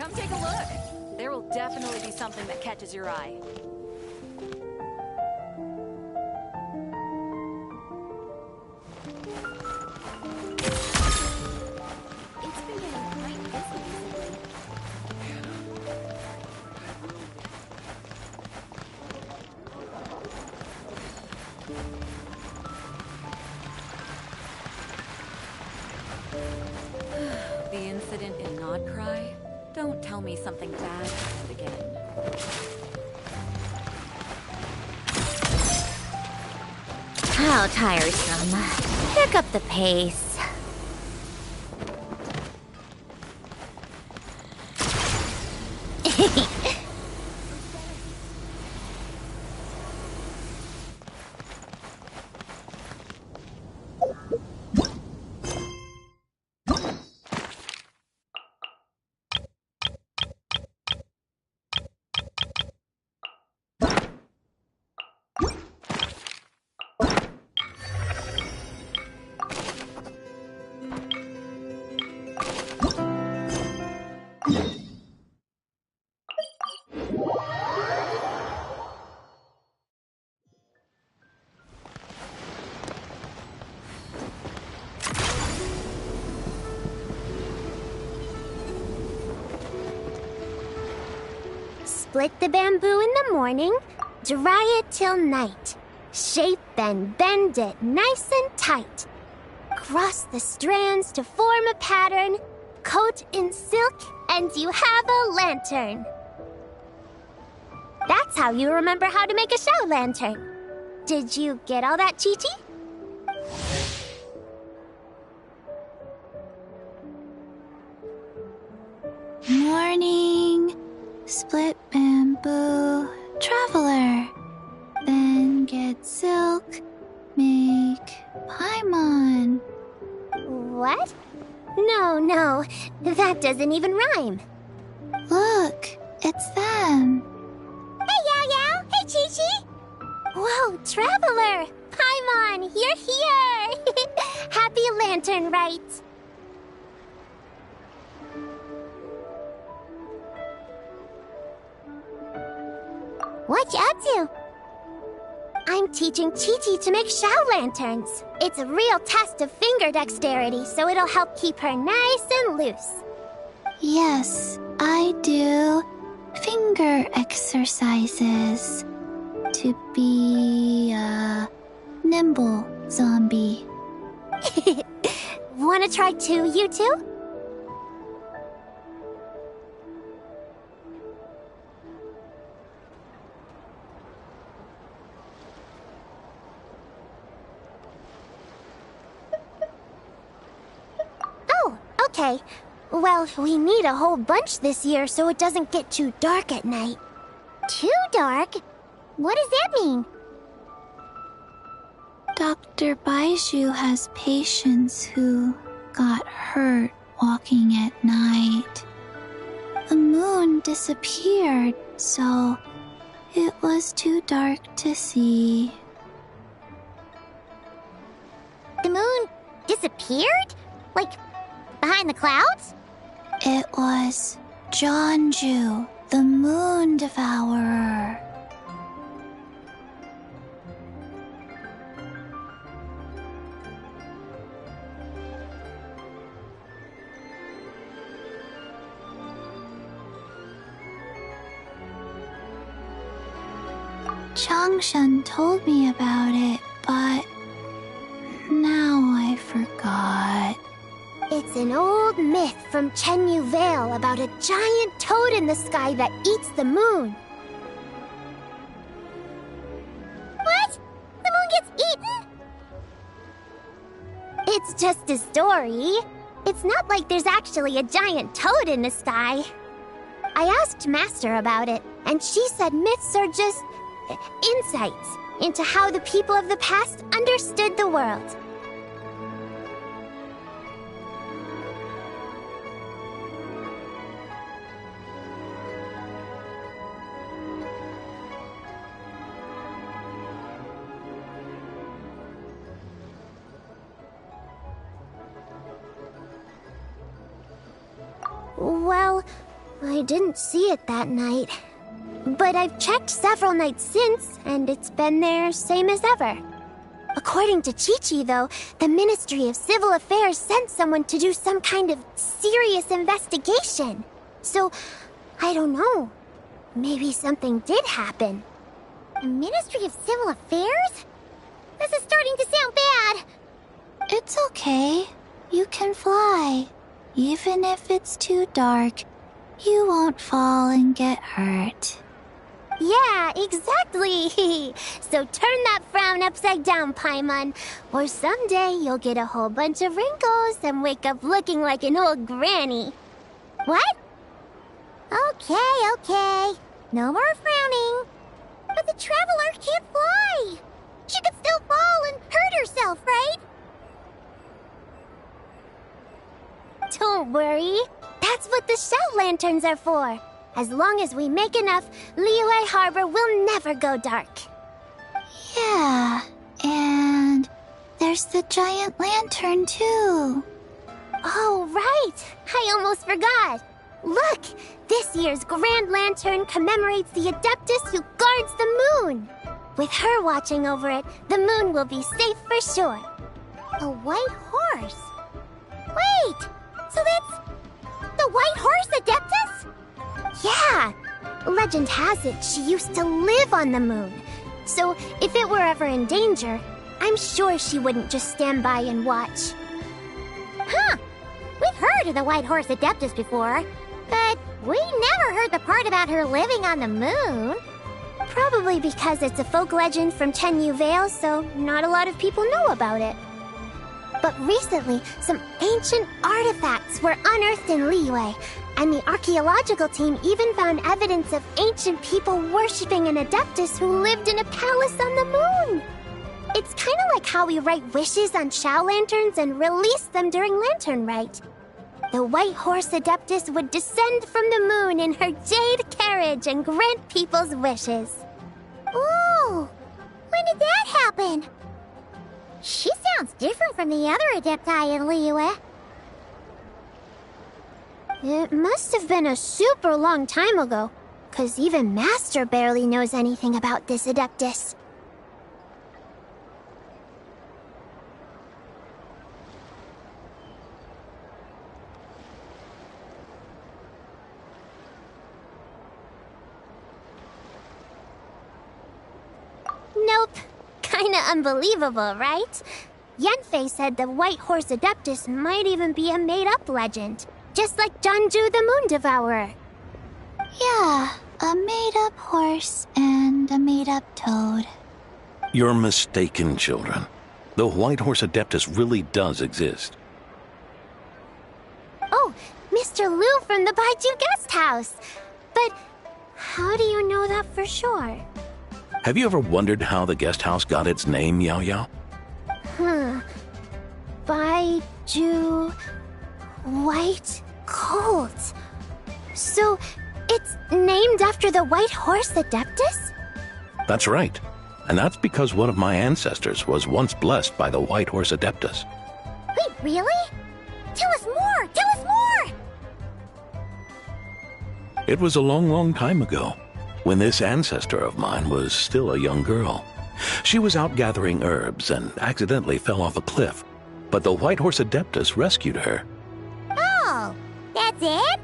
Come take a look. There will definitely be something that catches your eye. It's been getting quite busy recently. The incident in Nod Cry? Don't tell me something bad happened again. How tiresome. Pick up the pace. Split the bamboo in the morning, dry it till night. Shape and bend it nice and tight. Cross the strands to form a pattern, coat in silk, and you have a lantern. That's how you remember how to make a show lantern. Did you get all that, Chi-Chi? Morning, split bamboo, traveler. Then get silk, make paimon. What? No, that doesn't even rhyme. Look, it's them. Hey, Yao Yao! Hey, Chi-Chi! Whoa, Traveler! Paimon, you're here! Happy Lantern Rite! What you up to? I'm teaching Chi-Chi to make show lanterns. It's a real test of finger dexterity, so it'll help keep her nice and loose. Yes, I do finger exercises to be a nimble zombie. Wanna try too, you two? Oh, okay. Well, we need a whole bunch this year so it doesn't get too dark at night. Too dark? What does that mean? Dr. Baiju has patients who got hurt walking at night. The moon disappeared, so it was too dark to see. The moon disappeared? Like, behind the clouds? It was Jeonju, the moon devourer. Changshan told me about it, but now I forgot. It's an old myth from Chenyu Vale about a giant toad in the sky that eats the moon. What? The moon gets eaten? It's just a story. It's not like there's actually a giant toad in the sky. I asked Master about it, and she said myths are just insights into how the people of the past understood the world. Well, I didn't see it that night. But I've checked several nights since, and it's been there same as ever. According to Chi-Chi, though, the Ministry of Civil Affairs sent someone to do some kind of serious investigation. So, I don't know. Maybe something did happen. The Ministry of Civil Affairs? This is starting to sound bad. It's okay. You can fly. Even if it's too dark, you won't fall and get hurt. Yeah, exactly. So turn that frown upside down, Paimon. Or someday you'll get a whole bunch of wrinkles and wake up looking like an old granny. What? Okay. No more frowning. But the Traveler can't fly. She could still fall and hurt herself, right? Don't worry. That's what the shout lanterns are for. As long as we make enough, Liyue Harbor will never go dark. Yeah, and there's the giant lantern too. Oh, right. I almost forgot. Look, this year's Grand Lantern commemorates the Adeptus who guards the moon. With her watching over it, the moon will be safe for sure. A white horse? Wait, so that's the White Horse Adeptus? Yeah! Legend has it she used to live on the moon. So if it were ever in danger, I'm sure she wouldn't just stand by and watch. Huh! We've heard of the White Horse Adeptus before, but we never heard the part about her living on the moon. Probably because it's a folk legend from Tenyu Vale, so not a lot of people know about it. But recently, some ancient artifacts were unearthed in Liyue, and the archaeological team even found evidence of ancient people worshipping an Adeptus who lived in a palace on the moon. It's kind of like how we write wishes on Shao lanterns and release them during Lantern Rite. The White Horse Adeptus would descend from the moon in her jade carriage and grant people's wishes. Ooh! When did that happen? She sounds different from the other Adepti in Liyue. It must have been a super long time ago, 'cause even Master barely knows anything about this Adeptus. Nope. Kinda unbelievable, right? Yanfei said the White Horse Adeptus might even be a made-up legend, just like Janju the Moon Devourer. Yeah, a made-up horse and a made-up toad. You're mistaken, children. The White Horse Adeptus really does exist. Oh, Mr. Liu from the Baiju Guest House. But how do you know that for sure? Have you ever wondered how the guest house got its name, Yao Yao? Baiju... White Colt. So, it's named after the White Horse Adeptus? That's right. And that's because one of my ancestors was once blessed by the White Horse Adeptus. Wait, really? Tell us more! Tell us more! It was a long, long time ago, when this ancestor of mine was still a young girl. She was out gathering herbs and accidentally fell off a cliff, but the White Horse Adeptus rescued her. Oh, that's it?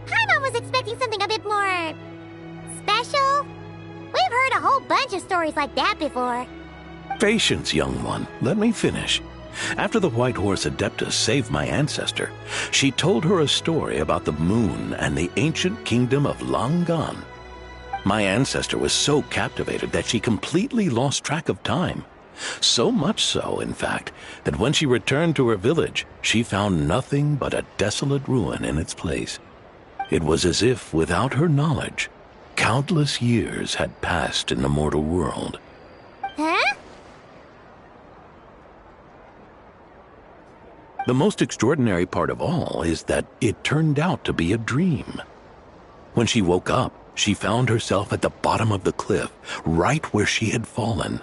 Paimon was expecting something a bit more... special? We've heard a whole bunch of stories like that before. Patience, young one. Let me finish. After the White Horse Adeptus saved my ancestor, she told her a story about the moon and the ancient kingdom of Langan. My ancestor was so captivated that she completely lost track of time. So much so, in fact, that when she returned to her village, she found nothing but a desolate ruin in its place. It was as if, without her knowledge, countless years had passed in the mortal world. Huh? The most extraordinary part of all is that it turned out to be a dream. When she woke up, she found herself at the bottom of the cliff, right where she had fallen.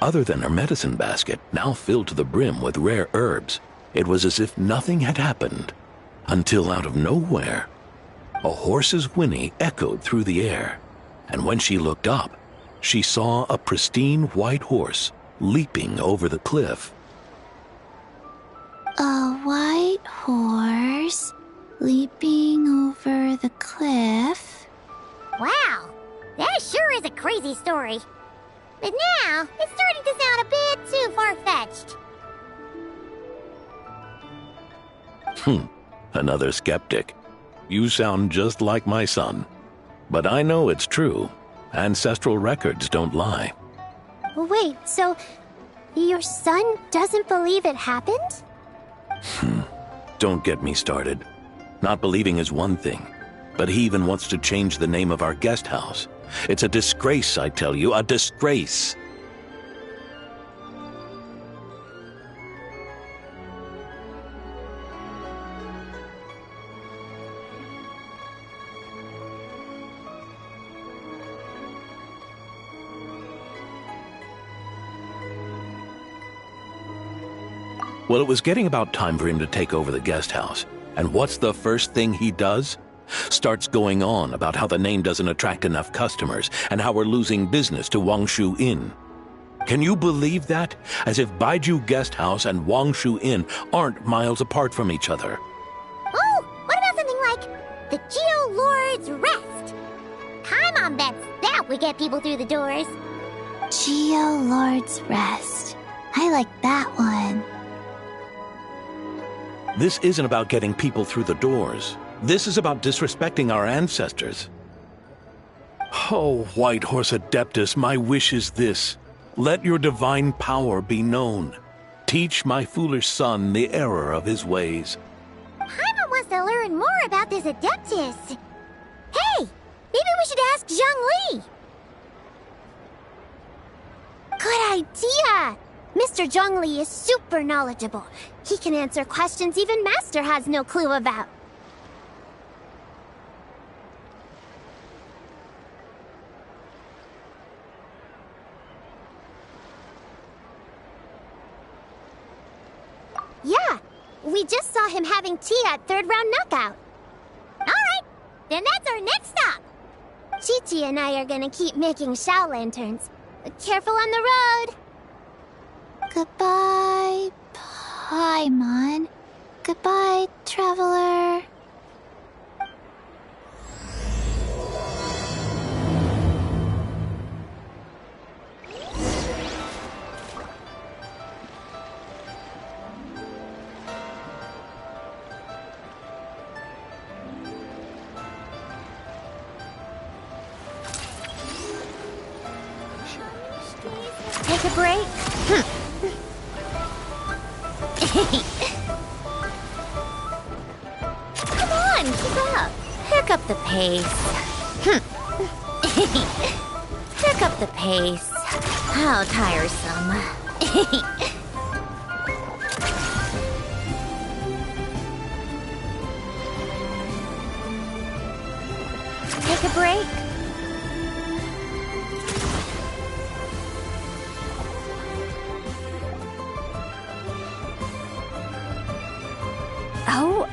Other than her medicine basket, now filled to the brim with rare herbs, it was as if nothing had happened, until out of nowhere, A horse's whinny echoed through the air, and when she looked up, she saw a pristine white horse leaping over the cliff. A white horse leaping over the cliff? Wow, that sure is a crazy story. But now, it's starting to sound a bit too far-fetched. Another skeptic. You sound just like my son. But I know it's true. Ancestral records don't lie. Wait, so your son doesn't believe it happened? Don't get me started. Not believing is one thing, but he even wants to change the name of our guest house. It's a disgrace, I tell you, a disgrace. Well, it was getting about time for him to take over the guest house. And what's the first thing he does? Starts going on about how the name doesn't attract enough customers and how we're losing business to Wangshu Inn. Can you believe that? As if Baiju Guest House and Wangshu Inn aren't miles apart from each other. Oh, what about something like the Geo Lord's Rest? Hi, Mom bets that would get people through the doors. Geo Lord's Rest. I like that one. This isn't about getting people through the doors. This is about disrespecting our ancestors. Oh, White Horse Adeptus, my wish is this. Let your divine power be known. Teach my foolish son the error of his ways. Paimon wants to learn more about this Adeptus. Hey, maybe we should ask Zhang Li. Good idea! Mr. Zhang Li is super knowledgeable. He can answer questions even Master has no clue about. Yeah, we just saw him having tea at third round knockout. Alright, then that's our next stop. Chi-Chi and I are gonna keep making Shao lanterns. Careful on the road. Goodbye, Paimon. Goodbye, traveler. Take a break? Come on, keep up. Pick up the pace. Pick up the pace. How tiresome. Take a break? Oh?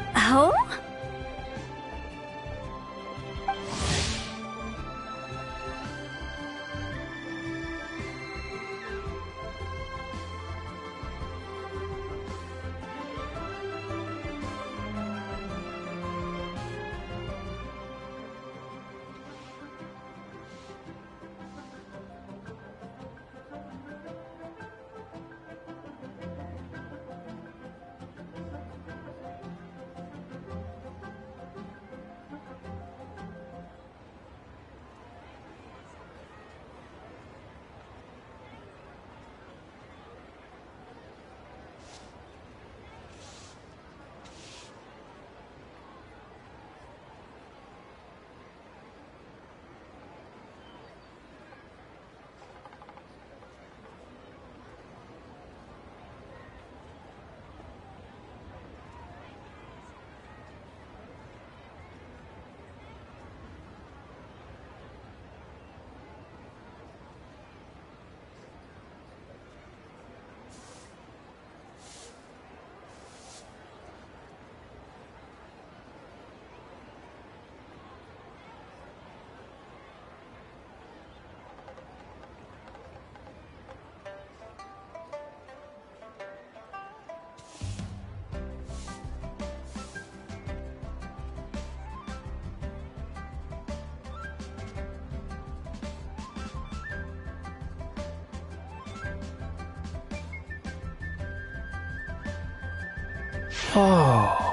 Oh.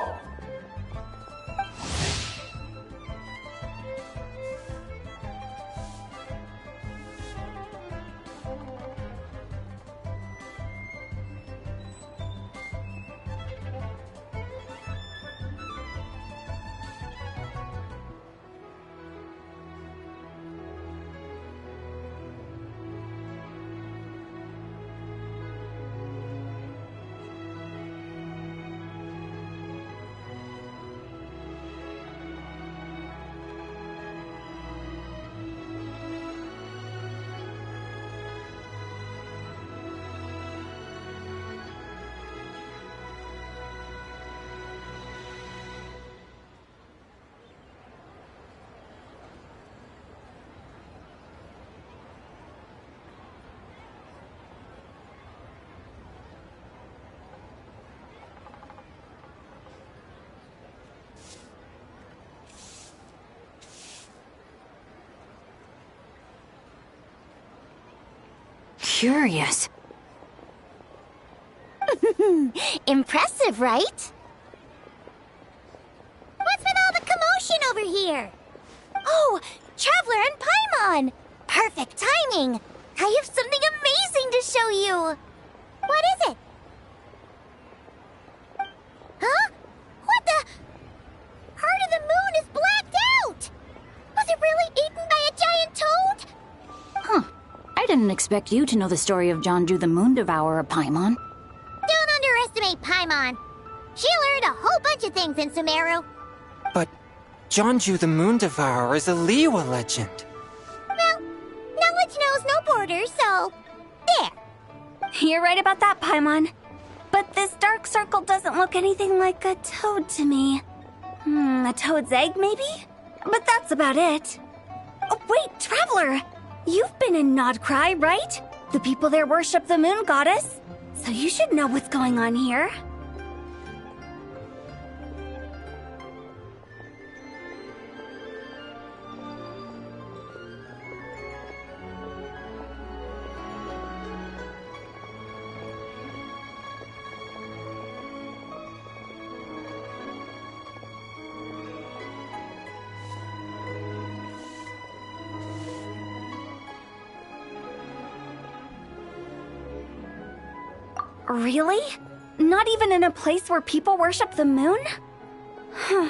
Curious. Impressive, right? What's with all the commotion over here? Oh, Traveler and Paimon! Perfect timing! I have something amazing to show you! What is it? Huh? What the? Heart of the Moon is blacked out! Was it really eaten by a giant toad? Huh. I didn't expect you to know the story of Jonju the Moon Devourer, Paimon. Don't underestimate Paimon. She learned a whole bunch of things in Sumeru. But Jonju the Moon Devourer is a Liyue legend. Well, knowledge knows no borders, so... there. You're right about that, Paimon. But this dark circle doesn't look anything like a toad to me. A toad's egg, maybe? But that's about it. Oh, wait, Traveler! You've been in Nodcry, right? The people there worship the moon goddess. So you should know what's going on here. Really? Not even in a place where people worship the moon? Huh.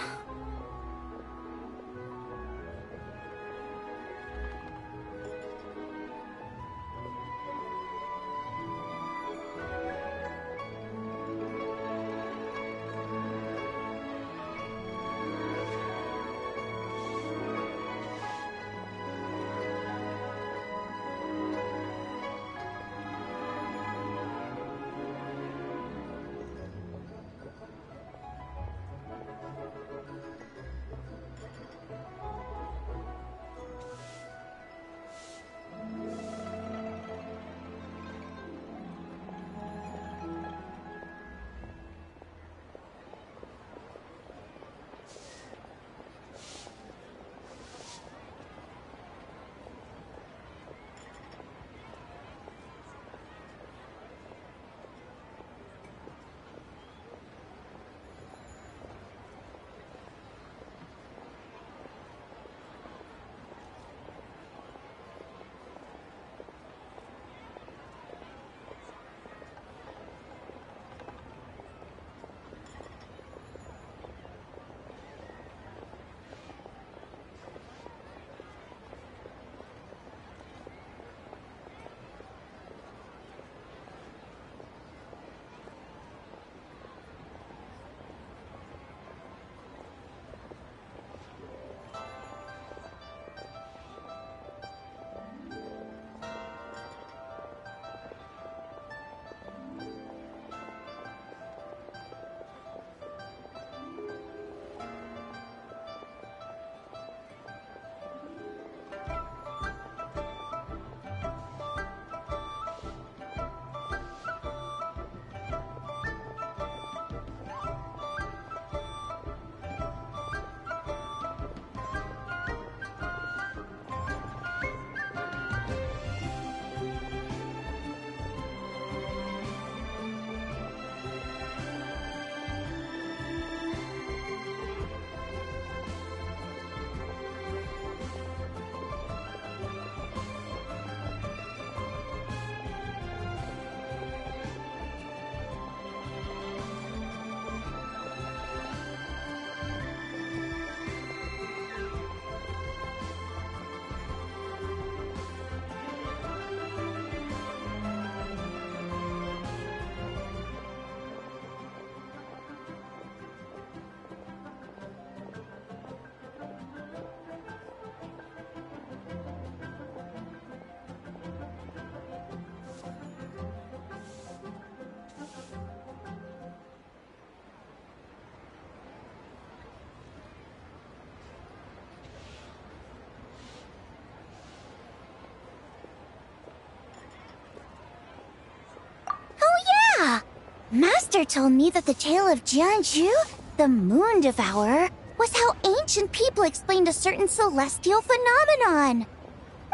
Master told me that the tale of Jianzhu, the Moon Devourer, was how ancient people explained a certain celestial phenomenon.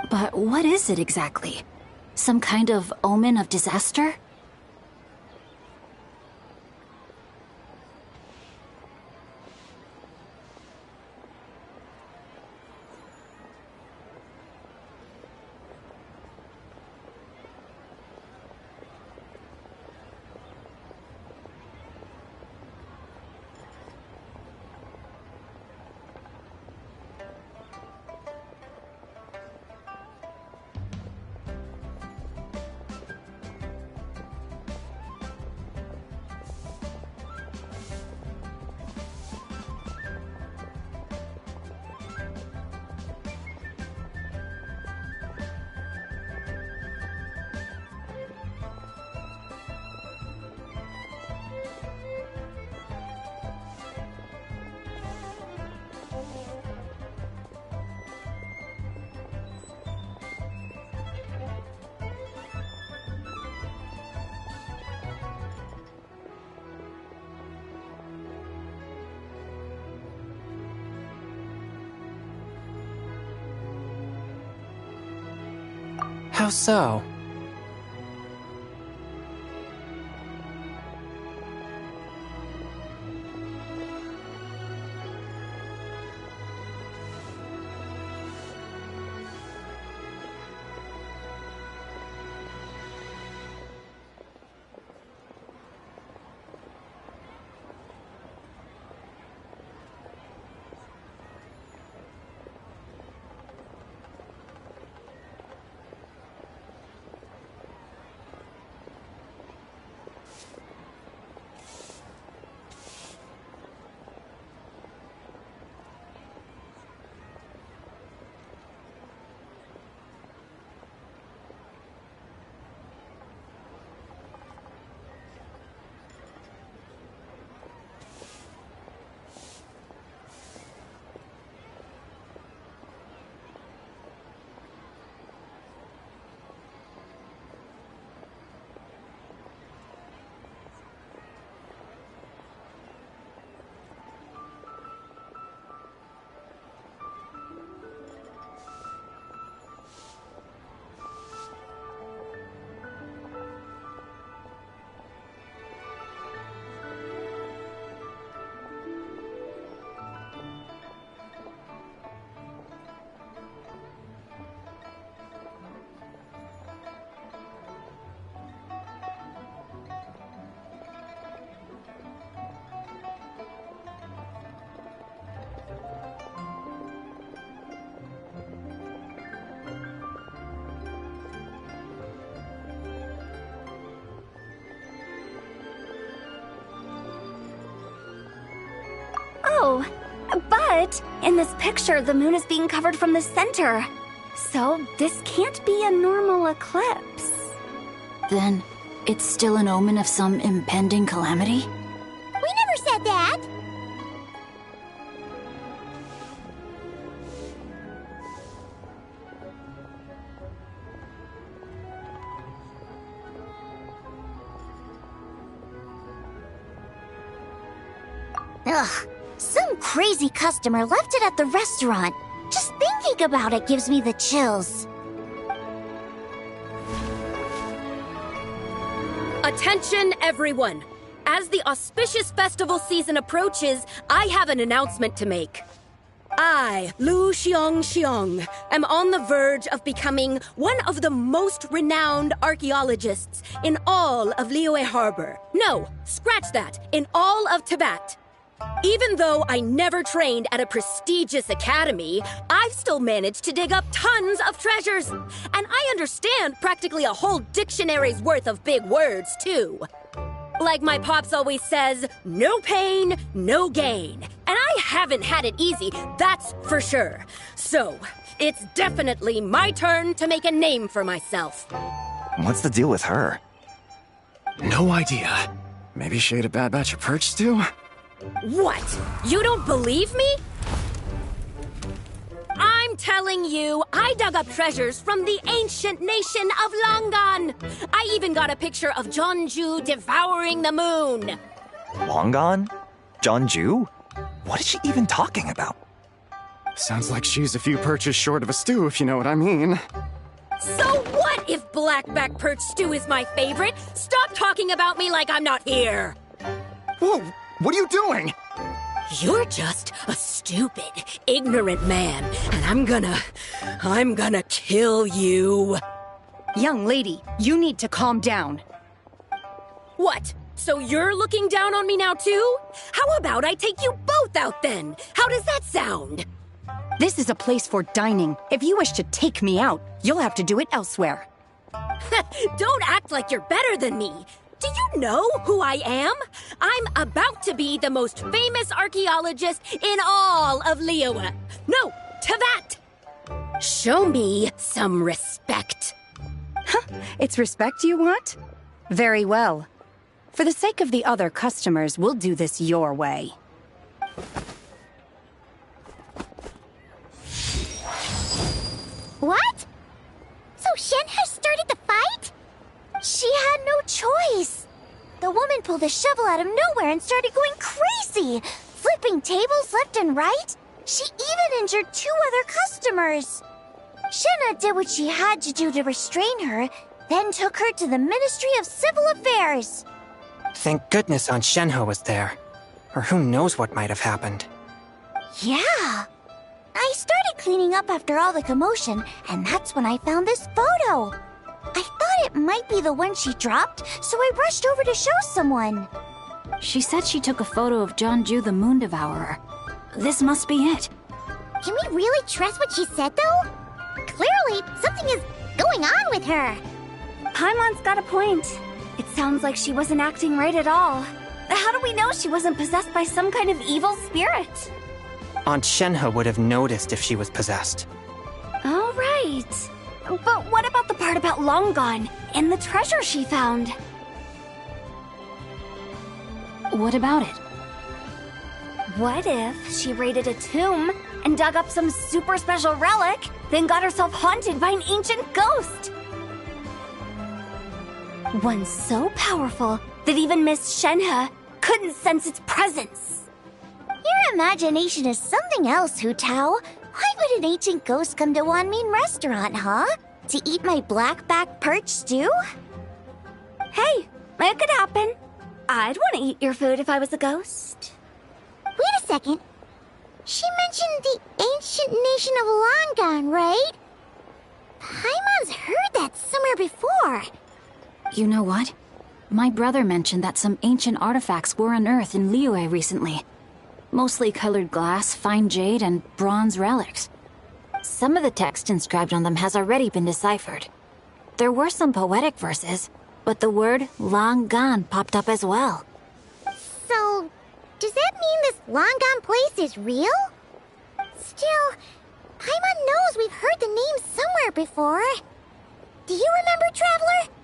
But what is it exactly? Some kind of omen of disaster? How so? Oh, but in this picture, the moon is being covered from the center. So this can't be a normal eclipse. Then, it's still an omen of some impending calamity? We never said that! Ugh, some crazy customer left it at the restaurant. Just thinking about it gives me the chills. Attention, everyone! As the auspicious festival season approaches, I have an announcement to make. I, Lu Xiong, am on the verge of becoming one of the most renowned archaeologists in all of Liyue Harbor. No, scratch that, in all of Tibet. Even though I never trained at a prestigious academy, I've still managed to dig up tons of treasures. And I understand practically a whole dictionary's worth of big words, too. Like my pops always says, no pain, no gain. And I haven't had it easy, that's for sure. So, it's definitely my turn to make a name for myself. What's the deal with her? No idea. Maybe she ate a bad batch of perch stew? What? You don't believe me? I'm telling you, I dug up treasures from the ancient nation of Longan. I even got a picture of Jeonju devouring the moon. Long gone? Jeonju? What is she even talking about? Sounds like she's a few perches short of a stew, if you know what I mean. So what if blackback perch stew is my favorite? Stop talking about me like I'm not here. Whoa, what are you doing? You're just a stupid, ignorant man, and I'm gonna kill you. Young lady, you need to calm down. What? So you're looking down on me now too? How about I take you both out then? How does that sound? This is a place for dining. If you wish to take me out, you'll have to do it elsewhere. Don't act like you're better than me. Do you know who I am? I'm about to be the most famous archaeologist in all of Liyue. No, Tevat! Show me some respect. It's respect you want? Very well. For the sake of the other customers, we'll do this your way. What? So Shen has started the fight? She had no choice. The woman pulled a shovel out of nowhere and started going crazy, flipping tables left and right. She even injured 2 other customers. Shenna did what she had to do to restrain her, then took her to the Ministry of Civil Affairs. Thank goodness Aunt Shenhe was there. Or who knows what might have happened. Yeah. I started cleaning up after all the commotion, and that's when I found this photo. I thought it might be the one she dropped, so I rushed over to show someone. She said she took a photo of Jeonju the Moon Devourer. This must be it. Can we really trust what she said, though? Clearly, something is going on with her. Paimon's got a point. It sounds like she wasn't acting right at all. How do we know she wasn't possessed by some kind of evil spirit? Aunt Shenhe would have noticed if she was possessed. All right. But what about the part about Longan and the treasure she found? What about it? What if she raided a tomb and dug up some super special relic, then got herself haunted by an ancient ghost? One so powerful that even Miss Shenhe couldn't sense its presence. Your imagination is something else, Hu Tao. Why would an ancient ghost come to Wanmin restaurant, huh? To eat my blackback perch stew? Hey, it could happen. I'd want to eat your food if I was a ghost. Wait a second. She mentioned the ancient nation of Longan, right? Paimon's heard that somewhere before. You know what? My brother mentioned that some ancient artifacts were unearthed in Liyue recently. Mostly colored glass, fine jade, and bronze relics. Some of the text inscribed on them has already been deciphered. There were some poetic verses, but the word Longan popped up as well. So, does that mean this Longan place is real? Still, Paimon knows we've heard the name somewhere before. Do you remember, Traveler?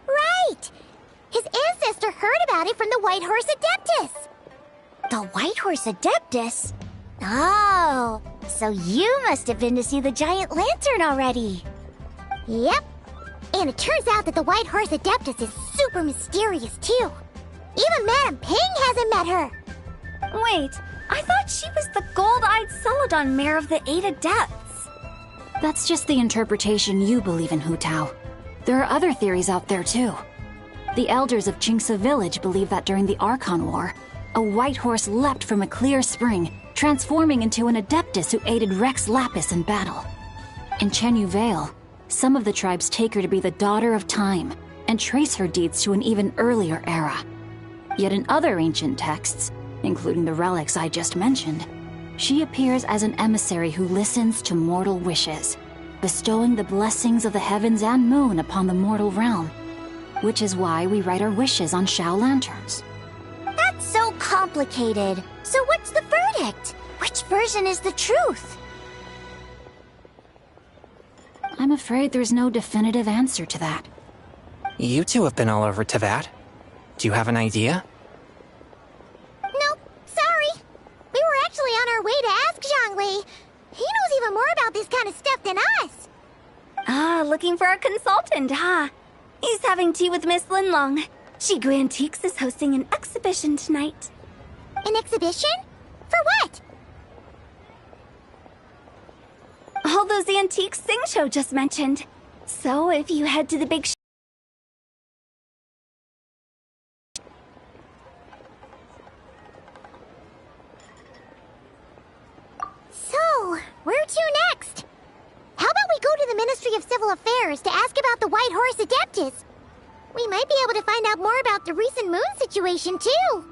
Right! His ancestor heard about it from the White Horse Adeptus. The White Horse Adeptus? Oh, so you must have been to see the giant lantern already. Yep. And it turns out that the White Horse Adeptus is super mysterious, too. Even Madame Ping hasn't met her. Wait, I thought she was the gold-eyed Celadon Mare of the 8 Adepts. That's just the interpretation you believe in, Hu Tao. There are other theories out there, too. The elders of Qingce Village believe that during the Archon War, a white horse leapt from a clear spring, transforming into an Adeptus who aided Rex Lapis in battle. In Chenyu Vale, some of the tribes take her to be the daughter of time and trace her deeds to an even earlier era. Yet in other ancient texts, including the relics I just mentioned, she appears as an emissary who listens to mortal wishes, bestowing the blessings of the heavens and moon upon the mortal realm, which is why we write our wishes on Shao lanterns. That's so complicated. So what's the verdict? Which version is the truth? I'm afraid there's no definitive answer to that. You two have been all over Tevat. Do you have an idea? looking for a consultant, huh? He's having tea with Miss Linlong. Shigu Antiques is hosting an exhibition tonight. An exhibition? For what? All those antiques Sing Show just mentioned. So if you head to the big So, where to next? How about we go to the Ministry of Civil Affairs to ask about the White Horse Adeptus? We might be able to find out more about the recent moon situation, too.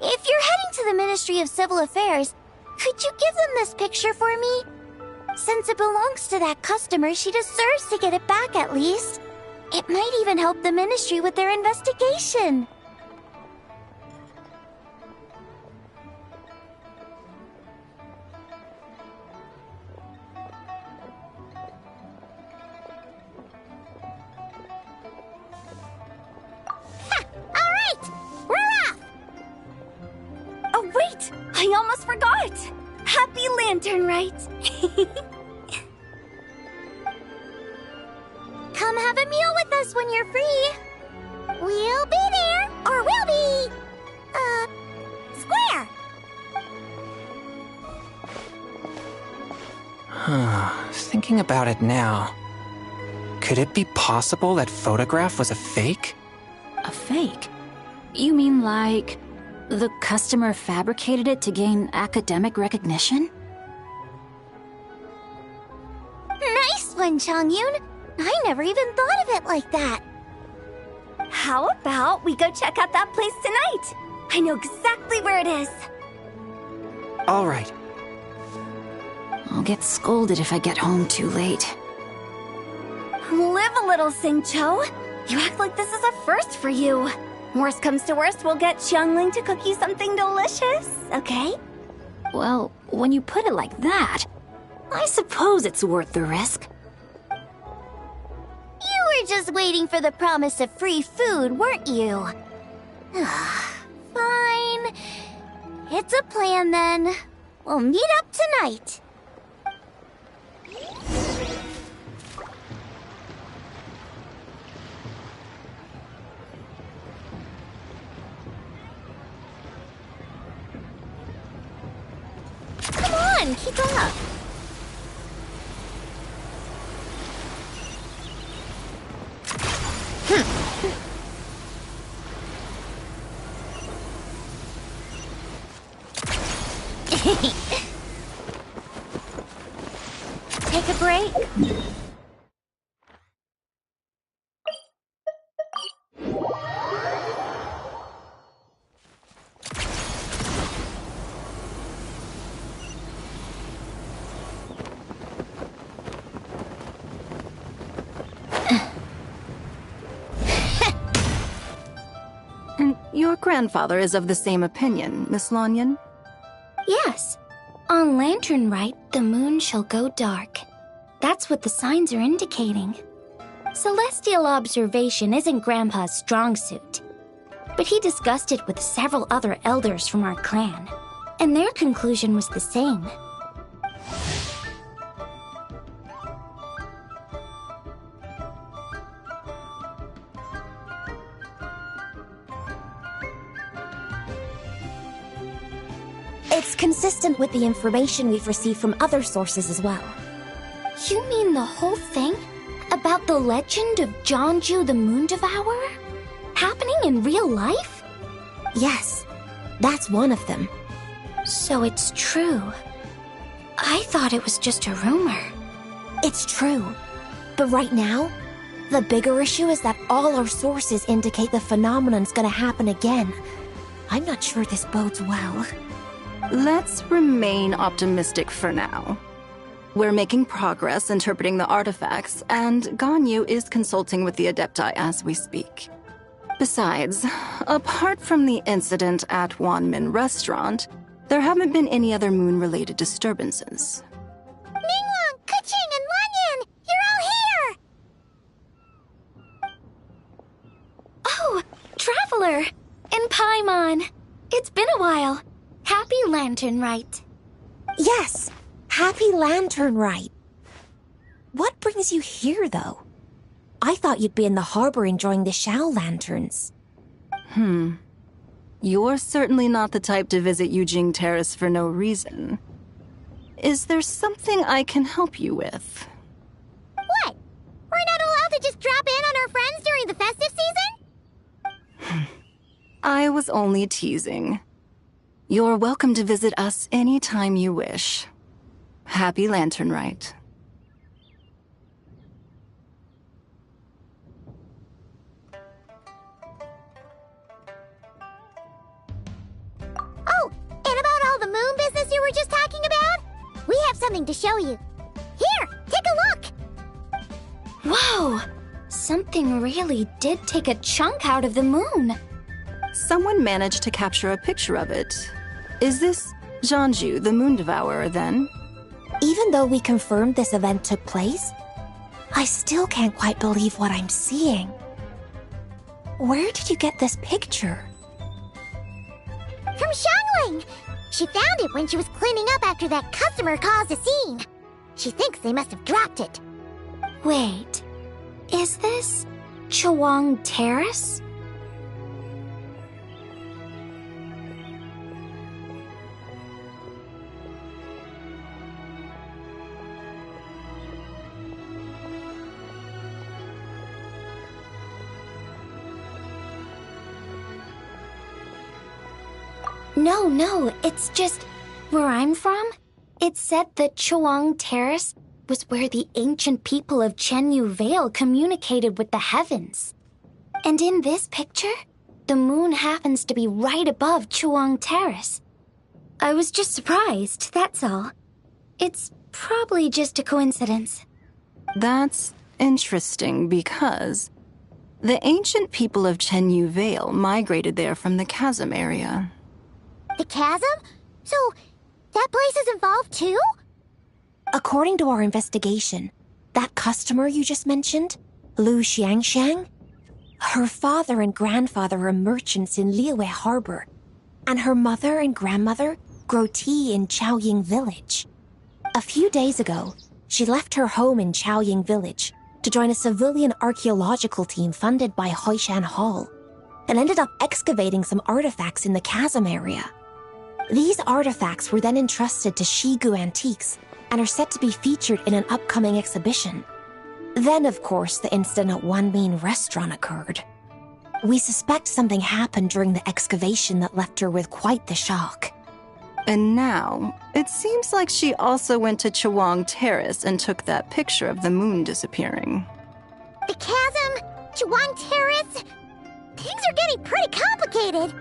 If you're heading to the Ministry of Civil Affairs, could you give them this picture for me? Since it belongs to that customer, she deserves to get it back at least. It might even help the Ministry with their investigation. Oh, wait! I almost forgot! Happy Lantern Rite! Come have a meal with us when you're free. We'll be there, or we'll be... square. Thinking about it now, could it be possible that photograph was a fake? A fake? You mean like the customer fabricated it to gain academic recognition? Nice one, Changyun. I never even thought of it like that. How about we go check out that place tonight? I know exactly where it is. All right. I'll get scolded if I get home too late. Live a little, Sing-Cho. You act like this is a first for you. Worst comes to worst, we'll get Xiangling to cook you something delicious, okay? Well, when you put it like that, I suppose it's worth the risk. You were just waiting for the promise of free food, weren't you? Fine. It's a plan then. We'll meet up tonight. Come on, keep up. Take a break. And your grandfather is of the same opinion, Miss Lanyan? Yes. On Lantern Rite, the moon shall go dark. That's what the signs are indicating. Celestial observation isn't Grandpa's strong suit. But he discussed it with several other elders from our clan, and their conclusion was the same. It's consistent with the information we've received from other sources as well. You mean the whole thing? About the legend of Jeonju the Moon Devourer? Happening in real life? Yes, that's one of them. So it's true. I thought it was just a rumor. It's true. But right now, the bigger issue is that all our sources indicate the phenomenon's gonna happen again. I'm not sure this bodes well. Let's remain optimistic for now. We're making progress interpreting the artifacts, and Ganyu is consulting with the Adepti as we speak. Besides, apart from the incident at Wanmin Restaurant, there haven't been any other moon-related disturbances. Ningguang, Keqing, and Lanyan! You're all here! Oh, Traveler! And Paimon! It's been a while. Happy Lantern Rite. Yes, Happy Lantern Rite. What brings you here, though? I thought you'd be in the harbor enjoying the Shao lanterns. You're certainly not the type to visit Yujing Terrace for no reason. Is there something I can help you with? What? We're not allowed to just drop in on our friends during the festive season? I was only teasing. You're welcome to visit us anytime you wish. Happy Lantern Rite. Oh, and about all the moon business you were just talking about? We have something to show you. Here, take a look! Whoa! Something really did take a chunk out of the moon. Someone managed to capture a picture of it. Is this Jianju, the Moon Devourer, then? Even though we confirmed this event took place, I still can't quite believe what I'm seeing. Where did you get this picture? From Xiangling! She found it when she was cleaning up after that customer caused a scene. She thinks they must have dropped it. Wait, is this Chuang Terrace? No, it's just where I'm from. It said that Chuang Terrace was where the ancient people of Chenyu Vale communicated with the heavens. And in this picture, the moon happens to be right above Chuang Terrace. I was just surprised, that's all. It's probably just a coincidence. That's interesting because the ancient people of Chenyu Vale migrated there from the chasm area. The chasm? So, that place is involved too? According to our investigation, that customer you just mentioned, Lu Xiangxiang, her father and grandfather are merchants in Liyue Harbor, and her mother and grandmother grow tea in Chaoying Village. A few days ago, she left her home in Chaoying Village to join a civilian archaeological team funded by Hoishan Hall, and ended up excavating some artifacts in the chasm area. These artifacts were then entrusted to Shigu Antiques and are set to be featured in an upcoming exhibition. Then, of course, the incident at One Mean Restaurant occurred. We suspect something happened during the excavation that left her with quite the shock. And now, it seems like she also went to Chuang Terrace and took that picture of the moon disappearing. The chasm? Chuang Terrace? Things are getting pretty complicated.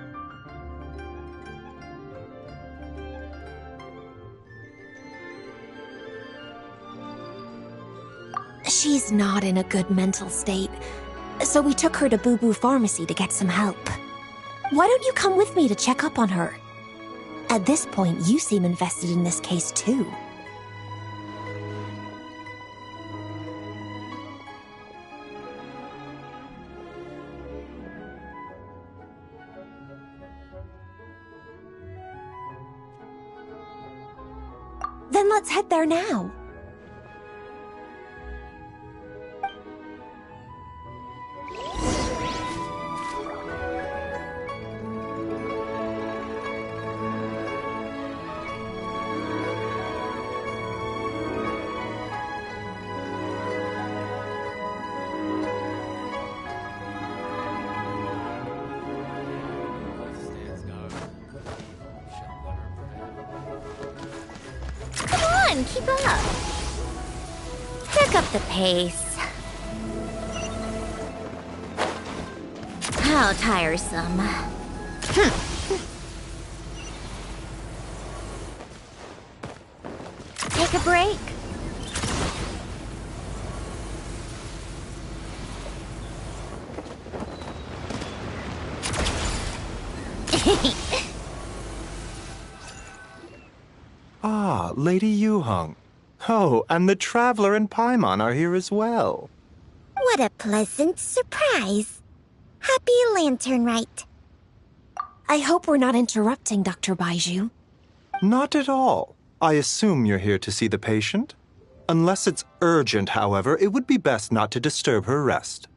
She's not in a good mental state, so we took her to Boo Boo Pharmacy to get some help. Why don't you come with me to check up on her? At this point, you seem invested in this case too. Then let's head there now. Keep up. Pick up the pace. How tiresome. Take a break. Ah, Lady Yuheng. Oh, and the Traveler and Paimon are here as well. What a pleasant surprise. Happy Lantern Rite. I hope we're not interrupting, Dr. Baiju. Not at all. I assume you're here to see the patient? Unless it's urgent, however, it would be best not to disturb her rest.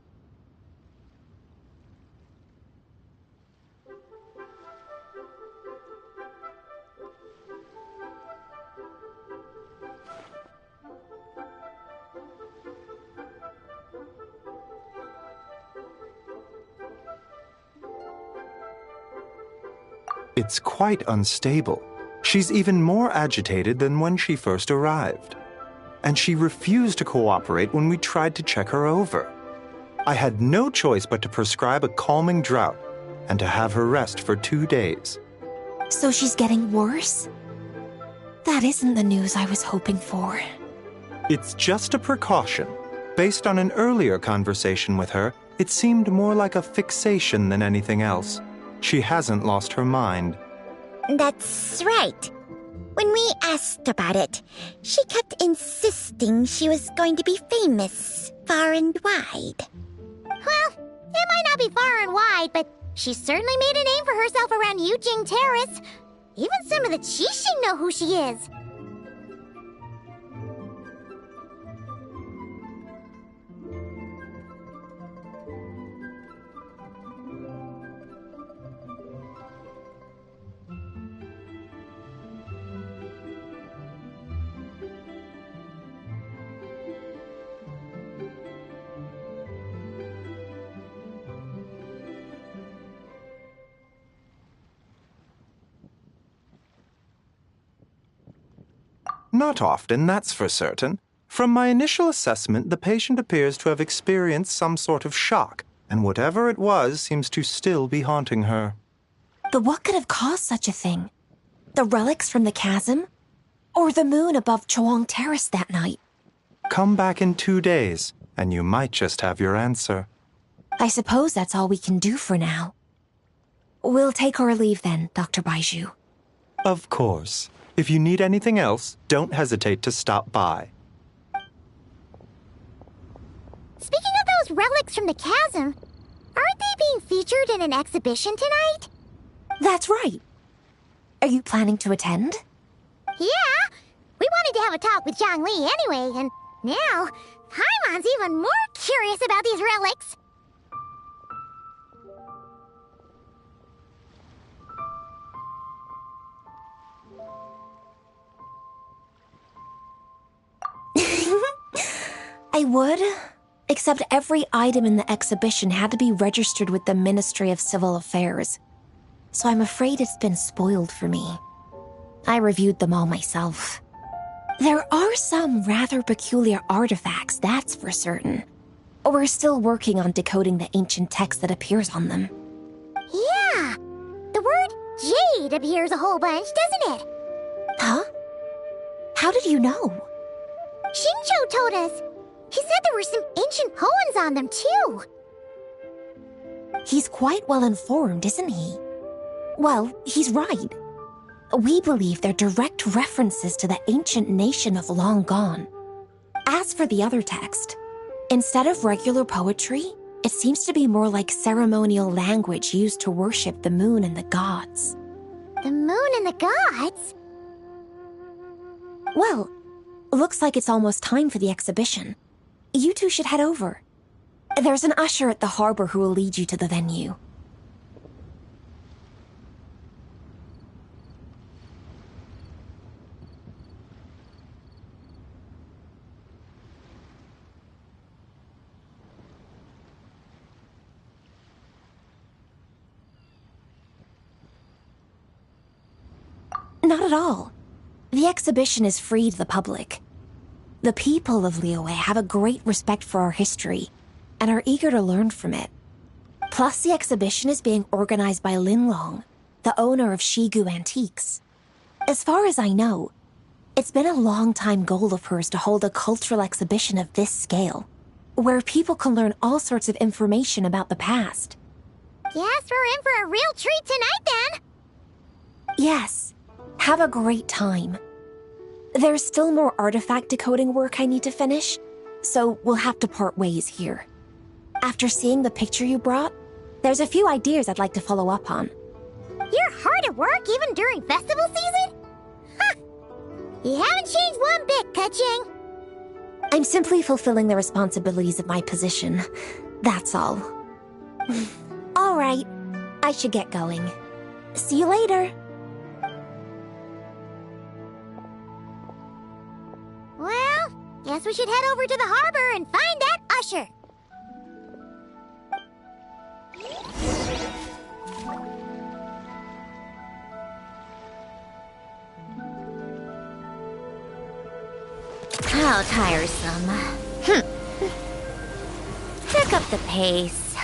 It's quite unstable. She's even more agitated than when she first arrived. And she refused to cooperate when we tried to check her over. I had no choice but to prescribe a calming draught and to have her rest for 2 days. So she's getting worse? That isn't the news I was hoping for. It's just a precaution. Based on an earlier conversation with her, it seemed more like a fixation than anything else. She hasn't lost her mind. That's right. When we asked about it, she kept insisting she was going to be famous far and wide. Well, it might not be far and wide, but she certainly made a name for herself around Yujing Terrace. Even some of the Qixing know who she is. Not often, that's for certain. From my initial assessment, the patient appears to have experienced some sort of shock, and whatever it was seems to still be haunting her. But what could have caused such a thing? The relics from the chasm? Or the moon above Choang Terrace that night? Come back in 2 days, and you might just have your answer. I suppose that's all we can do for now. We'll take our leave then, Dr. Baiju. Of course. If you need anything else, don't hesitate to stop by. Speaking of those relics from the chasm, aren't they being featured in an exhibition tonight? That's right. Are you planning to attend? Yeah, we wanted to have a talk with Zhang Li anyway, and now Paimon's even more curious about these relics. I would, except every item in the exhibition had to be registered with the Ministry of Civil Affairs. So I'm afraid it's been spoiled for me. I reviewed them all myself. There are some rather peculiar artifacts, that's for certain. We're still working on decoding the ancient text that appears on them. Yeah, the word jade appears a whole bunch, doesn't it? Huh? How did you know? Xingqiu told us. He said there were some ancient poems on them, too. He's quite well informed, isn't he? Well, he's right. We believe they're direct references to the ancient nation of long gone. As for the other text, instead of regular poetry, it seems to be more like ceremonial language used to worship the moon and the gods. The moon and the gods? Well, looks like it's almost time for the exhibition. You two should head over. There's an usher at the harbor who will lead you to the venue. Not at all. The exhibition is free to the public. The people of Liyue have a great respect for our history and are eager to learn from it. Plus, the exhibition is being organized by Linlong, the owner of Shigu Antiques. As far as I know, it's been a long-time goal of hers to hold a cultural exhibition of this scale, where people can learn all sorts of information about the past. Guess we're in for a real treat tonight, then. Yes. Have a great time. There's still more artifact decoding work I need to finish, so we'll have to part ways here. After seeing the picture you brought, there's a few ideas I'd like to follow up on. You're hard at work even during festival season? Huh. You haven't changed one bit, Keqing. I'm simply fulfilling the responsibilities of my position. That's all. All right. I should get going. See you later. Well, guess we should head over to the harbor and find that usher. How tiresome. Pick up the pace.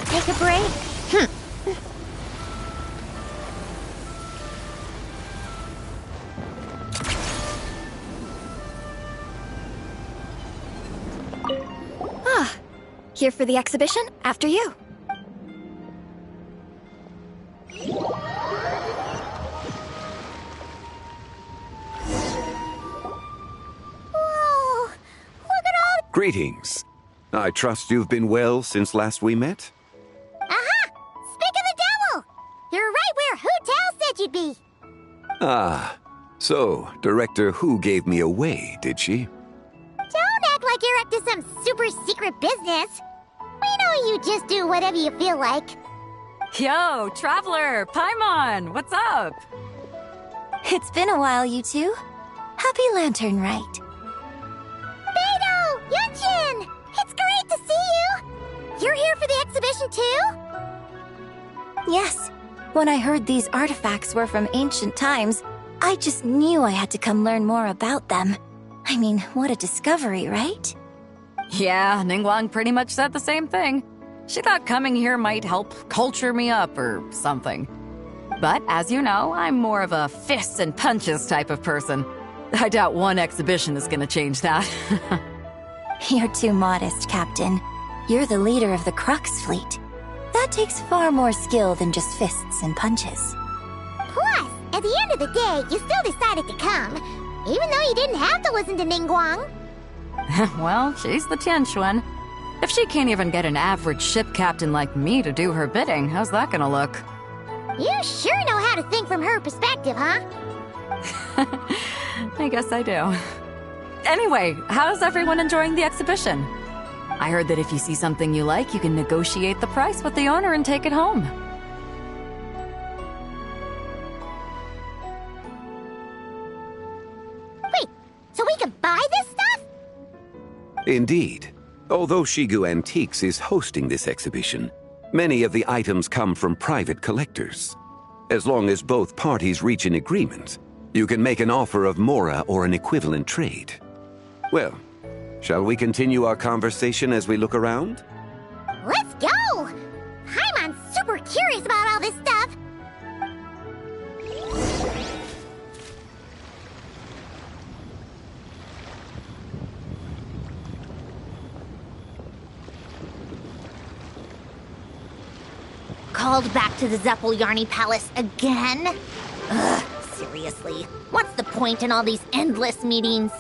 Take a break. Here for the exhibition? After you. Whoa! Look at all... Greetings. I trust you've been well since last we met? Aha! Speak of the devil! You're right where Hu Tao said you'd be. Ah, so Director Hu gave me away, did she? Don't act like you're up to some super secret business. We know you just do whatever you feel like. Yo, Traveler! Paimon! What's up? It's been a while, you two. Happy Lantern Rite. Beidou! Yunshin! It's great to see you! You're here for the exhibition too? Yes. When I heard these artifacts were from ancient times, I just knew I had to come learn more about them. I mean, what a discovery, right? Yeah, Ningguang pretty much said the same thing. She thought coming here might help culture me up or something. But as you know, I'm more of a fists and punches type of person. I doubt one exhibition is gonna change that. You're too modest, Captain. You're the leader of the Crux fleet. That takes far more skill than just fists and punches. Plus, at the end of the day, you still decided to come, even though you didn't have to listen to Ningguang. Well, she's the Tianquan. If she can't even get an average ship captain like me to do her bidding, how's that gonna look? You sure know how to think from her perspective, huh? I guess I do. Anyway, how's everyone enjoying the exhibition? I heard that if you see something you like, you can negotiate the price with the owner and take it home. Wait, so we can buy this stuff? Indeed. Although Shigu Antiques is hosting this exhibition, many of the items come from private collectors. As long as both parties reach an agreement, you can make an offer of mora or an equivalent trade. Well, shall we continue our conversation as we look around? Let's go! Paimon's super curious about all this stuff. Called back to the Zeppeljärni Palace again? Ugh, seriously. What's the point in all these endless meetings?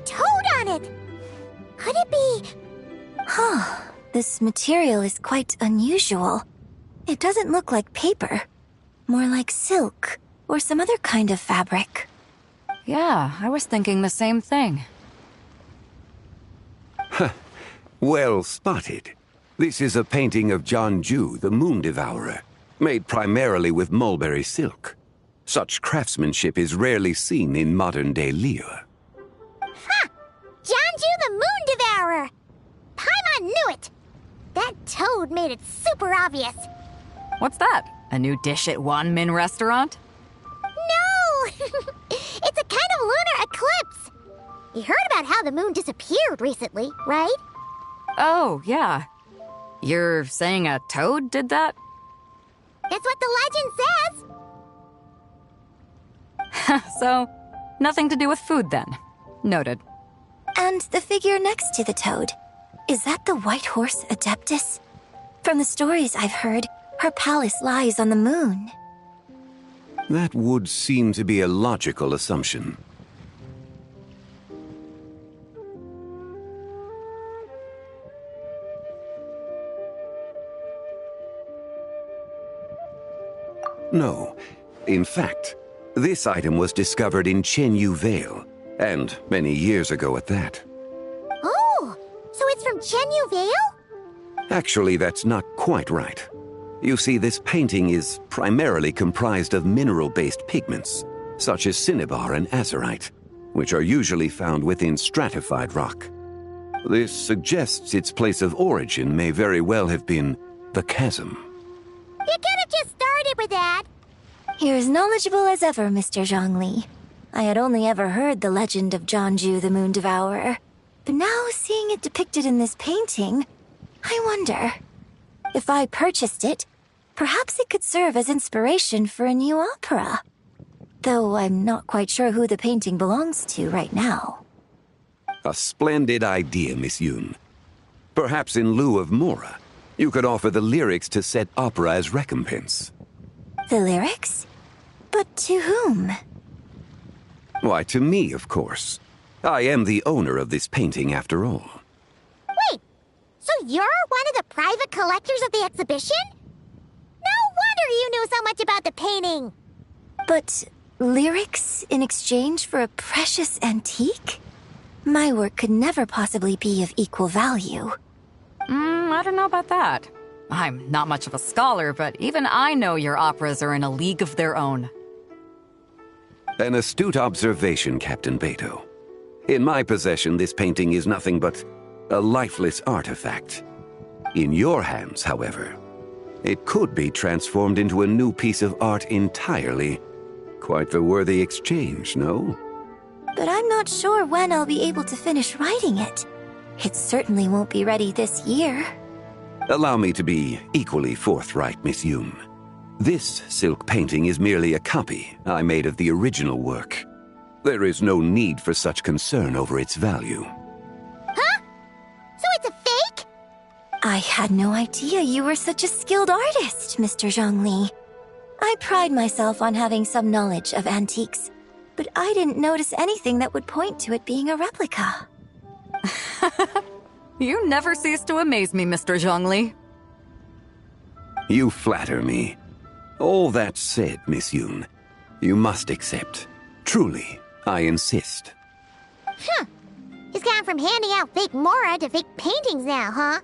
Toad on it! Could it be... Huh. This material is quite unusual. It doesn't look like paper. More like silk, or some other kind of fabric. Yeah, I was thinking the same thing. Well spotted. This is a painting of Jianju, the Moon Devourer, made primarily with mulberry silk. Such craftsmanship is rarely seen in modern-day Liyue. Ha! Jianju the Moon Devourer! Paimon knew it! That toad made it super obvious. What's that? A new dish at Wanmin restaurant? No! It's a kind of lunar eclipse. You heard about how the moon disappeared recently, right? Oh, yeah. You're saying a toad did that? It's what the legend says. So, nothing to do with food then. Noted. And the figure next to the toad. Is that the white horse Adeptus? From the stories I've heard, her palace lies on the moon. That would seem to be a logical assumption. No. In fact, this item was discovered in Chenyu Vale, and many years ago at that. Oh, so it's from Chenyu Vale? Actually, that's not quite right. You see, this painting is primarily comprised of mineral-based pigments, such as cinnabar and azurite, which are usually found within stratified rock. This suggests its place of origin may very well have been the chasm. You could have just started with that. You're as knowledgeable as ever, Mr. Zhongli. I had only ever heard the legend of Jianju the Moon Devourer, but now seeing it depicted in this painting, I wonder. If I purchased it, perhaps it could serve as inspiration for a new opera. Though I'm not quite sure who the painting belongs to right now. A splendid idea, Miss Yoon. Perhaps in lieu of Mora, you could offer the lyrics to said opera as recompense. The lyrics? But to whom? Why, to me, of course. I am the owner of this painting, after all. Wait, so you're one of the private collectors of the exhibition? No wonder you knew so much about the painting. But lyrics in exchange for a precious antique? My work could never possibly be of equal value. I don't know about that. I'm not much of a scholar, but even I know your operas are in a league of their own. An astute observation, Captain Beto. In my possession, this painting is nothing but a lifeless artifact. In your hands, however, it could be transformed into a new piece of art entirely. Quite the worthy exchange, no? But I'm not sure when I'll be able to finish writing it. It certainly won't be ready this year. Allow me to be equally forthright, Miss Yoon. This silk painting is merely a copy I made of the original work. There is no need for such concern over its value. Huh? So it's a fake? I had no idea you were such a skilled artist, Mr. Zhongli. I pride myself on having some knowledge of antiques, but I didn't notice anything that would point to it being a replica. You never cease to amaze me, Mr. Zhongli. You flatter me. All that said, Miss Yoon, you must accept. Truly, I insist. Huh. He's gone from handing out fake Mora to fake paintings now, huh?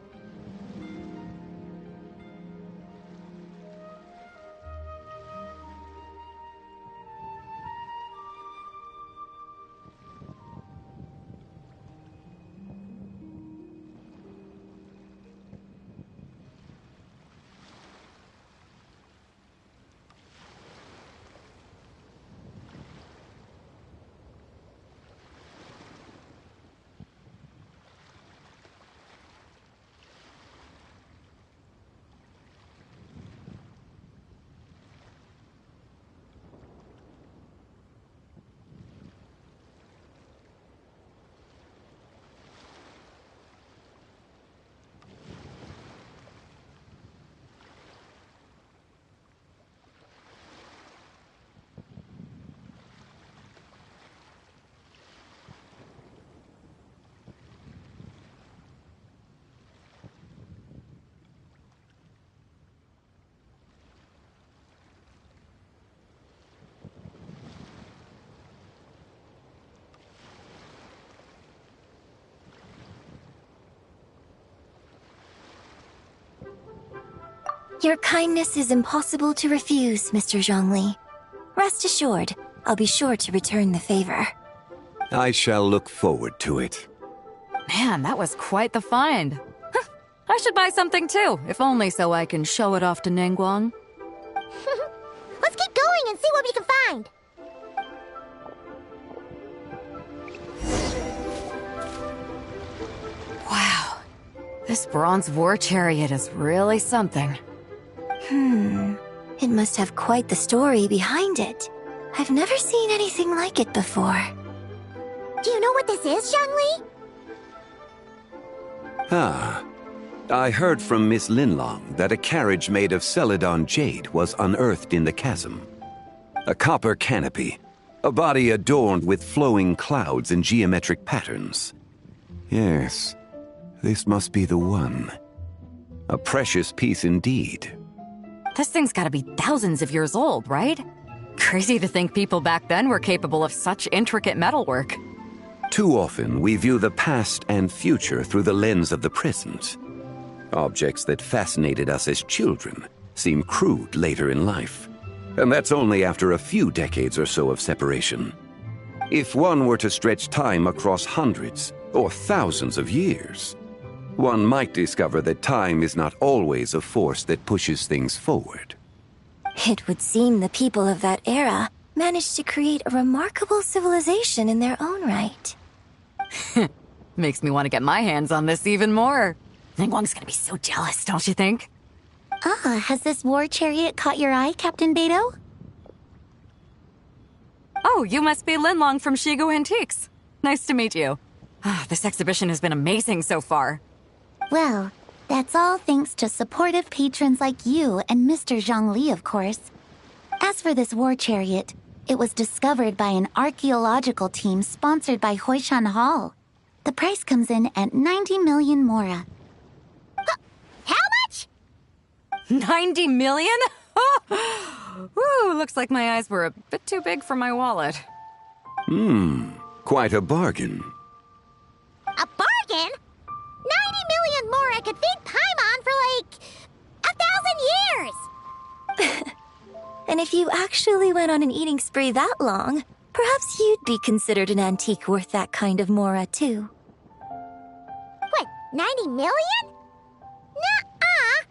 Your kindness is impossible to refuse, Mr. Zhongli. Rest assured, I'll be sure to return the favor. I shall look forward to it. Man, that was quite the find. I should buy something too, if only so I can show it off to Ningguang. Let's keep going and see what we can find. Wow, this bronze war chariot is really something. It must have quite the story behind it. I've never seen anything like it before. Do you know what this is, Zhongli? Ah. I heard from Miss Linlong that a carriage made of Celadon jade was unearthed in the chasm. A copper canopy, a body adorned with flowing clouds and geometric patterns. Yes, this must be the one. A precious piece indeed. This thing's gotta be thousands of years old, right? Crazy to think people back then were capable of such intricate metalwork. Too often, we view the past and future through the lens of the present. Objects that fascinated us as children seem crude later in life. And that's only after a few decades or so of separation. If one were to stretch time across hundreds or thousands of years, one might discover that time is not always a force that pushes things forward. It would seem the people of that era managed to create a remarkable civilization in their own right. Makes me want to get my hands on this even more. Ningguang's gonna be so jealous, don't you think? Has this war chariot caught your eye, Captain Beidou? Oh, you must be Linlong from Shigu Antiques. Nice to meet you. This exhibition has been amazing so far. Well, that's all thanks to supportive patrons like you and Mr. Zhongli, of course. As for this war chariot, it was discovered by an archaeological team sponsored by Hoishan Hall. The price comes in at 90 million mora. How much? 90 million? Woo, looks like my eyes were a bit too big for my wallet. Quite a bargain. A bargain? 90 million mora could feed Paimon for like 1,000 years! And if you actually went on an eating spree that long, perhaps you'd be considered an antique worth that kind of mora, too. What, 90 million? Nuh-uh!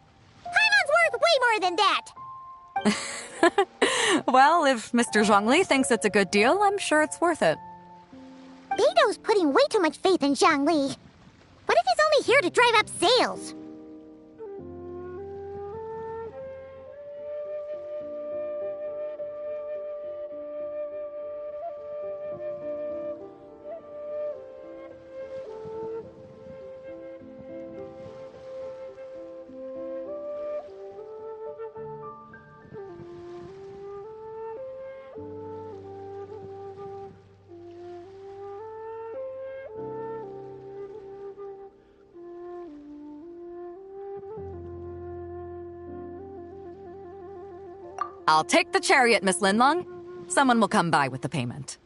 Paimon's worth way more than that! Well, if Mr. Zhongli thinks it's a good deal, I'm sure it's worth it. Beidou's putting way too much faith in Zhongli. What if he's only here to drive up sales? I'll take the chariot, Miss Linlong. Someone will come by with the payment.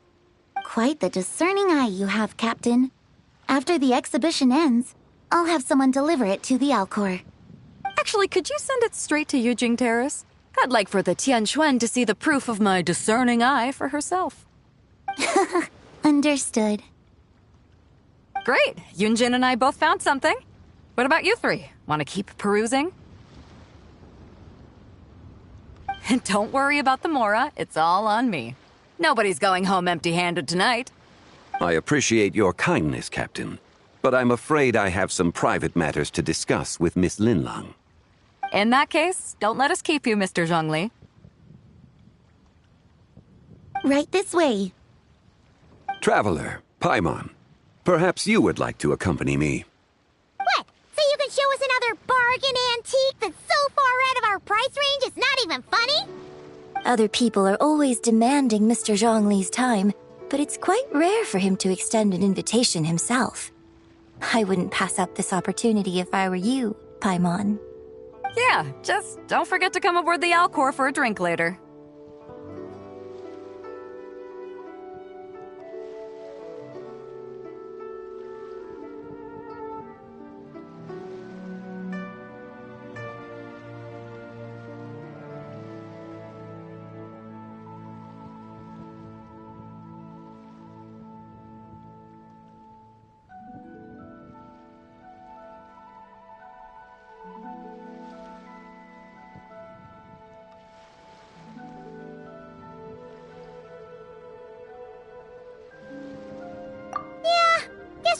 Quite the discerning eye you have, Captain. After the exhibition ends, I'll have someone deliver it to the Alcor. Actually, could you send it straight to Yujing Terrace? I'd like for the Tianquan to see the proof of my discerning eye for herself. Understood. Great. Yunjin and I both found something. What about you three? Want to keep perusing? And don't worry about the mora. It's all on me. Nobody's going home empty-handed tonight. I appreciate your kindness, Captain, but I'm afraid I have some private matters to discuss with Miss Linlong. In that case, don't let us keep you, Mr. Zhongli. Right this way. Traveler, Paimon, perhaps you would like to accompany me. What? So you can show us another bargain antique that's so far out of our price range it's not even funny? Other people are always demanding Mr. Zhongli's time, but it's quite rare for him to extend an invitation himself. I wouldn't pass up this opportunity if I were you, Paimon. Yeah, just don't forget to come aboard the Alcor for a drink later.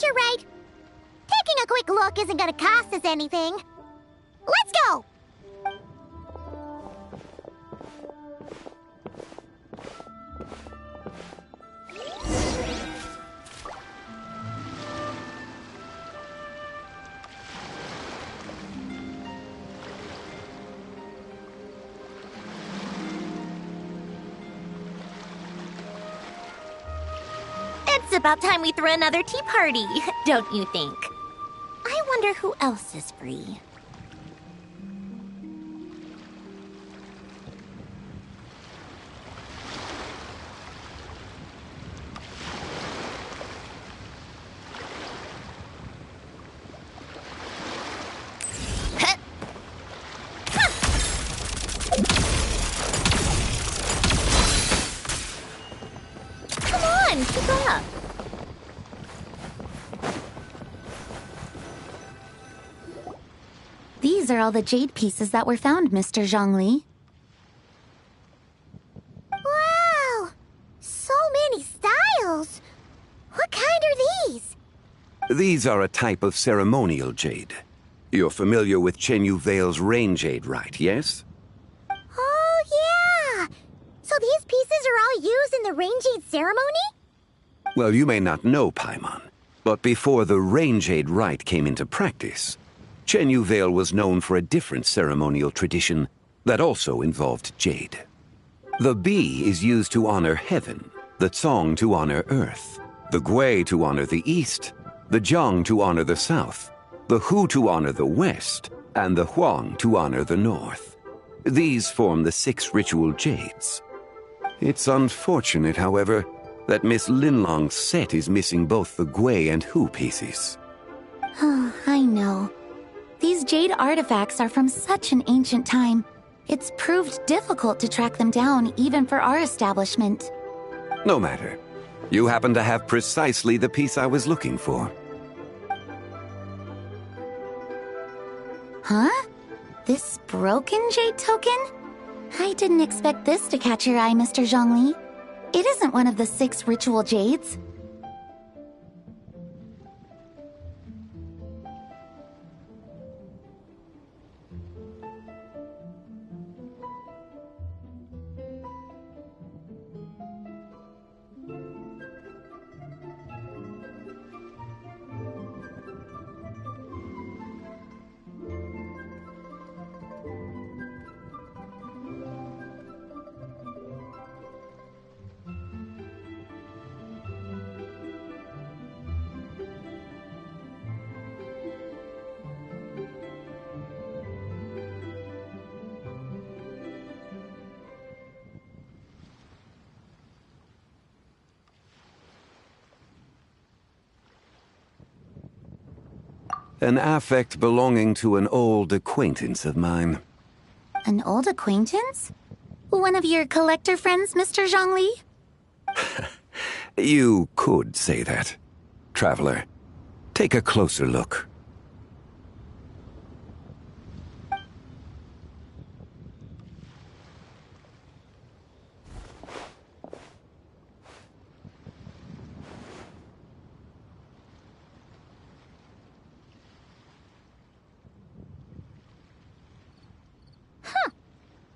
guess you're right. Taking a quick look isn't gonna cost us anything. Let's go! It's about time we threw another tea party, don't you think? I wonder who else is free. Come on, keep up. These are all the jade pieces that were found, Mr. Zhongli. Wow! So many styles! What kind are these? These are a type of ceremonial jade. You're familiar with Chen Yu Vale's rain jade, right, yes? Oh, yeah! So these pieces are all used in the rain jade ceremony? Well, you may not know, Paimon, but before the rain jade rite came into practice, Chen Yu Vale was known for a different ceremonial tradition that also involved jade. The Bi is used to honor heaven, the Cong to honor earth, the Gui to honor the east, the Jiang to honor the south, the Hu to honor the west, and the Huang to honor the north. These form the 6 ritual jades. It's unfortunate, however, that Miss Linlong's set is missing both the Gui and Hu pieces. Oh, I know. These jade artifacts are from such an ancient time. It's proved difficult to track them down, even for our establishment. No matter. You happen to have precisely the piece I was looking for. Huh? This broken jade token? I didn't expect this to catch your eye, Mr. Zhongli. It isn't one of the 6 ritual jades. An affect belonging to an old acquaintance of mine. An old acquaintance? One of your collector friends, Mr. Zhongli? You could say that. Traveler, take a closer look.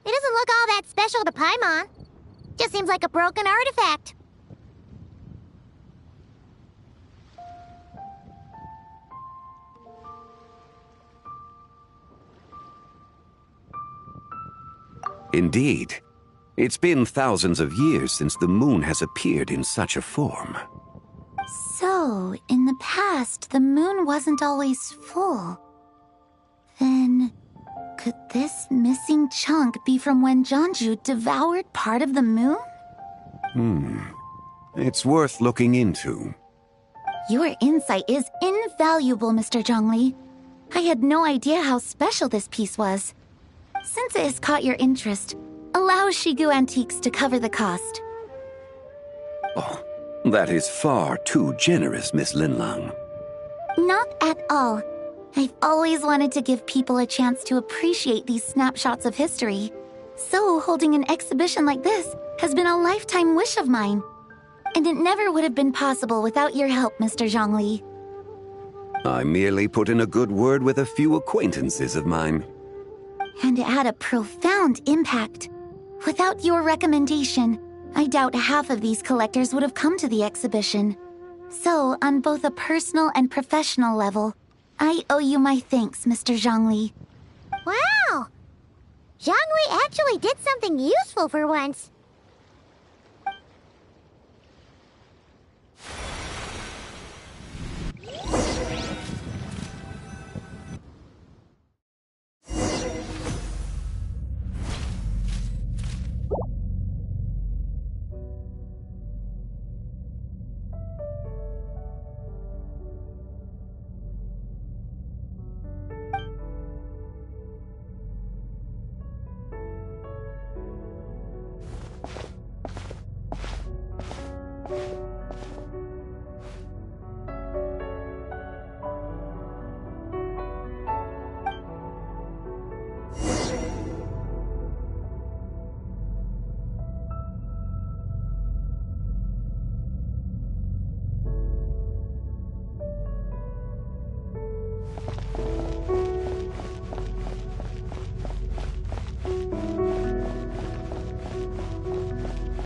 It doesn't look all that special to Paimon. Just seems like a broken artifact. Indeed. It's been thousands of years since the moon has appeared in such a form. So, in the past, the moon wasn't always full. Then, could this missing chunk be from when Jianzhu devoured part of the moon? It's worth looking into. Your insight is invaluable, Mr. Zhongli. I had no idea how special this piece was. Since it has caught your interest, allow Shigu Antiques to cover the cost. Oh, that is far too generous, Miss Linlang. Not at all. I've always wanted to give people a chance to appreciate these snapshots of history. So holding an exhibition like this has been a lifetime wish of mine. And it never would have been possible without your help, Mr. Zhongli. I merely put in a good word with a few acquaintances of mine. And it had a profound impact. Without your recommendation, I doubt half of these collectors would have come to the exhibition. So, on both a personal and professional level, I owe you my thanks, Mr. Zhongli. Wow! Zhongli actually did something useful for once.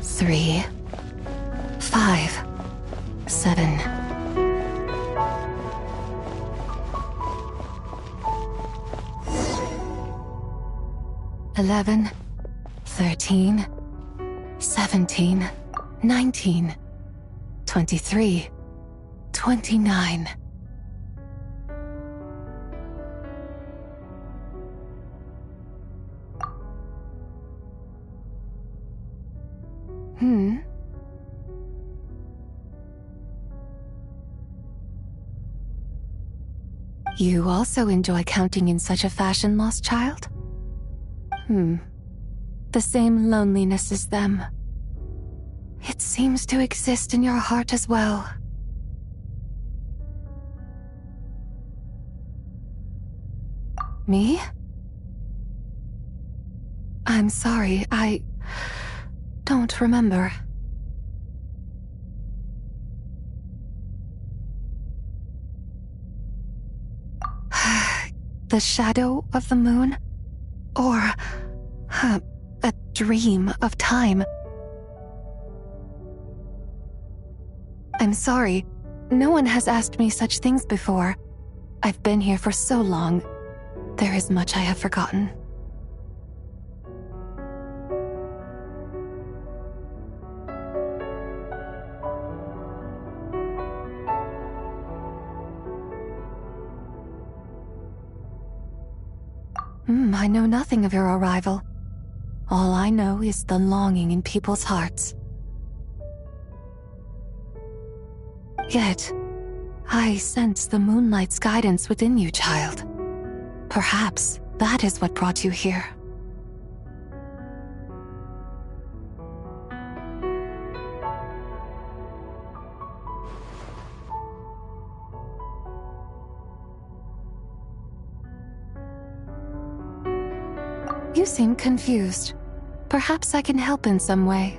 Three, 5, 7. $11, 13, 17, 19, 23, 29. You also enjoy counting in such a fashion, lost child? The same loneliness as them. It seems to exist in your heart as well. Me? I'm sorry, I don't remember. The shadow of the moon? Or a dream of time? I'm sorry, no one has asked me such things before. I've been here for so long. There is much I have forgotten. I know nothing of your arrival. All I know is the longing in people's hearts. Yet, I sense the moonlight's guidance within you, child. Perhaps that is what brought you here. You seem confused. Perhaps I can help in some way.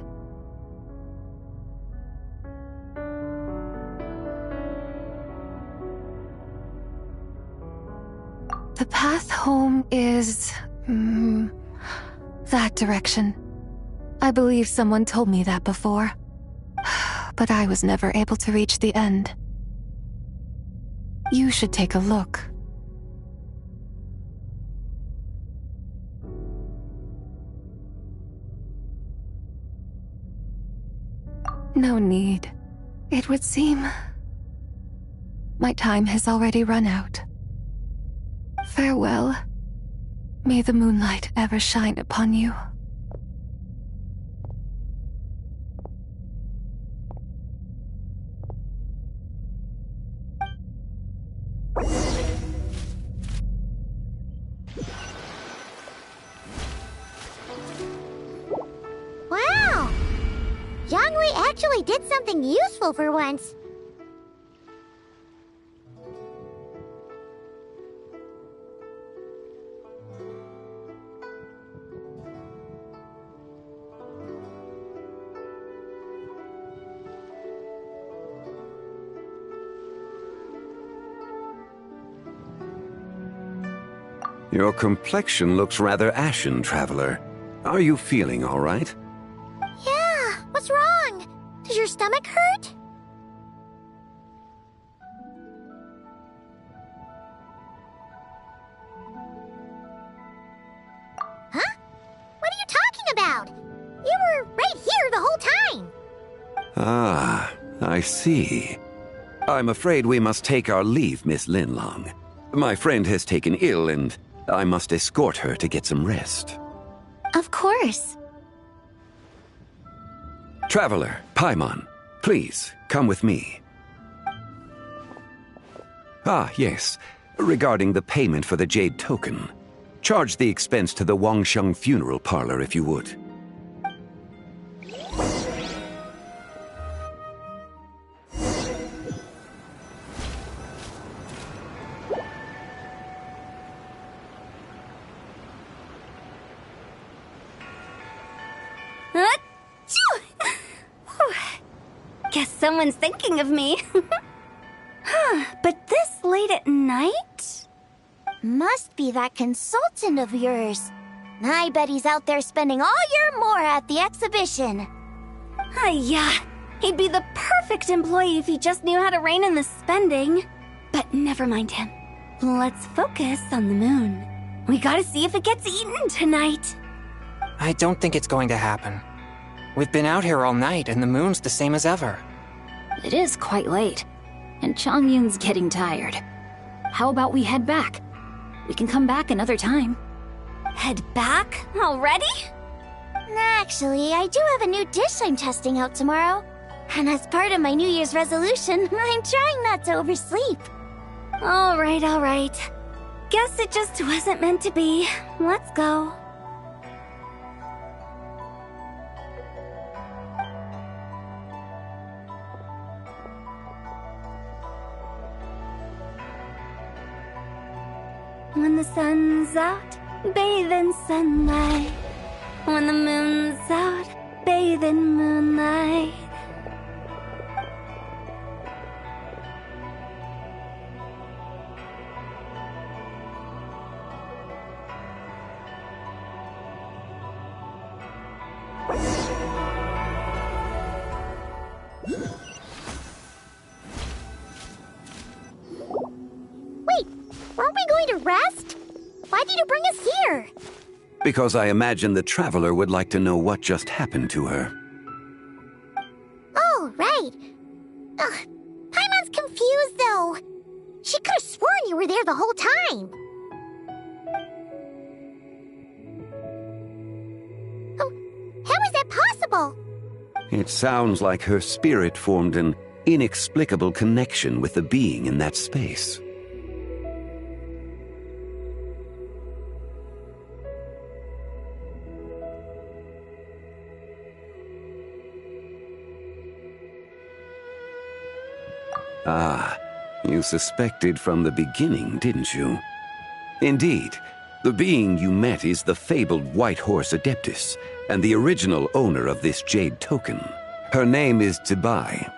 The path home is... that direction. I believe someone told me that before. But I was never able to reach the end. You should take a look. No need. It would seem... my time has already run out. Farewell. May the moonlight ever shine upon you. Wow! Zhongli actually did something useful for once. Your complexion looks rather ashen, Traveler. Are you feeling all right? Yeah, what's wrong? Does your stomach hurt? Huh? What are you talking about? You were right here the whole time. Ah, I see. I'm afraid we must take our leave, Miss Linlong. My friend has taken ill and I must escort her to get some rest. Of course. Traveler, Paimon, please, come with me. Ah, yes. Regarding the payment for the Jade Token. Charge the expense to the Wangsheng Funeral Parlor if you would. Guess someone's thinking of me. But this late at night? Must be that consultant of yours. I bet he's out there spending all year more at the exhibition. Yeah, he'd be the perfect employee if he just knew how to rein in the spending. But never mind him. Let's focus on the moon. We gotta see if it gets eaten tonight. I don't think it's going to happen. We've been out here all night, and the moon's the same as ever. It is quite late, and Chongyun's getting tired. How about we head back? We can come back another time. Head back? Already? Actually, I do have a new dish I'm testing out tomorrow. And as part of my New Year's resolution, I'm trying not to oversleep. All right. Guess it just wasn't meant to be. Let's go. When the sun's out, bathe in sunlight. When the moon's out, bathe in moonlight. Wait, weren't we going to rest? Why did you bring us here? Because I imagine the Traveler would like to know what just happened to her. Oh, right. Ugh, Paimon's confused, though. She could have sworn you were there the whole time. Oh, how is that possible? It sounds like her spirit formed an inexplicable connection with the being in that space. Ah, you suspected from the beginning, didn't you? Indeed, the being you met is the fabled White Horse Adeptus, and the original owner of this Jade Token. Her name is Zibai.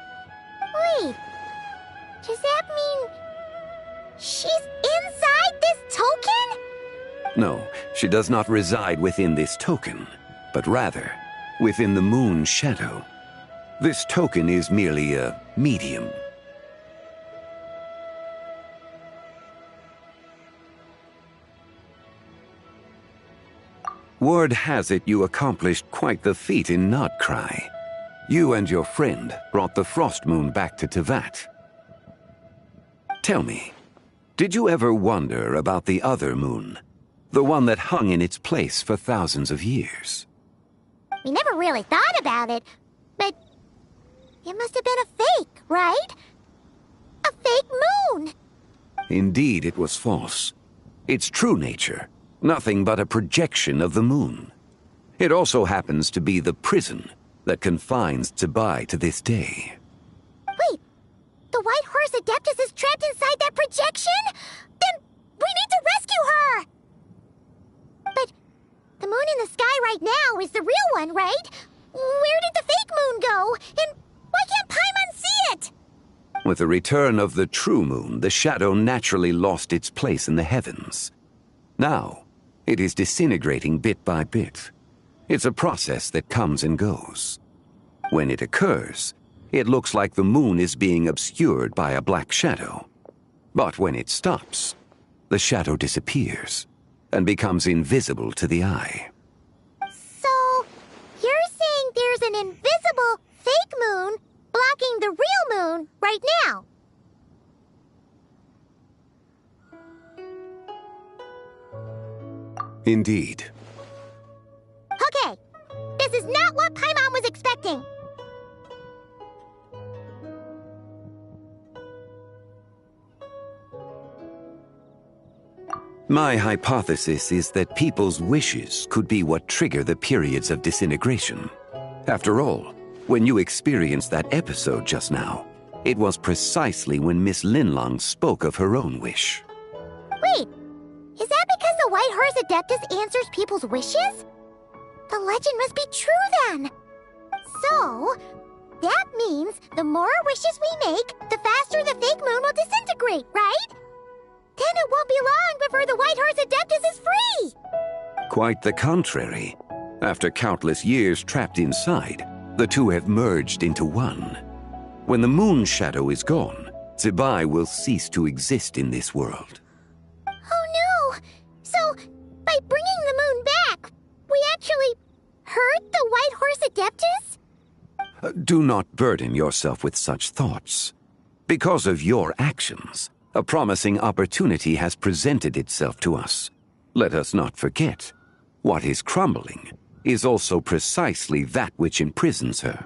Wait, does that mean she's inside this token? No, she does not reside within this token, but rather within the moon's shadow. This token is merely a medium. Word has it you accomplished quite the feat in Nodcry. You and your friend brought the Frost Moon back to Tevat. Tell me, did you ever wonder about the other moon? The one that hung in its place for thousands of years? We never really thought about it, but it must have been a fake, right? A fake moon! Indeed, it was false. Its true nature, nothing but a projection of the moon. It also happens to be the prison that confines Zibai to this day. Wait, the White Horse Adeptus is trapped inside that projection? Then we need to rescue her! But the moon in the sky right now is the real one, right? Where did the fake moon go? And why can't Paimon see it? With the return of the true moon, the shadow naturally lost its place in the heavens. Now, it is disintegrating bit by bit. It's a process that comes and goes. When it occurs, it looks like the moon is being obscured by a black shadow. But when it stops, the shadow disappears and becomes invisible to the eye. So, you're saying there's an invisible fake moon blocking the real moon right now? Indeed. Okay, this is not what Paimon was expecting. My hypothesis is that people's wishes could be what trigger the periods of disintegration. After all, when you experienced that episode just now, it was precisely when Miss Linlong spoke of her own wish. Wait, is that because the White Horse Adeptus answers people's wishes? The legend must be true then. So, that means the more wishes we make, the faster the fake moon will disintegrate, right? Then it won't be long before the White Horse Adeptus is free! Quite the contrary. After countless years trapped inside, the two have merged into one. When the moon shadow is gone, Zibai will cease to exist in this world. Oh no! So, by bringing the moon back, we actually hurt the White Horse Adeptus? Do not burden yourself with such thoughts. Because of your actions, a promising opportunity has presented itself to us. Let us not forget, what is crumbling is also precisely that which imprisons her.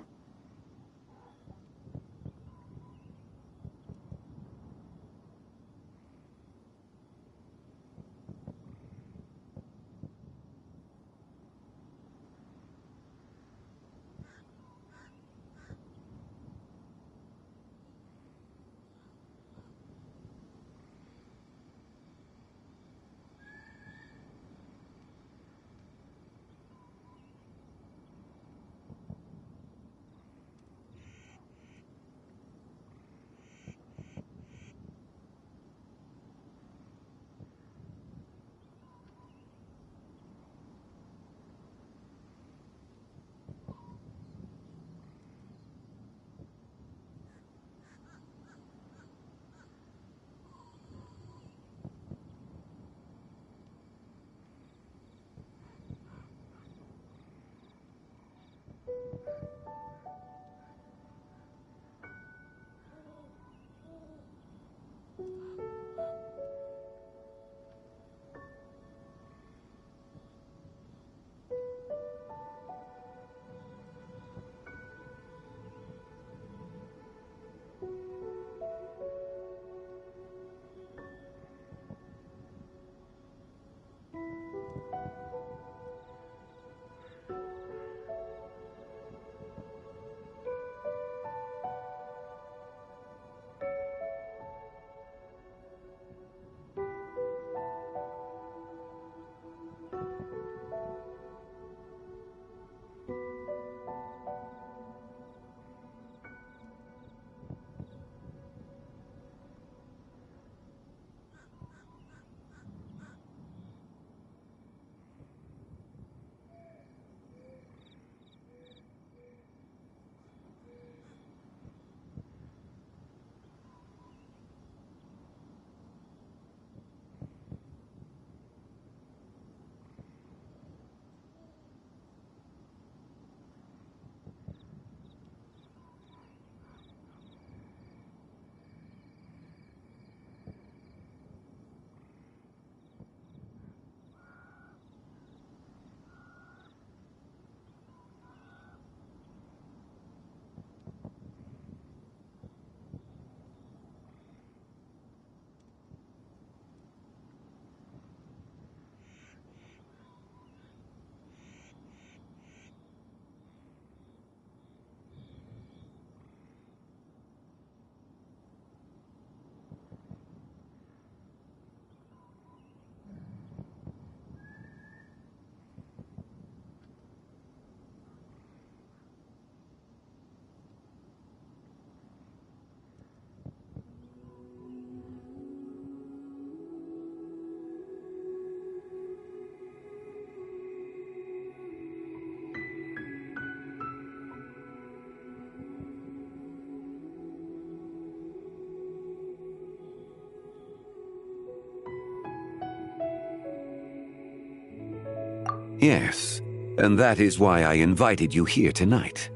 Yes, and that is why I invited you here tonight.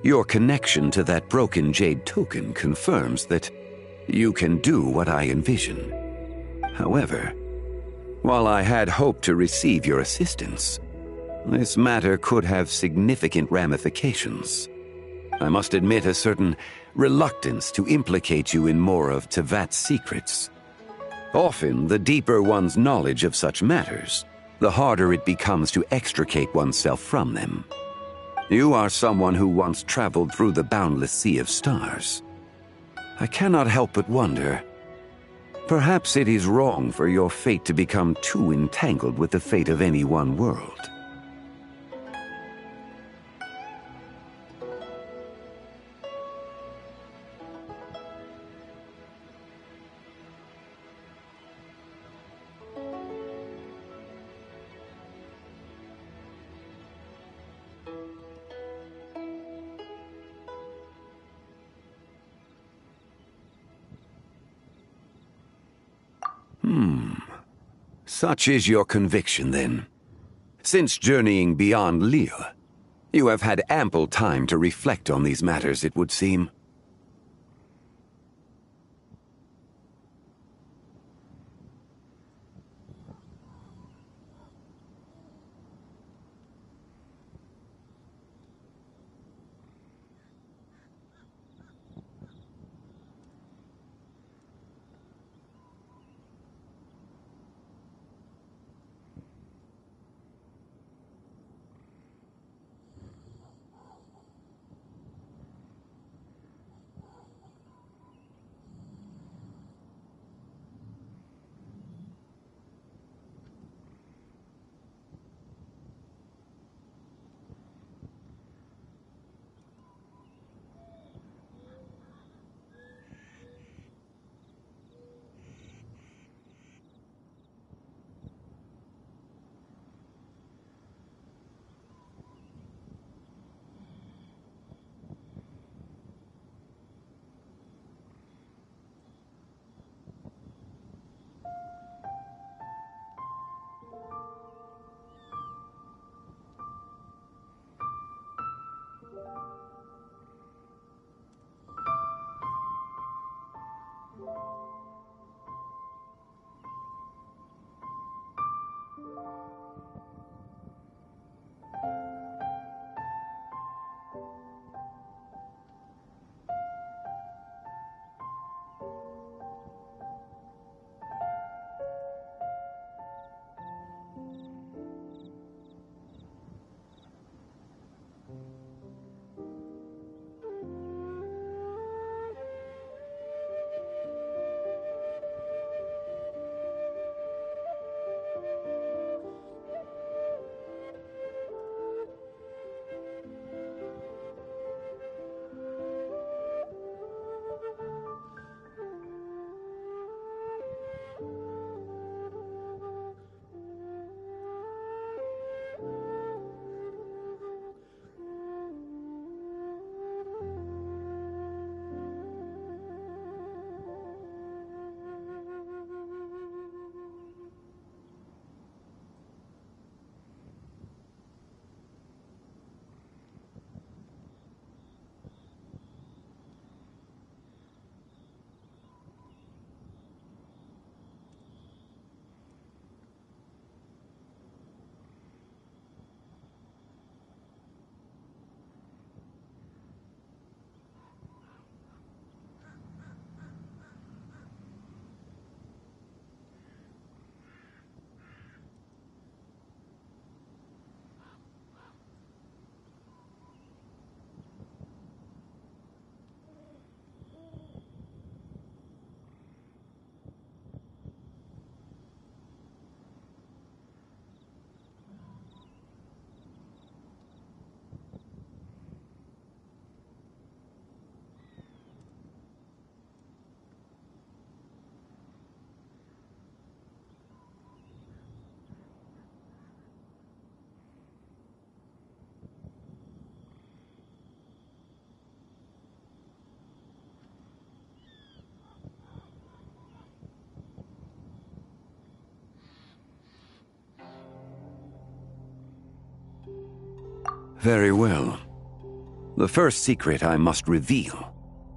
Your connection to that broken jade token confirms that you can do what I envision. However, while I had hoped to receive your assistance, this matter could have significant ramifications. I must admit a certain reluctance to implicate you in more of Tevat's secrets. Often, the deeper one's knowledge of such matters, the harder it becomes to extricate oneself from them. You are someone who once traveled through the boundless sea of stars. I cannot help but wonder, perhaps it is wrong for your fate to become too entangled with the fate of any one world. Such is your conviction, then. Since journeying beyond Lille, you have had ample time to reflect on these matters, it would seem. Very well. The first secret I must reveal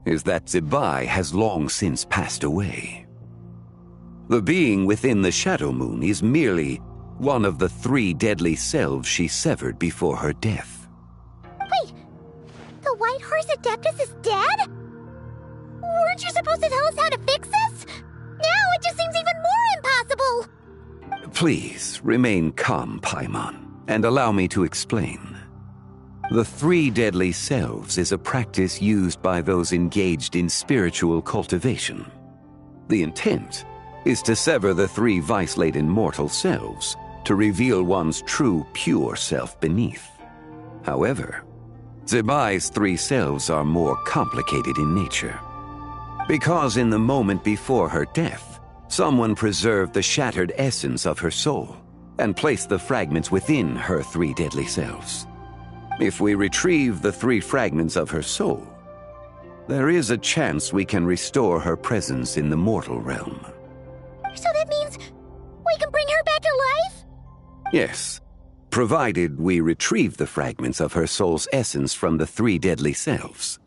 is that Zibai has long since passed away. The being within the Shadow Moon is merely one of the 3 deadly selves she severed before her death. Wait, the White Horse Adeptus is dead? Weren't you supposed to tell us how to fix this? Now it just seems even more impossible! Please, remain calm, Paimon, and allow me to explain. The 3 deadly selves is a practice used by those engaged in spiritual cultivation. The intent is to sever the 3 vice-laden mortal selves to reveal one's true, pure self beneath. However, Zibai's 3 selves are more complicated in nature. Because in the moment before her death, someone preserved the shattered essence of her soul and placed the fragments within her 3 deadly selves. If we retrieve the 3 fragments of her soul, there is a chance we can restore her presence in the mortal realm. So that means we can bring her back to life? Yes, provided we retrieve the fragments of her soul's essence from the 3 deadly selves.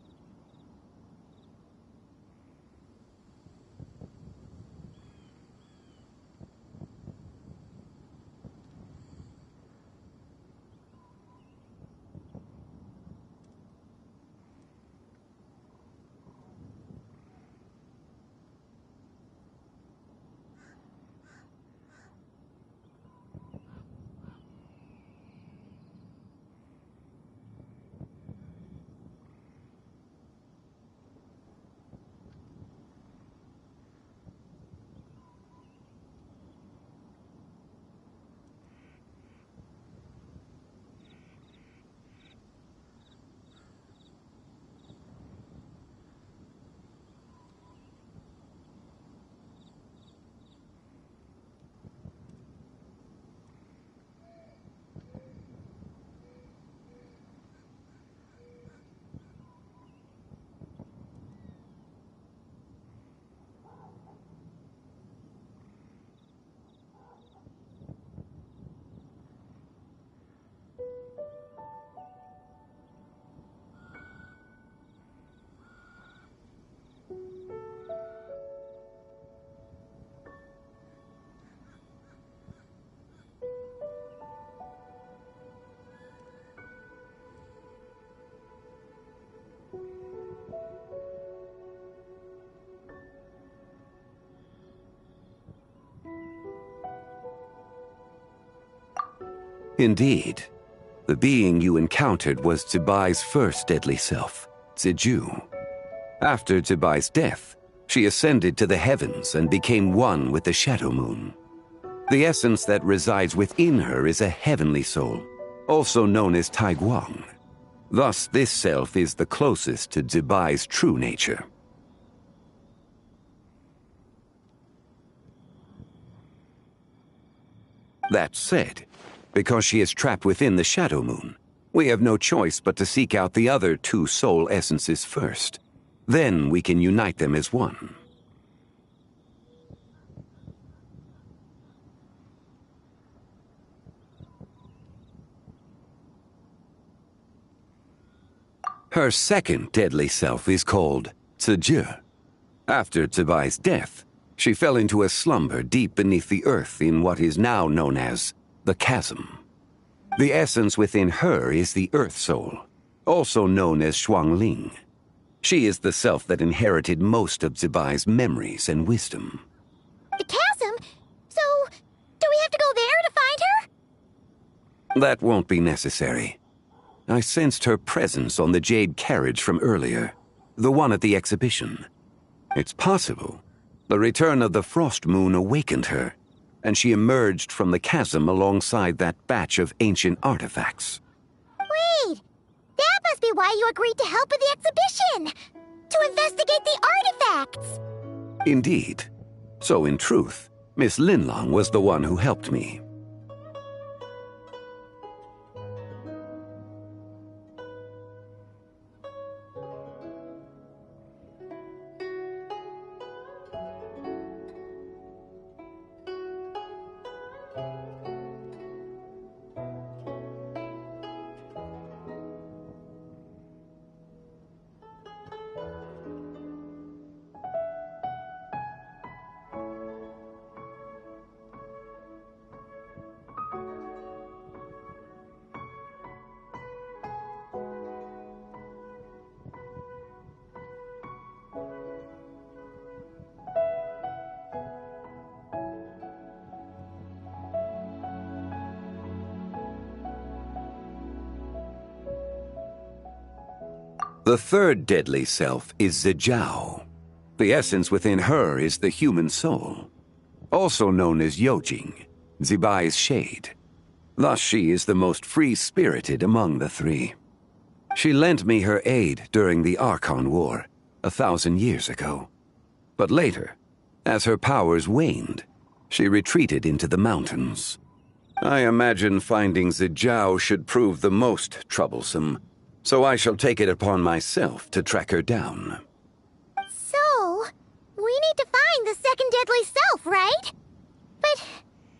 Indeed, the being you encountered was Zibai's first deadly self, Ziju. After Zibai's death, she ascended to the heavens and became one with the Shadow Moon. The essence that resides within her is a heavenly soul, also known as Taiguang. Thus, this self is the closest to Zibai's true nature. That said, because she is trapped within the Shadow Moon, we have no choice but to seek out the other 2 soul essences first. Then we can unite them as one. Her second deadly self is called Ziju. After Zibai's death, she fell into a slumber deep beneath the earth in what is now known as the Chasm. The essence within her is the Earth Soul, also known as Shuangling. She is the self that inherited most of Zibai's memories and wisdom. The chasm? So, do we have to go there to find her? That won't be necessary. I sensed her presence on the jade carriage from earlier, the one at the exhibition. It's possible the return of the Frost Moon awakened her, and she emerged from the chasm alongside that batch of ancient artifacts. Wait! That must be why you agreed to help with the exhibition! To investigate the artifacts! Indeed. So in truth, Miss Linlong was the one who helped me. The third deadly self is Zijao. The essence within her is the human soul, also known as Yojing, Zibai's shade. Thus she is the most free-spirited among the three. She lent me her aid during the Archon War 1,000 years ago. But later, as her powers waned, she retreated into the mountains. I imagine finding Zijao should prove the most troublesome, so I shall take it upon myself to track her down. So, we need to find the second deadly self, right? But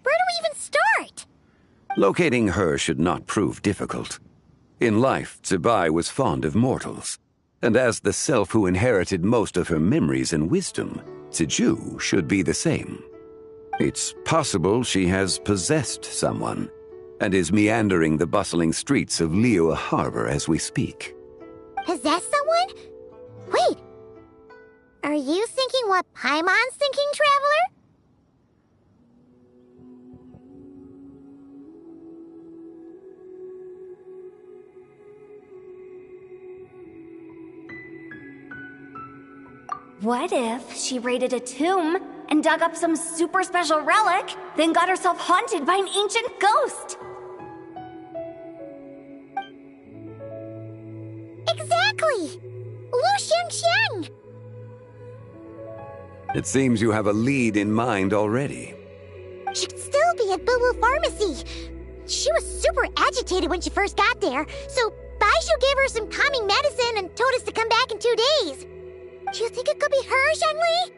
where do we even start? Locating her should not prove difficult. In life, Zibai was fond of mortals, and as the self who inherited most of her memories and wisdom, Ziju should be the same. It's possible she has possessed someone, and is meandering the bustling streets of Liyue Harbor as we speak. Possess someone? Wait, are you thinking what Paimon's thinking, Traveler? What if she raided a tomb and dug up some super special relic, then got herself haunted by an ancient ghost? Exactly! Lu Xiangxiang! It seems you have a lead in mind already. She'd still be at Boo Boo Pharmacy. She was super agitated when she first got there, so Baishu gave her some calming medicine and told us to come back in 2 days. Do you think it could be her, Zhengli?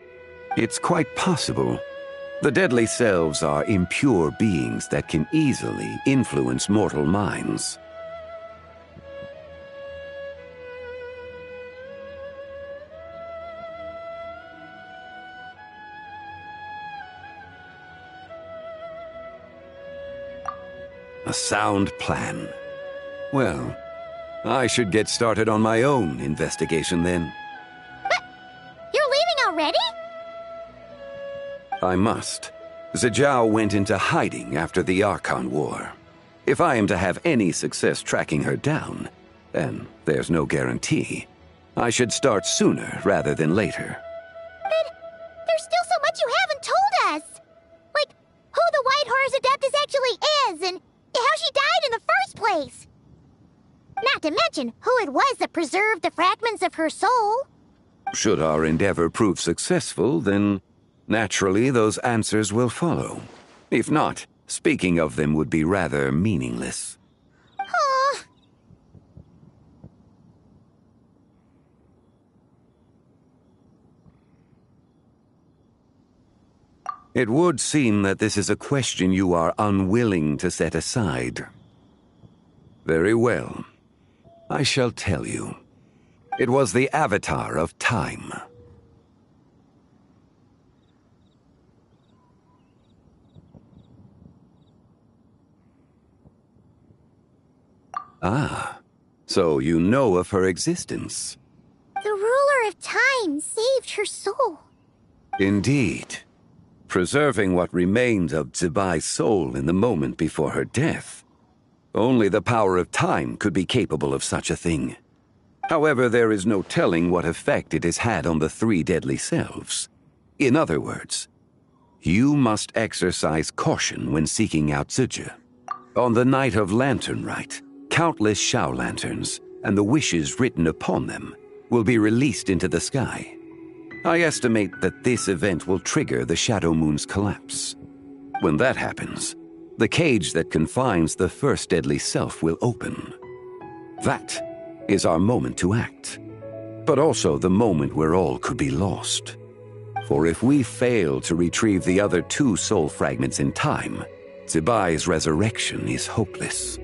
It's quite possible. The deadly selves are impure beings that can easily influence mortal minds. A sound plan. Well, I should get started on my own investigation then. You're leaving already? I must. Zijao went into hiding after the Archon War. If I am to have any success tracking her down, and there's no guarantee, I should start sooner rather than later. But there's still so much you haven't told us! Like, who the White Horse Adeptus actually is, and how she died in the first place! Not to mention who it was that preserved the fragments of her soul. Should our endeavor prove successful, then naturally those answers will follow. If not, speaking of them would be rather meaningless. Aw. It would seem that this is a question you are unwilling to set aside. Very well. I shall tell you. It was the Avatar of Time. Ah, so you know of her existence. The ruler of time saved her soul. Indeed. Preserving what remained of Zibai's soul in the moment before her death. Only the power of time could be capable of such a thing. However, there is no telling what effect it has had on the three deadly selves. In other words, you must exercise caution when seeking out Ziji. On the night of Lantern Rite, countless Shao lanterns, and the wishes written upon them, will be released into the sky. I estimate that this event will trigger the Shadow Moon's collapse. When that happens, the cage that confines the first deadly self will open. That is our moment to act, but also the moment where all could be lost. For if we fail to retrieve the other two soul fragments in time, Zibai's resurrection is hopeless.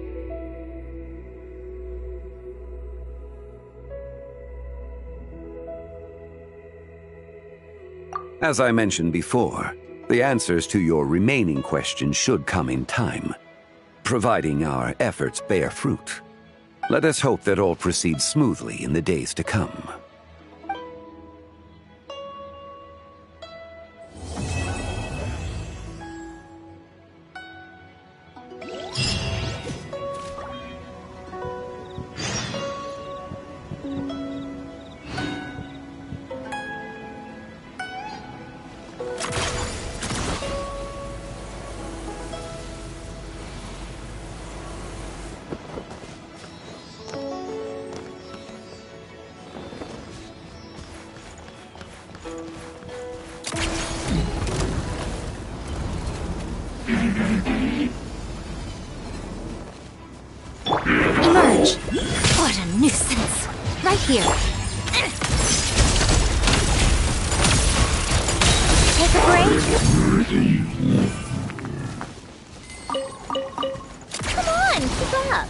As I mentioned before, the answers to your remaining questions should come in time, providing our efforts bear fruit. Let us hope that all proceeds smoothly in the days to come. Right here. Take a break. Come on, keep up.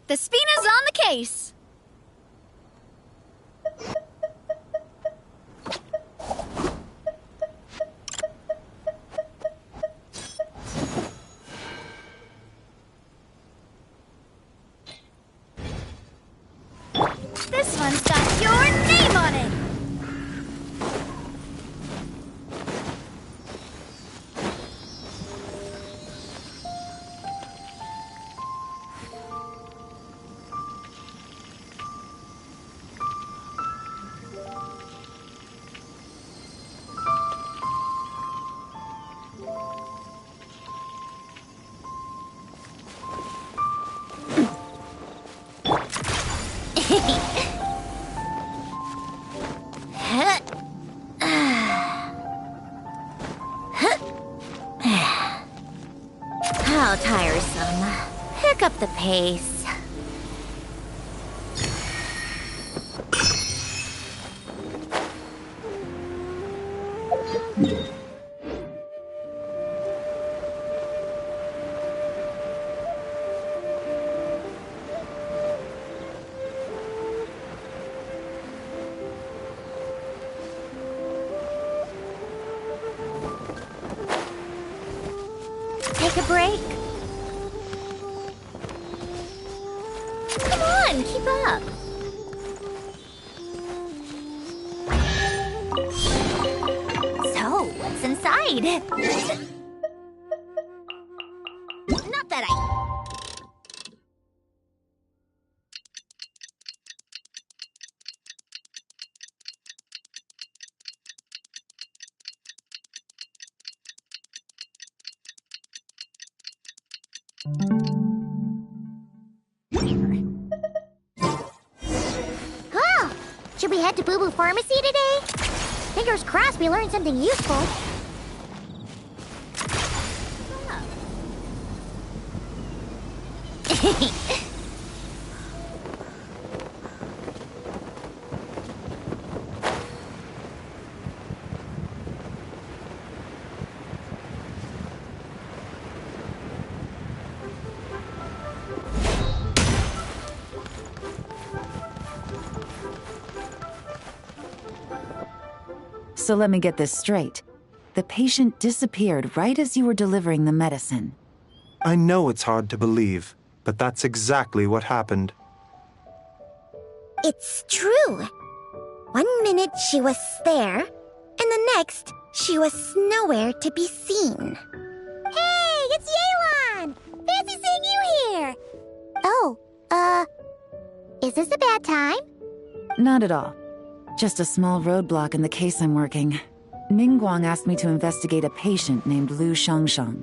The Spina's on the case! This one's got your name on it! How tiresome. Pick up the pace. Take a break. Come on, keep up. So, what's inside? Not that I... head to Boo Boo Pharmacy today? Fingers crossed we learned something useful. So let me get this straight. The patient disappeared right as you were delivering the medicine. I know it's hard to believe, but that's exactly what happened. It's true. 1 minute she was there, and the next she was nowhere to be seen. Hey, it's Yelan! Fancy seeing you here! Oh, is this a bad time? Not at all. Just a small roadblock in the case I'm working. Ningguang asked me to investigate a patient named Lu Shangshang.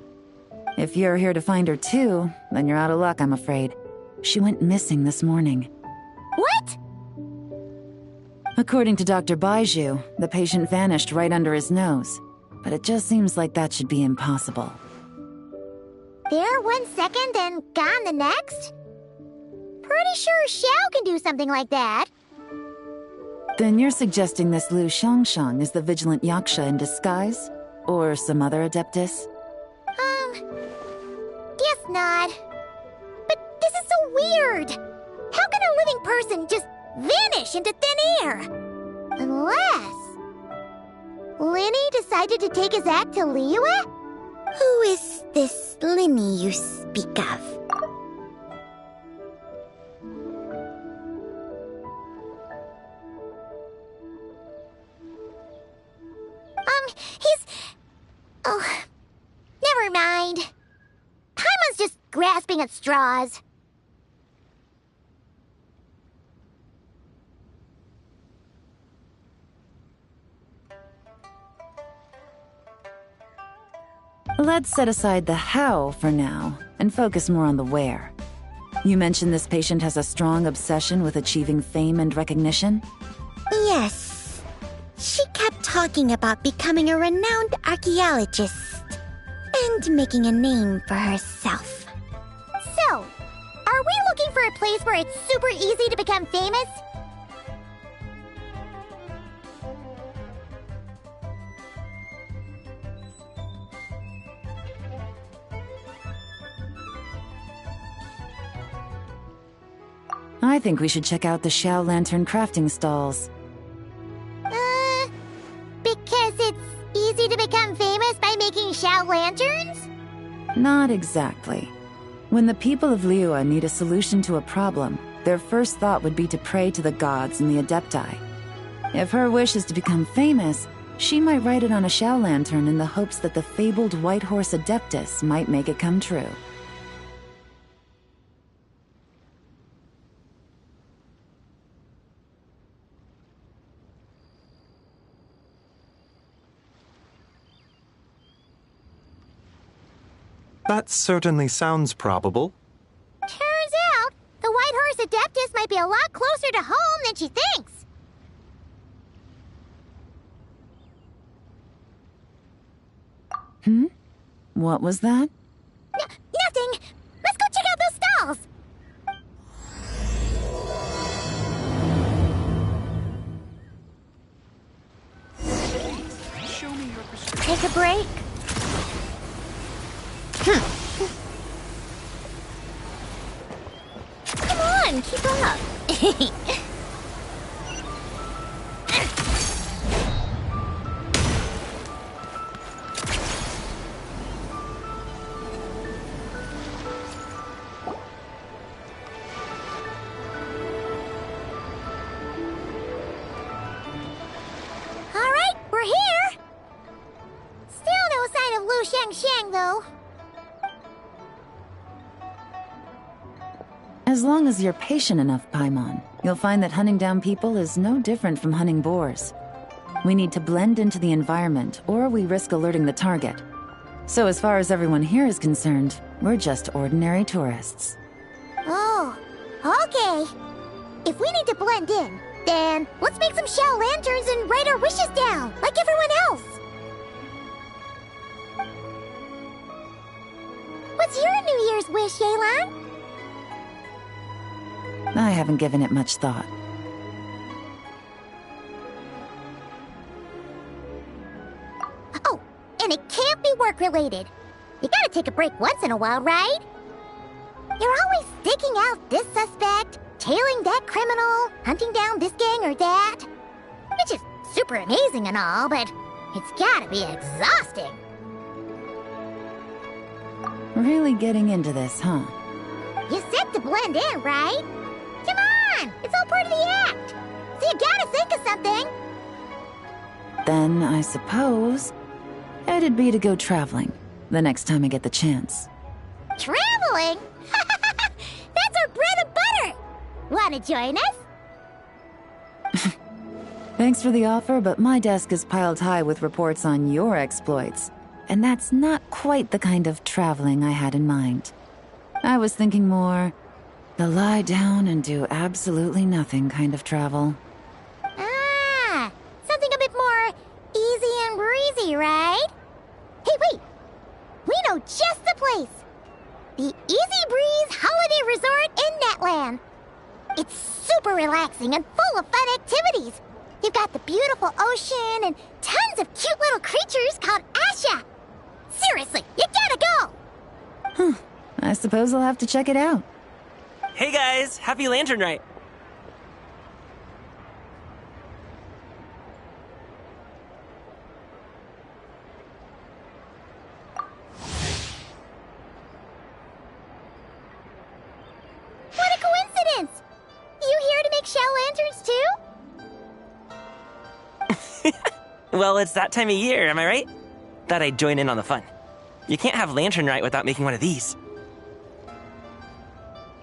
If you're here to find her too, then you're out of luck, I'm afraid. She went missing this morning. What? According to Dr. Baiju, the patient vanished right under his nose. But it just seems like that should be impossible. There 1 second and gone the next? Pretty sure Xiao can do something like that. Then you're suggesting this Lu Shangshang is the vigilant Yaksha in disguise? Or some other adeptus? Guess not. But this is so weird. How can a living person just vanish into thin air? Unless... Linny decided to take his act to Liyue? Who is this Linny you speak of? He's... Oh, never mind. Paimon's just grasping at straws. Let's set aside the how for now and focus more on the where. You mentioned this patient has a strong obsession with achieving fame and recognition? Yes. She kept talking about becoming a renowned archaeologist and making a name for herself. So, are we looking for a place where it's super easy to become famous? I think we should check out the Xiao Lantern crafting stalls. Because it's easy to become famous by making Xiao lanterns? Not exactly. When the people of Liyue need a solution to a problem, their first thought would be to pray to the gods and the Adepti. If her wish is to become famous, she might write it on a Xiao lantern in the hopes that the fabled White Horse Adeptus might make it come true. That certainly sounds probable. Turns out, the White Horse Adeptus might be a lot closer to home than she thinks. What was that? Nothing! Let's go check out those stalls! Take a break? Come on, keep up! Alright, we're here! Still no sign of Lu Shangshang, though. As long as you're patient enough, Paimon, you'll find that hunting down people is no different from hunting boars. We need to blend into the environment, or we risk alerting the target. So as far as everyone here is concerned, we're just ordinary tourists. Oh, okay. If we need to blend in, Then let's make some shell lanterns and write our wishes down, like everyone else. What's your New Year's wish, Yelan? I haven't given it much thought. Oh, and it can't be work-related. You gotta take a break once in a while, right? You're always digging out this suspect, tailing that criminal, hunting down this gang or that. Which is super amazing and all, but it's gotta be exhausting. Really getting into this, huh? You said to blend in, right? Come on! It's all part of the act! So you gotta think of something! Then, I suppose, it'd be to go traveling the next time I get the chance. Traveling? That's our bread and butter! Wanna join us? Thanks for the offer, but my desk is piled high with reports on your exploits. And that's not quite the kind of traveling I had in mind. I was thinking more the lie down and do absolutely nothing kind of travel. Ah, something a bit more easy and breezy, right? Hey, wait! We know just the place! The Easy Breeze Holiday Resort in Netland. It's super relaxing and full of fun activities. You've got the beautiful ocean and tons of cute little creatures called Asha. Seriously, you gotta go! I suppose I'll have to check it out. Hey guys, happy Lantern Night! What a coincidence! You here to make shell lanterns too? Well, it's that time of year, am I right? Thought I'd join in on the fun. You can't have Lantern Night without making one of these.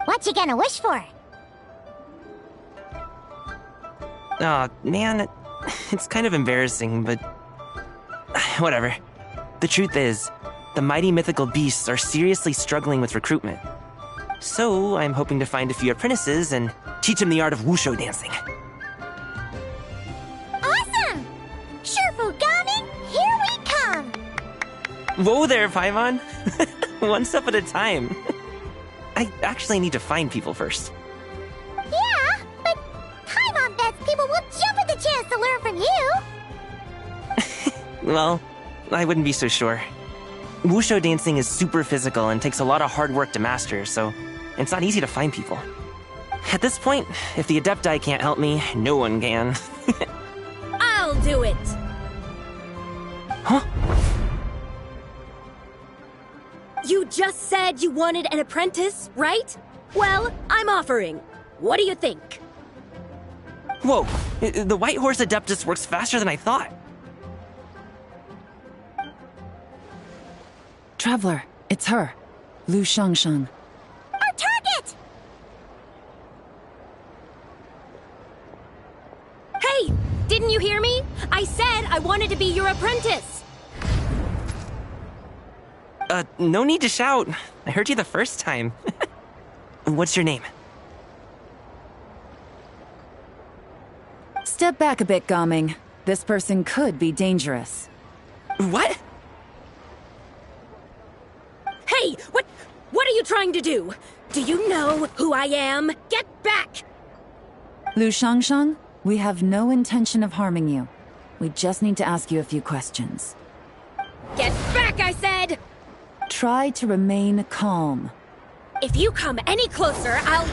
What you gonna wish for? Aw, man, it's kind of embarrassing, but... whatever. The truth is, the mighty mythical beasts are seriously struggling with recruitment. So, I'm hoping to find a few apprentices and teach them the art of wushu dancing. Awesome! Shurfugami, here we come! Whoa there, Paimon! One step at a time. I actually need to find people first. Yeah, but Paimon bets people will jump at the chance to learn from you! Well, I wouldn't be so sure. Wushu dancing is super physical and takes a lot of hard work to master, so it's not easy to find people. At this point, if the Adepti can't help me, no one can. I'll do it! Huh? You just said you wanted an apprentice, right? Well, I'm offering. What do you think? Whoa, the White Horse Adeptus works faster than I thought. Traveler, it's her. Lu Shangshang. Our target! Hey! Didn't you hear me? I said I wanted to be your apprentice! No need to shout. I heard you the first time. What's your name? Step back a bit, Gaming. This person could be dangerous. What? Hey! What are you trying to do? Do you know who I am? Get back! Lu Shangshang, we have no intention of harming you. We just need to ask you a few questions. Get back, I said! Try to remain calm. If you come any closer, I'll...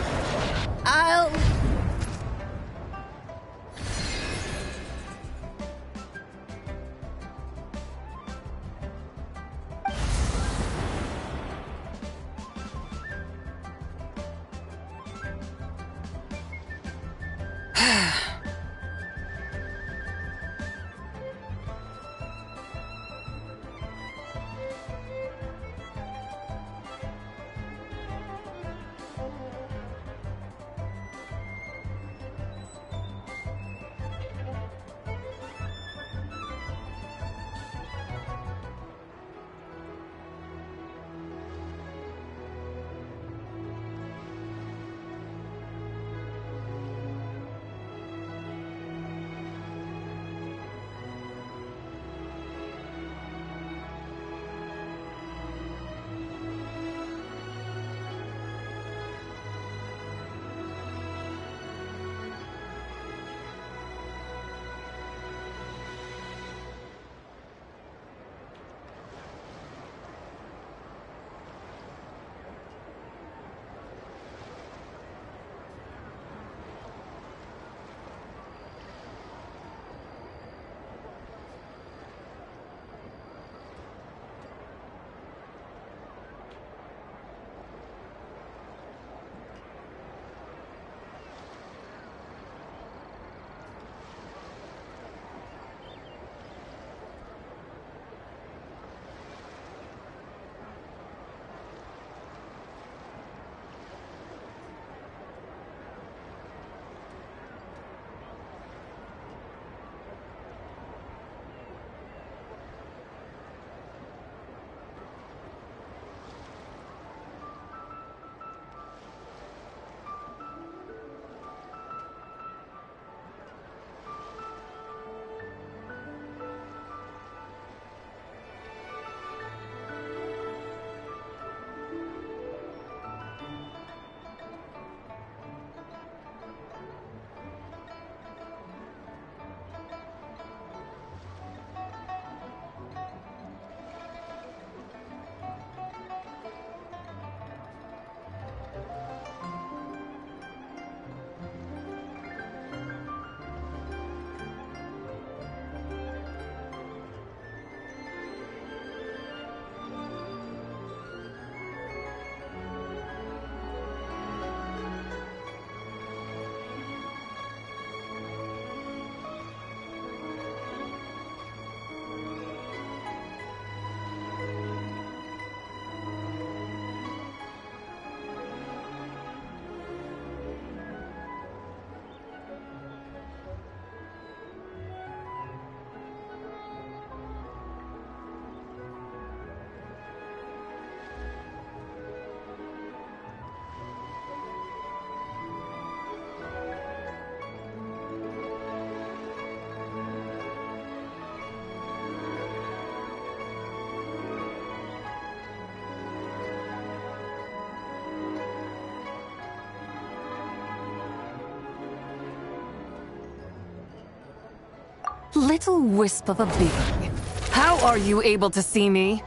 Little wisp of a being. How are you able to see me?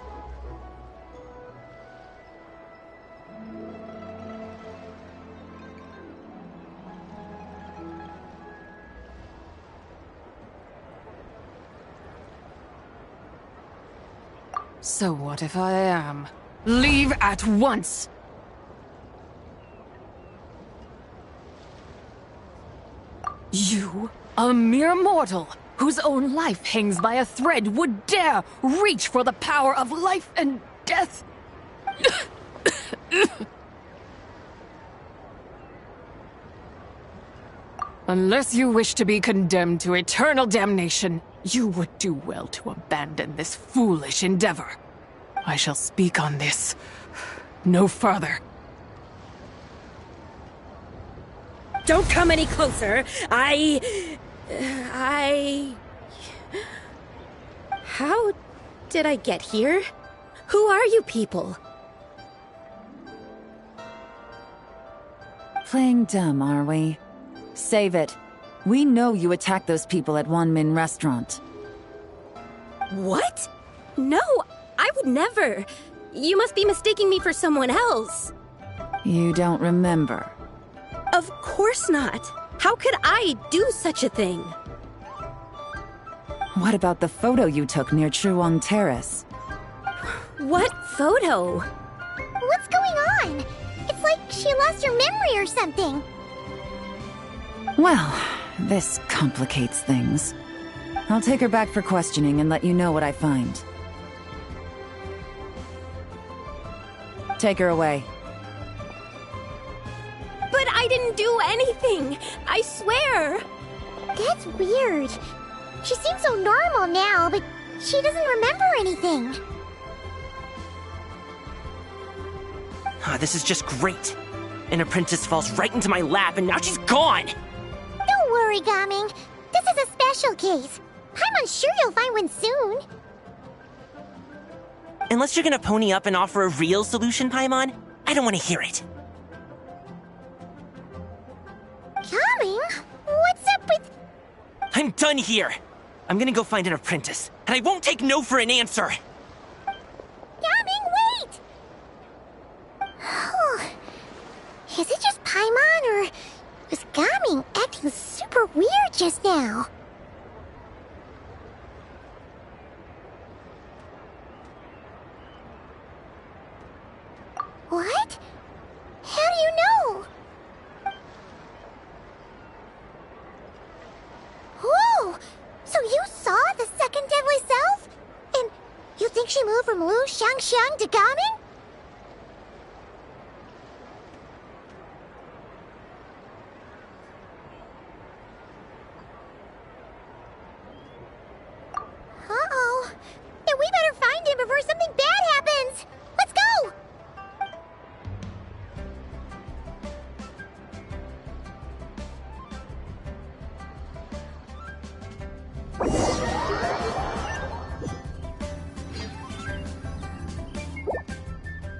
So what if I am? Leave at once! You, a mere mortal, whose own life hangs by a thread, would dare reach for the power of life and death? Unless you wish to be condemned to eternal damnation, you would do well to abandon this foolish endeavor. I shall speak on this no further. Don't come any closer. How did I get here? Who are you people? Playing dumb, are we? Save it. We know you attacked those people at Wanmin Restaurant. What? No, I would never. You must be mistaking me for someone else. You don't remember? Of course not. How could I do such a thing? What about the photo you took near Chuang Terrace? What photo? What's going on? It's like she lost her memory or something. Well, this complicates things. I'll take her back for questioning and let you know what I find. Take her away. But I didn't do anything! I swear! That's weird. She seems so normal now, but she doesn't remember anything. This is just great. An apprentice falls right into my lap and now she's gone! Don't worry, Gaming. This is a special case. I'm sure you'll find one soon. Unless you're gonna pony up and offer a real solution, Paimon, I don't want to hear it. Gaming? What's up with... I'm done here! I'm gonna go find an apprentice, and I won't take no for an answer! Gaming, wait! Is it just Paimon, or was Gaming acting super weird just now? What? How do you know? Whoa! So you saw the second deadly self? And you think she moved from Lu Xiangxiang to Gaming? Uh-oh. Then we better find him before something bad happens! Let's go!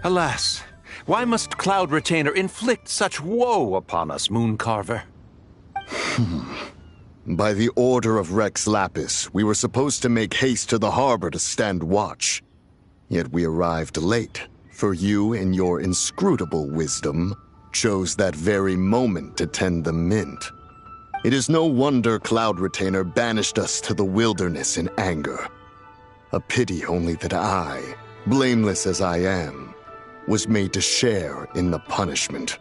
Alas, why must Cloud Retainer inflict such woe upon us, Mooncarver? By the order of Rex Lapis, we were supposed to make haste to the harbor to stand watch. Yet we arrived late, for you, in your inscrutable wisdom, chose that very moment to tend the mint. It is no wonder Cloud Retainer banished us to the wilderness in anger. A pity only that I, blameless as I am, was made to share in the punishment.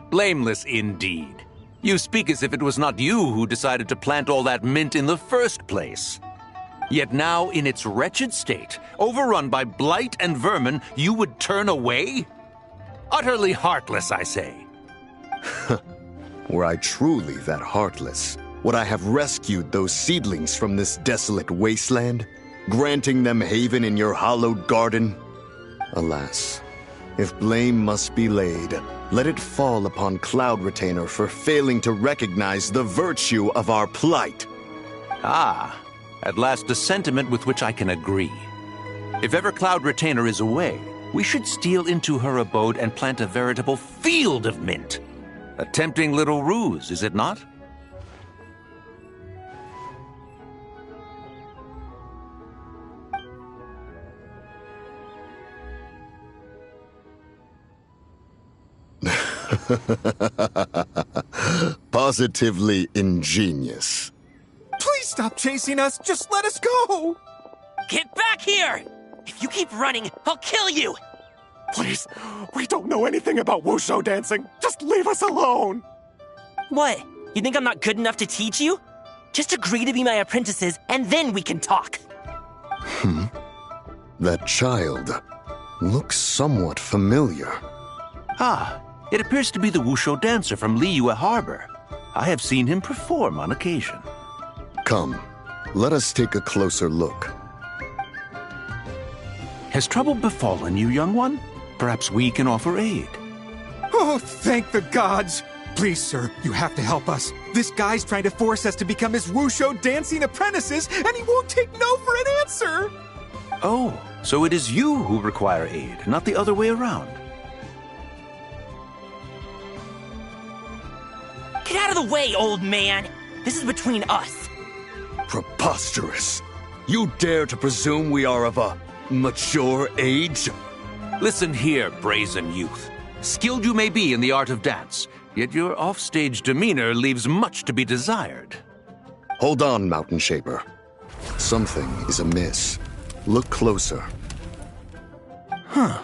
Blameless indeed. You speak as if it was not you who decided to plant all that mint in the first place. Yet now, in its wretched state, overrun by blight and vermin, you would turn away? Utterly heartless, I say. Were I truly that heartless, would I have rescued those seedlings from this desolate wasteland, granting them haven in your hallowed garden? Alas, if blame must be laid, let it fall upon Cloud Retainer for failing to recognize the virtue of our plight. Ah, at last a sentiment with which I can agree. If ever Cloud Retainer is away, we should steal into her abode and plant a veritable field of mint. A tempting little ruse, is it not? Positively ingenious. Please stop chasing us. Just let us go. Get back here! If you keep running, I'll kill you! Please, we don't know anything about wushu dancing. Just leave us alone. What? You think I'm not good enough to teach you? Just agree to be my apprentices, and then we can talk. That child looks somewhat familiar. Ah, it appears to be the wushu dancer from Liyue Harbor. I have seen him perform on occasion. Come, let us take a closer look. Has trouble befallen you, young one? Perhaps we can offer aid. Oh, thank the gods. Please, sir, you have to help us. This guy's trying to force us to become his wushu dancing apprentices, and he won't take no for an answer. Oh, so it is you who require aid, not the other way around. Get out of the way, old man! This is between us. Preposterous. You dare to presume we are of a mature age? Listen here, brazen youth. Skilled you may be in the art of dance, yet your offstage demeanor leaves much to be desired. Hold on, Mountain Shaper. Something is amiss. Look closer. Huh.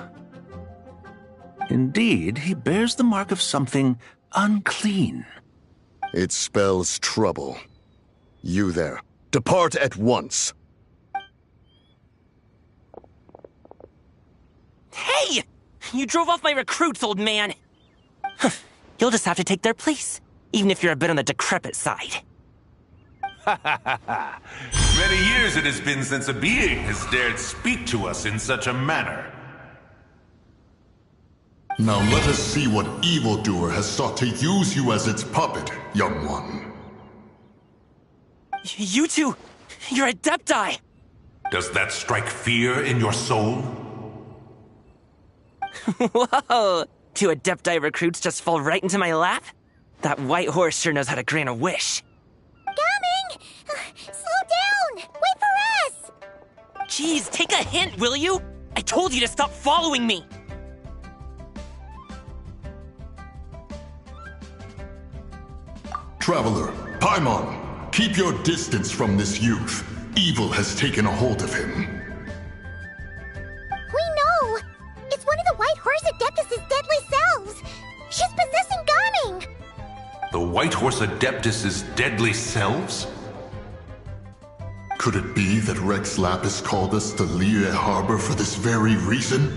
Indeed, he bears the mark of something unclean. It spells trouble. You there, depart at once. Hey! You drove off my recruits, old man! You'll just have to take their place, even if you're a bit on the decrepit side. Many years it has been since a being has dared speak to us in such a manner. Now let us see what evildoer has sought to use you as its puppet, young one. You two, you're Adepti! Does that strike fear in your soul? Whoa! Two Adepti recruits just fall right into my lap? That white horse sure knows how to grant a wish. Coming! Slow down! Wait for us! Jeez, take a hint, will you? I told you to stop following me! Traveler, Paimon, keep your distance from this youth. Evil has taken a hold of him. We know! It's one of the White Horse Adeptus' deadly selves! She's possessing Ganing! The White Horse Adeptus' deadly selves? Could it be that Rex Lapis called us to Liyue Harbor for this very reason?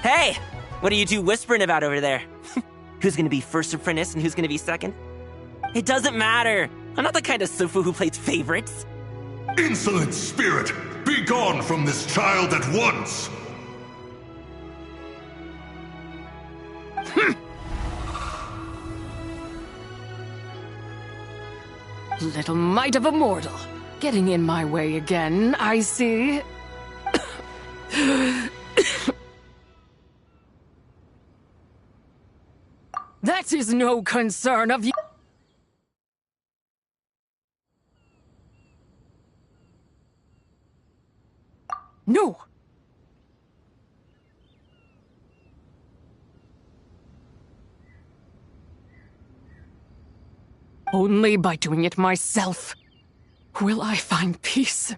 Hey! What are you two whispering about over there? Who's gonna be first apprentice and who's gonna be second? It doesn't matter! I'm not the kind of Sufu who plays favorites. Insolent spirit! Be gone from this child at once! Little mite of a mortal. Getting in my way again, I see. That is no concern of you. No. Only by doing it myself will I find peace.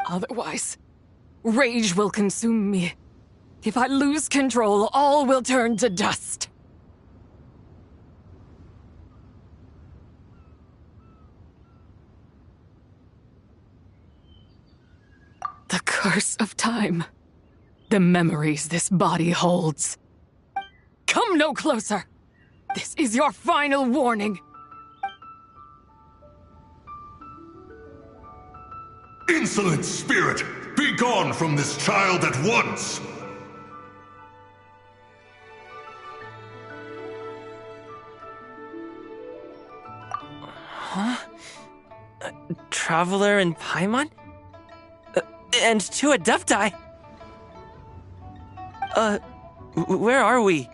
Otherwise, rage will consume me. If I lose control, all will turn to dust. The curse of time. The memories this body holds. Come no closer! This is your final warning. Insolent spirit! Be gone from this child at once! Huh? Traveler and Paimon? And two Adepti? Where are we?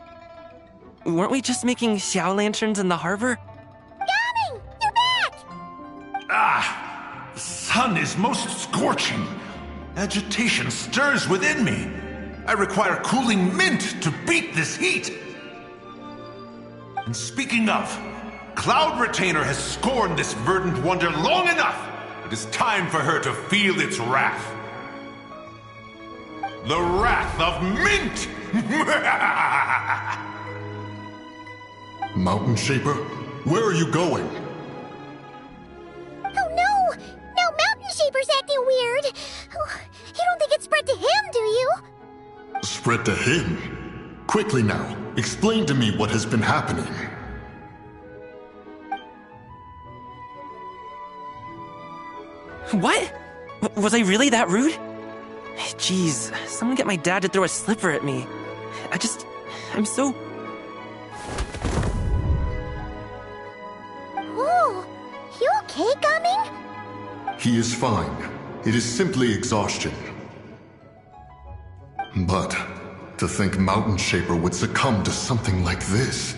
Weren't we just making Xiao lanterns in the harbor? Ganing! You're back! Ah! The sun is most scorching. Agitation stirs within me. I require cooling mint to beat this heat. And speaking of, Cloud Retainer has scorned this verdant wonder long enough. It is time for her to feel its wrath. The wrath of Mint! Mountain Shaper, where are you going? Oh no! Now Mountain Shaper's acting weird! Oh, you don't think it spread to him, do you? Spread to him? Quickly now, explain to me what has been happening. What? Was I really that rude? Jeez, someone get my dad to throw a slipper at me. I'm so... Oh, you okay, Gaming? He is fine. It is simply exhaustion. But to think Mountain Shaper would succumb to something like this,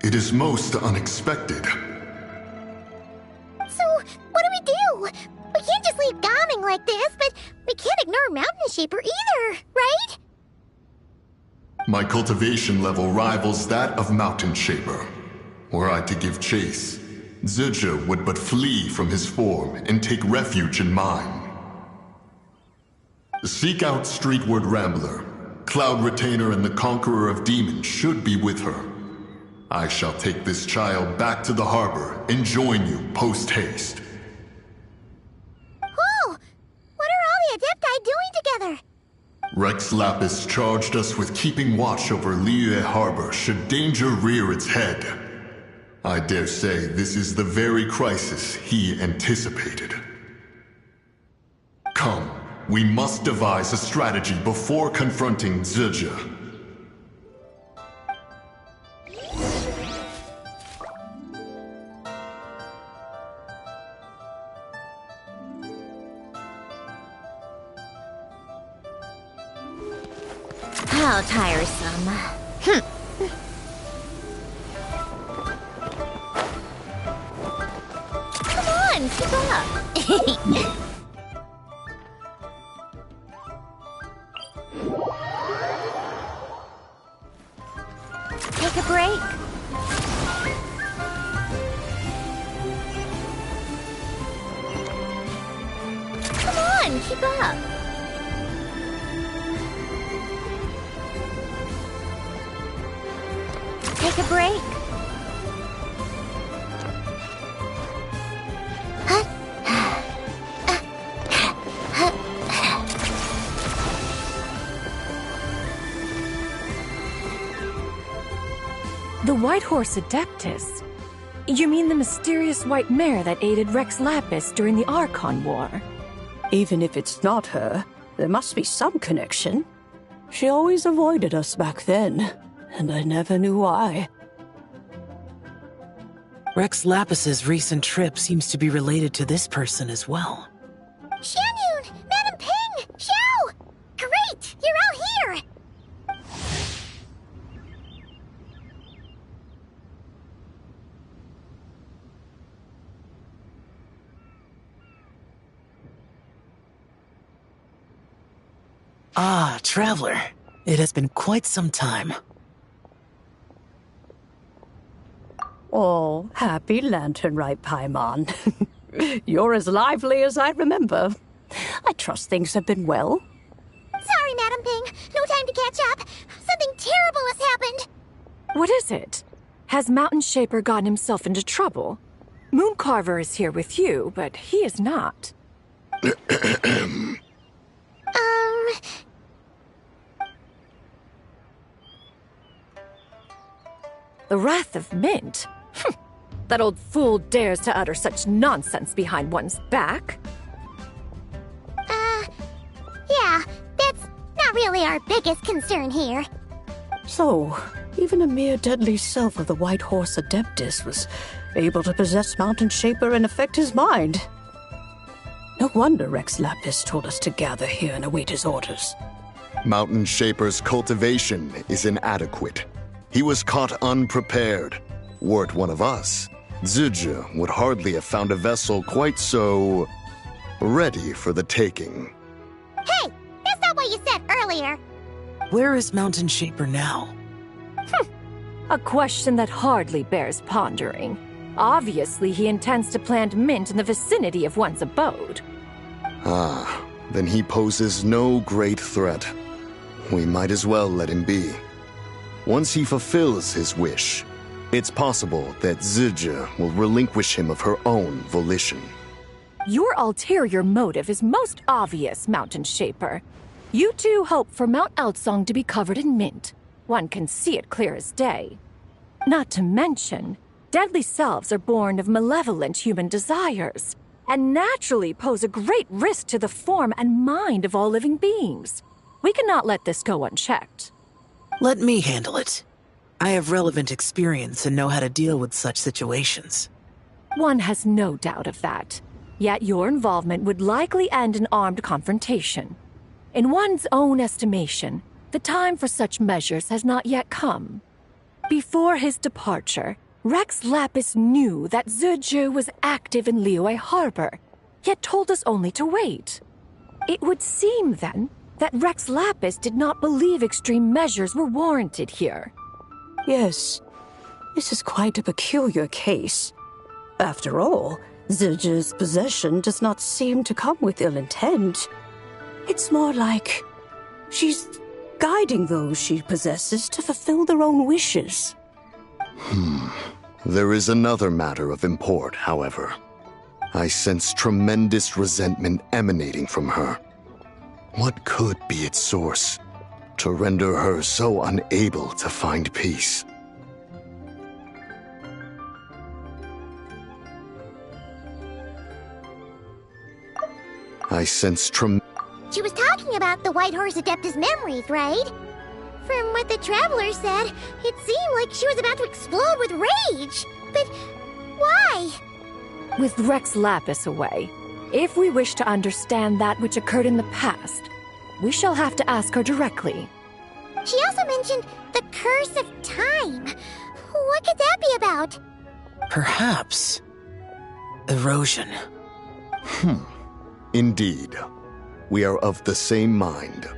it is most unexpected. So, what do we do? We can't just leave Gaming like this, but we can't ignore Mountain Shaper either, right? My cultivation level rivals that of Mountain Shaper. Were I to give chase, Zizha would but flee from his form and take refuge in mine. Seek out Streetward Rambler. Cloud Retainer and the Conqueror of Demons should be with her. I shall take this child back to the harbor and join you post-haste. Oh! What are all the Adepti doing together? Rex Lapis charged us with keeping watch over Liyue Harbor should danger rear its head. I dare say this is the very crisis he anticipated. Come, we must devise a strategy before confronting Zizha. How tiresome. Come on, keep up. Take a break. Come on, keep up. Take a break. The White Horse Adeptus? You mean the mysterious white mare that aided Rex Lapis during the Archon War? Even if it's not her, there must be some connection. She always avoided us back then, and I never knew why. Rex Lapis's recent trip seems to be related to this person as well. Xianyun! Madam Ping! Xiao! Great! You're out here! Ah, Traveler. It has been quite some time. Oh, happy lantern right, Paimon. You're as lively as I remember. I trust things have been well. Sorry, Madam Ping. No time to catch up. Something terrible has happened. What is it? Has Mountain Shaper gotten himself into trouble? Mooncarver is here with you, but he is not. The Wrath of Mint? That old fool dares to utter such nonsense behind one's back. Yeah, that's not really our biggest concern here. So, even a mere deadly self of the White Horse Adeptus was able to possess Mountain Shaper and affect his mind. No wonder Rex Lapis told us to gather here and await his orders. Mountain Shaper's cultivation is inadequate. He was caught unprepared. Were it one of us, Zizha would hardly have found a vessel quite so ready for the taking. Hey, that's not what you said earlier. Where is Mountain Shaper now? A question that hardly bears pondering. Obviously, he intends to plant mint in the vicinity of one's abode. Ah, then he poses no great threat. We might as well let him be. Once he fulfills his wish, it's possible that Zizhi will relinquish him of her own volition. Your ulterior motive is most obvious, Mountain Shaper. You two hope for Mount Eltsong to be covered in mint. One can see it clear as day. Not to mention, deadly selves are born of malevolent human desires, and naturally pose a great risk to the form and mind of all living beings. We cannot let this go unchecked. Let me handle it. I have relevant experience and know how to deal with such situations. One has no doubt of that. Yet your involvement would likely end in armed confrontation. In one's own estimation, the time for such measures has not yet come. Before his departure, Rex Lapis knew that Zizhi was active in Liyue Harbor, yet told us only to wait. It would seem, then, that Rex Lapis did not believe extreme measures were warranted here. Yes, this is quite a peculiar case. After all, Zizhi's possession does not seem to come with ill intent. It's more like she's guiding those she possesses to fulfill their own wishes. There is another matter of import, however. I sense tremendous resentment emanating from her. What could be its source to render her so unable to find peace? I sense She was talking about the White Horse Adeptus memories, right? From what the Traveler said, it seemed like she was about to explode with rage. But why? With Rex Lapis away, if we wish to understand that which occurred in the past, we shall have to ask her directly. She also mentioned the Curse of Time. What could that be about? Perhaps erosion. Indeed. We are of the same mind.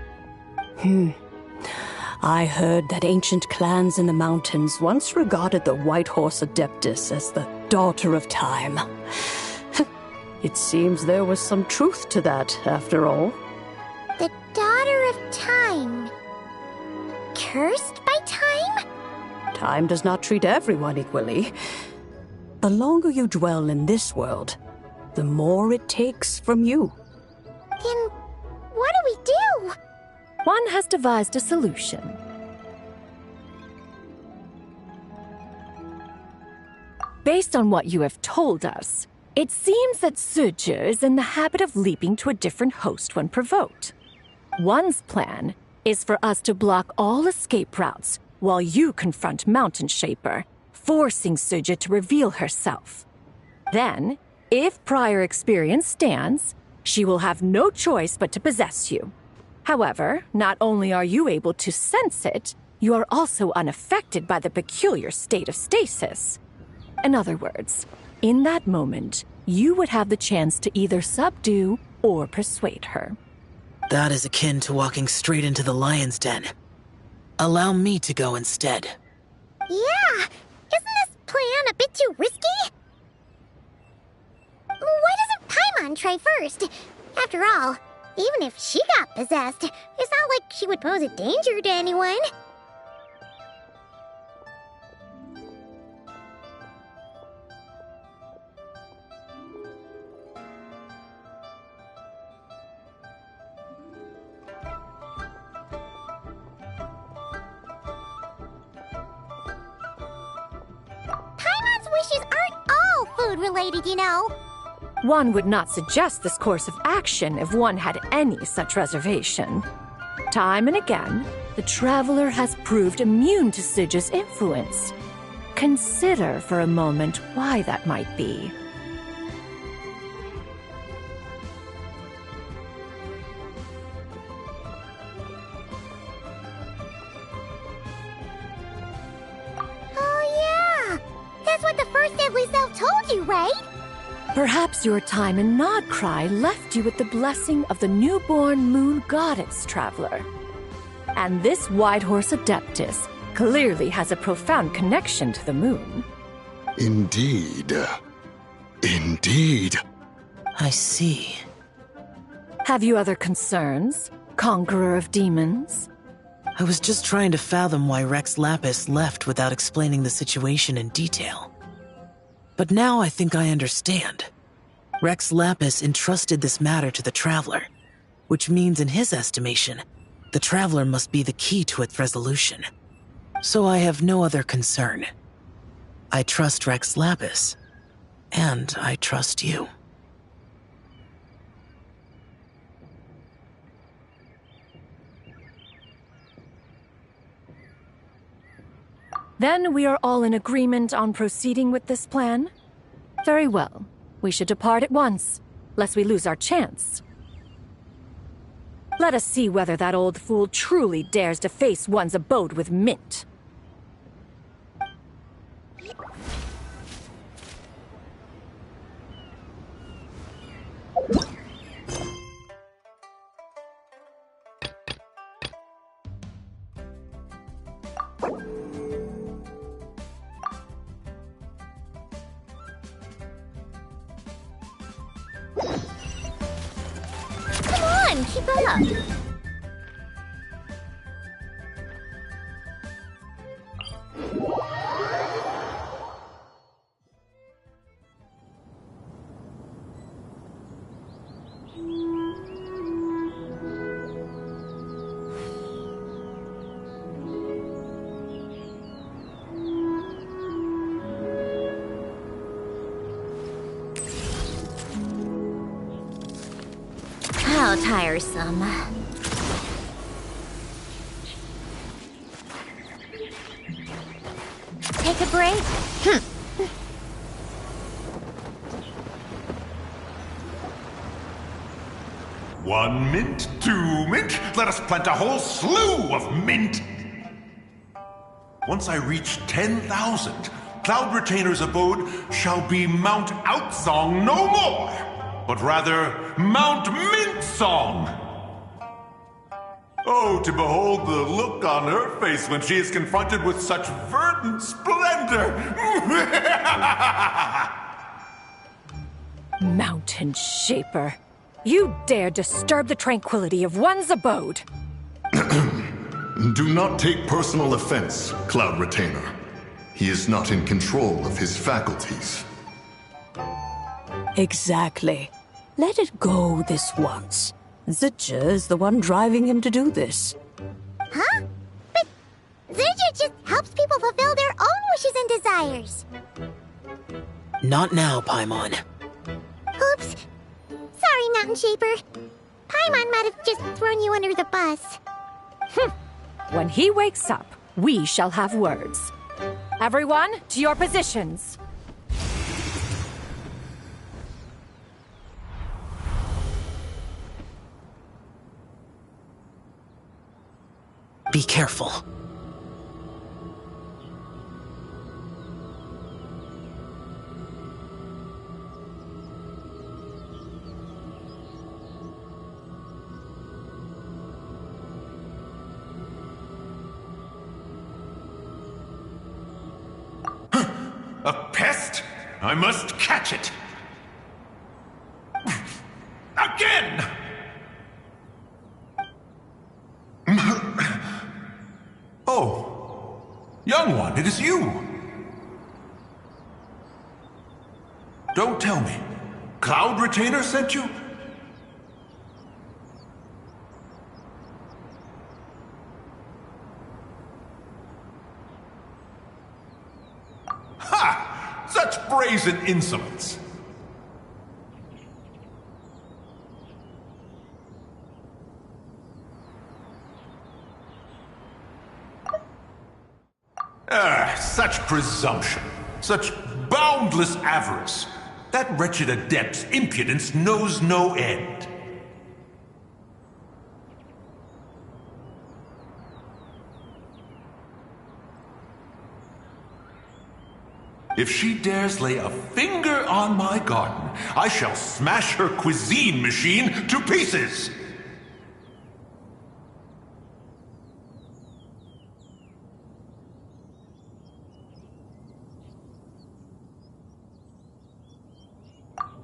I heard that ancient clans in the mountains once regarded the White Horse Adeptus as the daughter of time. It seems there was some truth to that, after all. The Daughter of Time. Cursed by time? Time does not treat everyone equally. The longer you dwell in this world, the more it takes from you. Then what do we do? One has devised a solution. Based on what you have told us, it seems that Zizhi is in the habit of leaping to a different host when provoked. One's plan is for us to block all escape routes while you confront Mountain Shaper, forcing Zizhi to reveal herself. Then, if prior experience stands, she will have no choice but to possess you. However, not only are you able to sense it, you are also unaffected by the peculiar state of stasis. In other words, in that moment, you would have the chance to either subdue or persuade her. That is akin to walking straight into the lion's den. Allow me to go instead. Yeah, isn't this plan a bit too risky? Why doesn't Paimon try first? After all, even if she got possessed, it's not like she would pose a danger to anyone. Paimon's wishes aren't all food-related, you know. One would not suggest this course of action if one had any such reservation. Time and again, the Traveler has proved immune to Zizhi's influence. Consider for a moment why that might be. Oh yeah! That's what the first deadly self told you, right? Perhaps your time in Nod Cry left you with the blessing of the newborn moon goddess, Traveler. And this White Horse Adeptus clearly has a profound connection to the moon. Indeed. Indeed. I see. Have you other concerns, Conqueror of Demons? I was just trying to fathom why Rex Lapis left without explaining the situation in detail. But now I think I understand. Rex Lapis entrusted this matter to the Traveler, which means in his estimation, the Traveler must be the key to its resolution. So I have no other concern. I trust Rex Lapis, and I trust you. Then we are all in agreement on proceeding with this plan? Very well. We should depart at once, lest we lose our chance. Let us see whether that old fool truly dares to face one's abode with Mint. Come on, keep up. How tiresome. Take a break? 1 mint, 2 mint, let us plant a whole slew of mint! Once I reach 10,000, Cloud Retainer's abode shall be Mount Outsong no more, but rather Mount Mintsong! Oh, to behold the look on her face when she is confronted with such verdant splendor! Mountain Shaper, you dare disturb the tranquility of one's abode! Do not take personal offense, Cloud Retainer. He is not in control of his faculties. Exactly. Let it go this once. Zidja is the one driving him to do this. Huh? But Zidja just helps people fulfill their own wishes and desires. Not now, Paimon. Oops. Sorry, Mountain Shaper. Paimon might have just thrown you under the bus. When he wakes up, we shall have words. Everyone, to your positions. Be careful. A pest? I must catch it! Again! Oh, young one, it is you! Don't tell me. Cloud Retainer sent you? Ha! Such brazen insolence! Such presumption, such boundless avarice. That wretched adept's impudence knows no end. If she dares lay a finger on my garden, I shall smash her cuisine machine to pieces!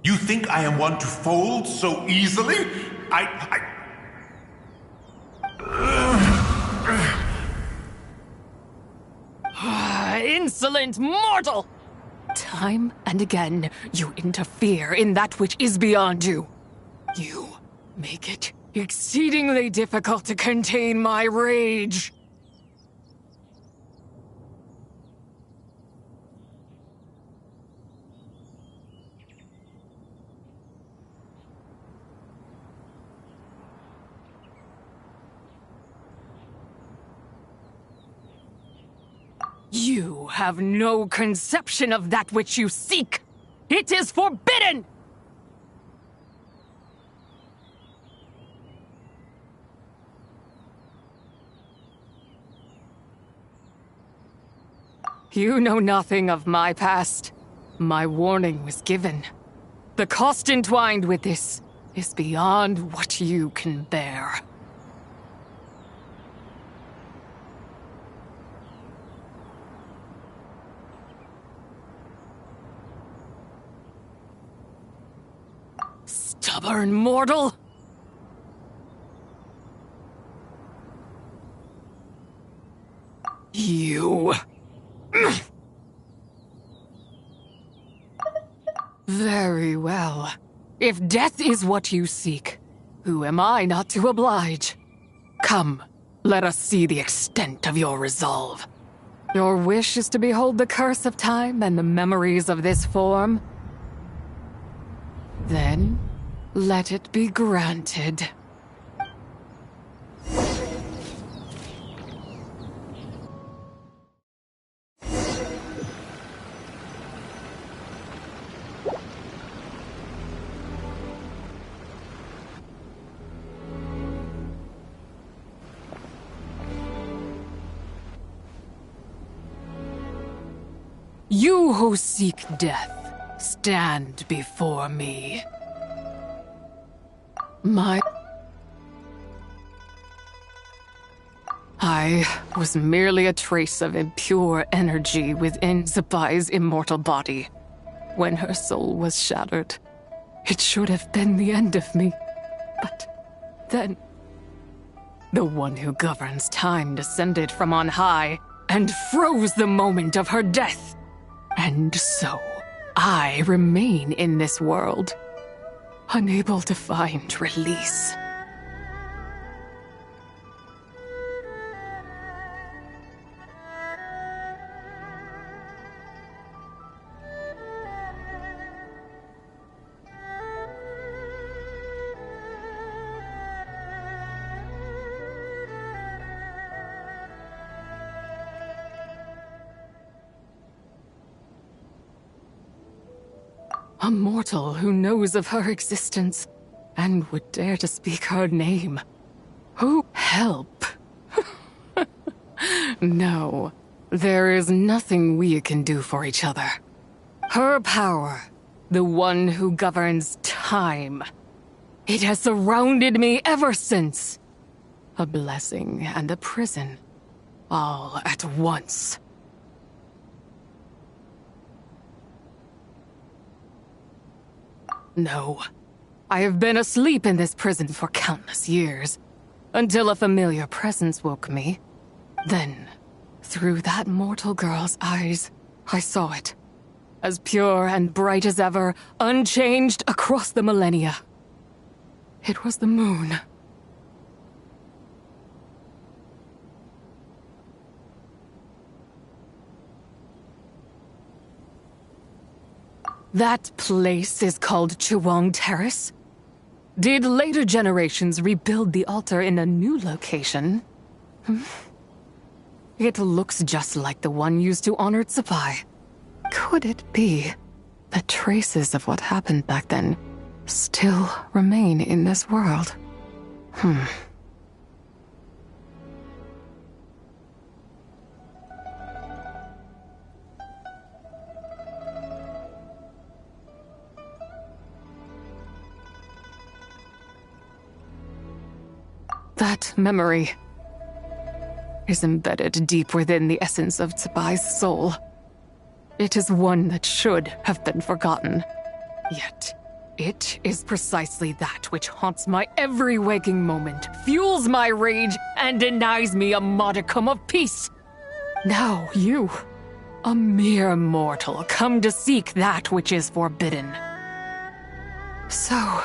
You think I am one to fold so easily? Insolent mortal! Time and again, you interfere in that which is beyond you. You make it exceedingly difficult to contain my rage. You have no conception of that which you seek. It is forbidden! You know nothing of my past. My warning was given. The cost entwined with this is beyond what you can bear. Stubborn mortal! You... Very well. If death is what you seek, who am I not to oblige? Come, let us see the extent of your resolve. Your wish is to behold the curse of time and the memories of this form? Then, let it be granted. You who seek death, stand before me. I was merely a trace of impure energy within Zapai's immortal body. When her soul was shattered, it should have been the end of me. But then, the one who governs time descended from on high and froze the moment of her death. And so, I remain in this world, unable to find release. A mortal who knows of her existence and would dare to speak her name. Who help? No, there is nothing we can do for each other. Her power, the one who governs time, it has surrounded me ever since. A blessing and a prison, all at once. No. I have been asleep in this prison for countless years, until a familiar presence woke me. Then, through that mortal girl's eyes, I saw it. As pure and bright as ever, unchanged across the millennia. It was the moon. That place is called Chiwang Terrace. Did later generations rebuild the altar in a new location? It looks just like the one used to honor Tsupai. Could it be that traces of what happened back then still remain in this world? That memory is embedded deep within the essence of Tsubai's soul. It is one that should have been forgotten. Yet, It is precisely that which haunts my every waking moment, fuels my rage, and denies me a modicum of peace. Now you, a mere mortal, come to seek that which is forbidden. So,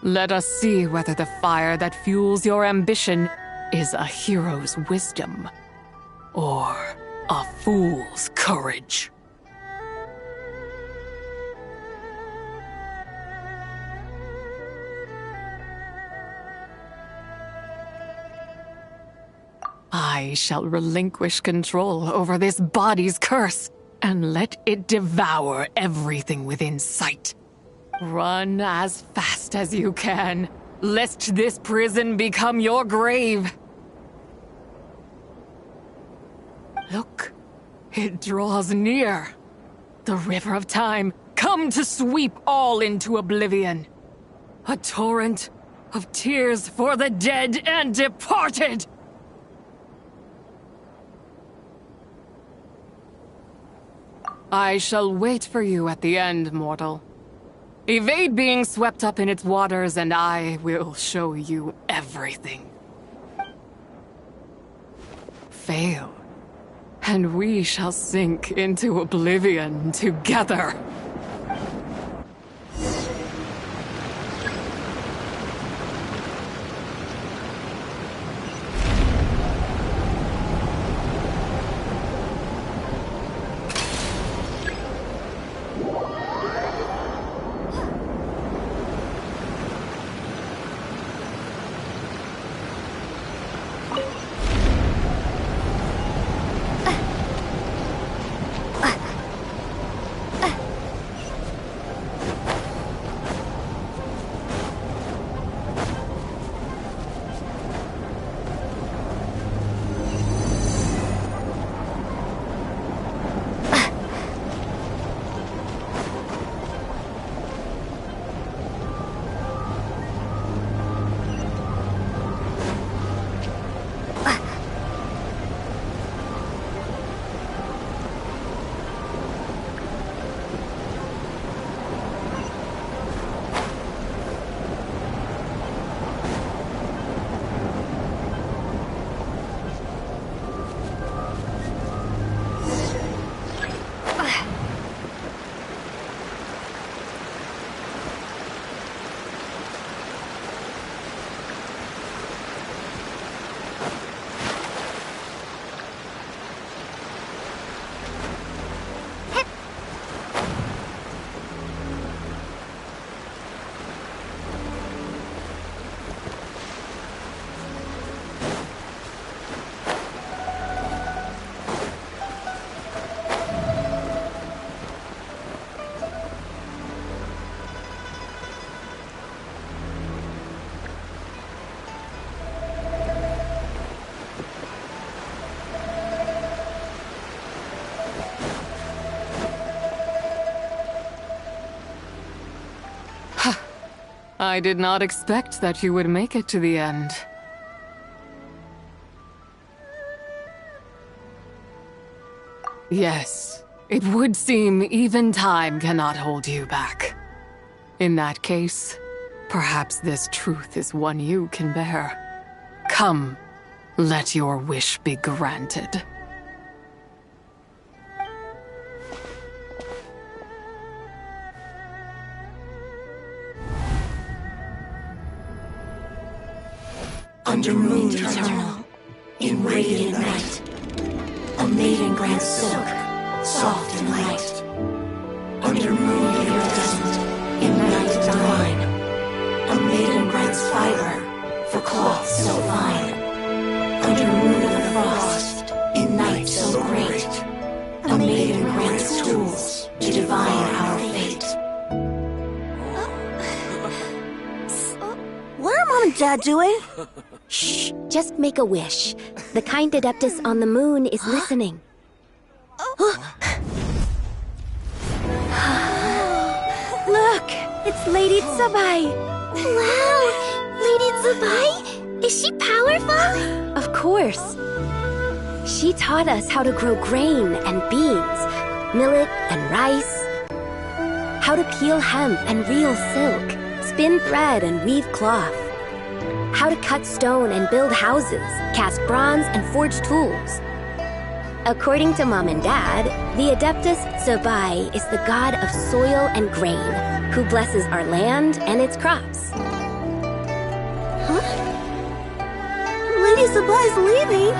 let us see whether the fire that fuels your ambition is a hero's wisdom or a fool's courage. I shall relinquish control over this body's curse and let it devour everything within sight. Run as fast as you can, lest this prison become your grave. Look, it draws near. The river of time, come to sweep all into oblivion. A torrent of tears for the dead and departed. I shall wait for you at the end, mortal. Evade being swept up in its waters, and I will show you everything. Fail, and we shall sink into oblivion together. I did not expect that you would make it to the end. Yes, it would seem even time cannot hold you back. In that case, perhaps this truth is one you can bear. Come, let your wish be granted. Under moon eternal, in radiant night, a maiden grants silk, soft and light. Under moon iridescent, in night divine, a maiden grants fiber for cloth so fine. Under moon of the frost, in night so great, a maiden grants tools to divine our fate. What are Mom and Dad doing? Shh, just make a wish. The kind Adeptus on the moon is listening. Look, it's Lady Tsabai. Wow, Lady Tsabai? Is she powerful? Of course. She taught us how to grow grain and beans, millet and rice. How to peel hemp and reel silk, spin thread and weave cloth. How to cut stone and build houses, cast bronze and forge tools. According to Mom and Dad, the Adeptus Sabai is the god of soil and grain, who blesses our land and its crops. Huh? Lady Sabai's leaving.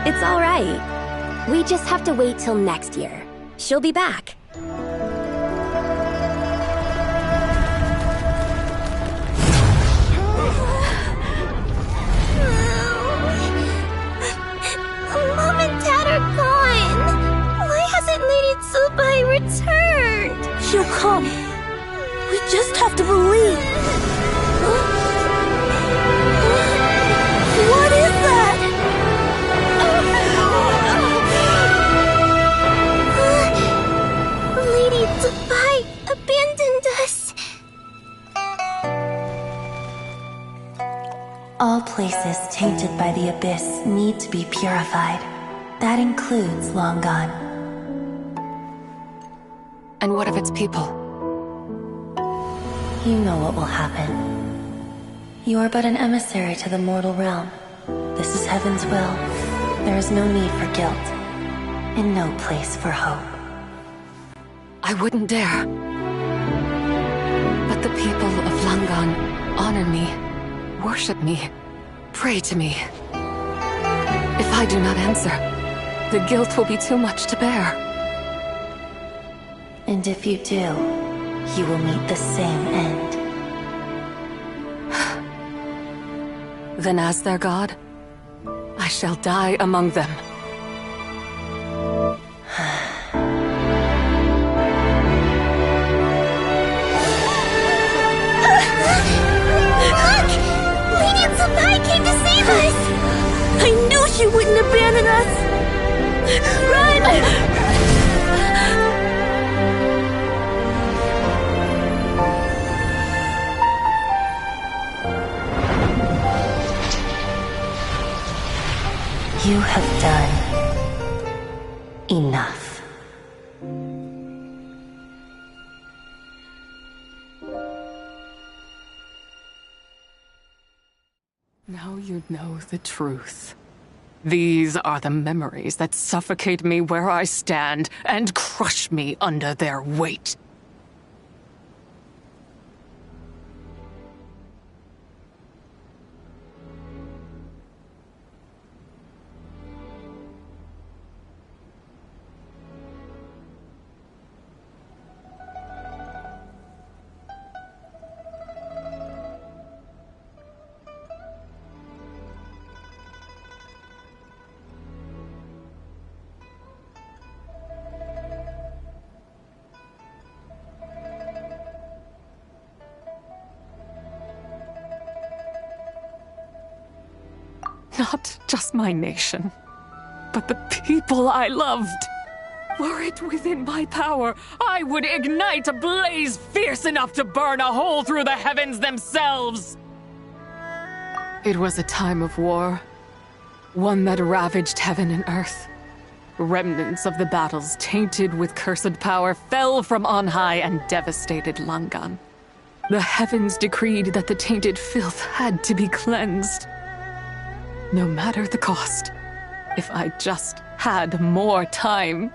It's all right. We just have to wait till next year. She'll be back. Mom and Dad are gone. Why hasn't Lady Tsubai returned? She'll come. We just have to believe. What is that? Lady Tsubai abandoned us. All places tainted by the abyss need to be purified. That includes Long Gone. And what of its people? You know what will happen. You are but an emissary to the mortal realm. This is Heaven's will. There is no need for guilt, and no place for hope. I wouldn't dare. But the people of Langan honor me, worship me, pray to me. If I do not answer, the guilt will be too much to bear. And if you do, you will meet the same end. Then as their god, I shall die among them. Look! Lady Tsubai came to save us! I knew she wouldn't abandon us! Run! You have done enough. Now you know the truth. These are the memories that suffocate me where I stand and crush me under their weight. Not just my nation, but the people I loved. Were it within my power, I would ignite a blaze fierce enough to burn a hole through the heavens themselves. It was a time of war, one that ravaged heaven and earth. Remnants of the battles tainted with cursed power fell from on high and devastated Langan. The heavens decreed that the tainted filth had to be cleansed. No matter the cost, if I just had more time,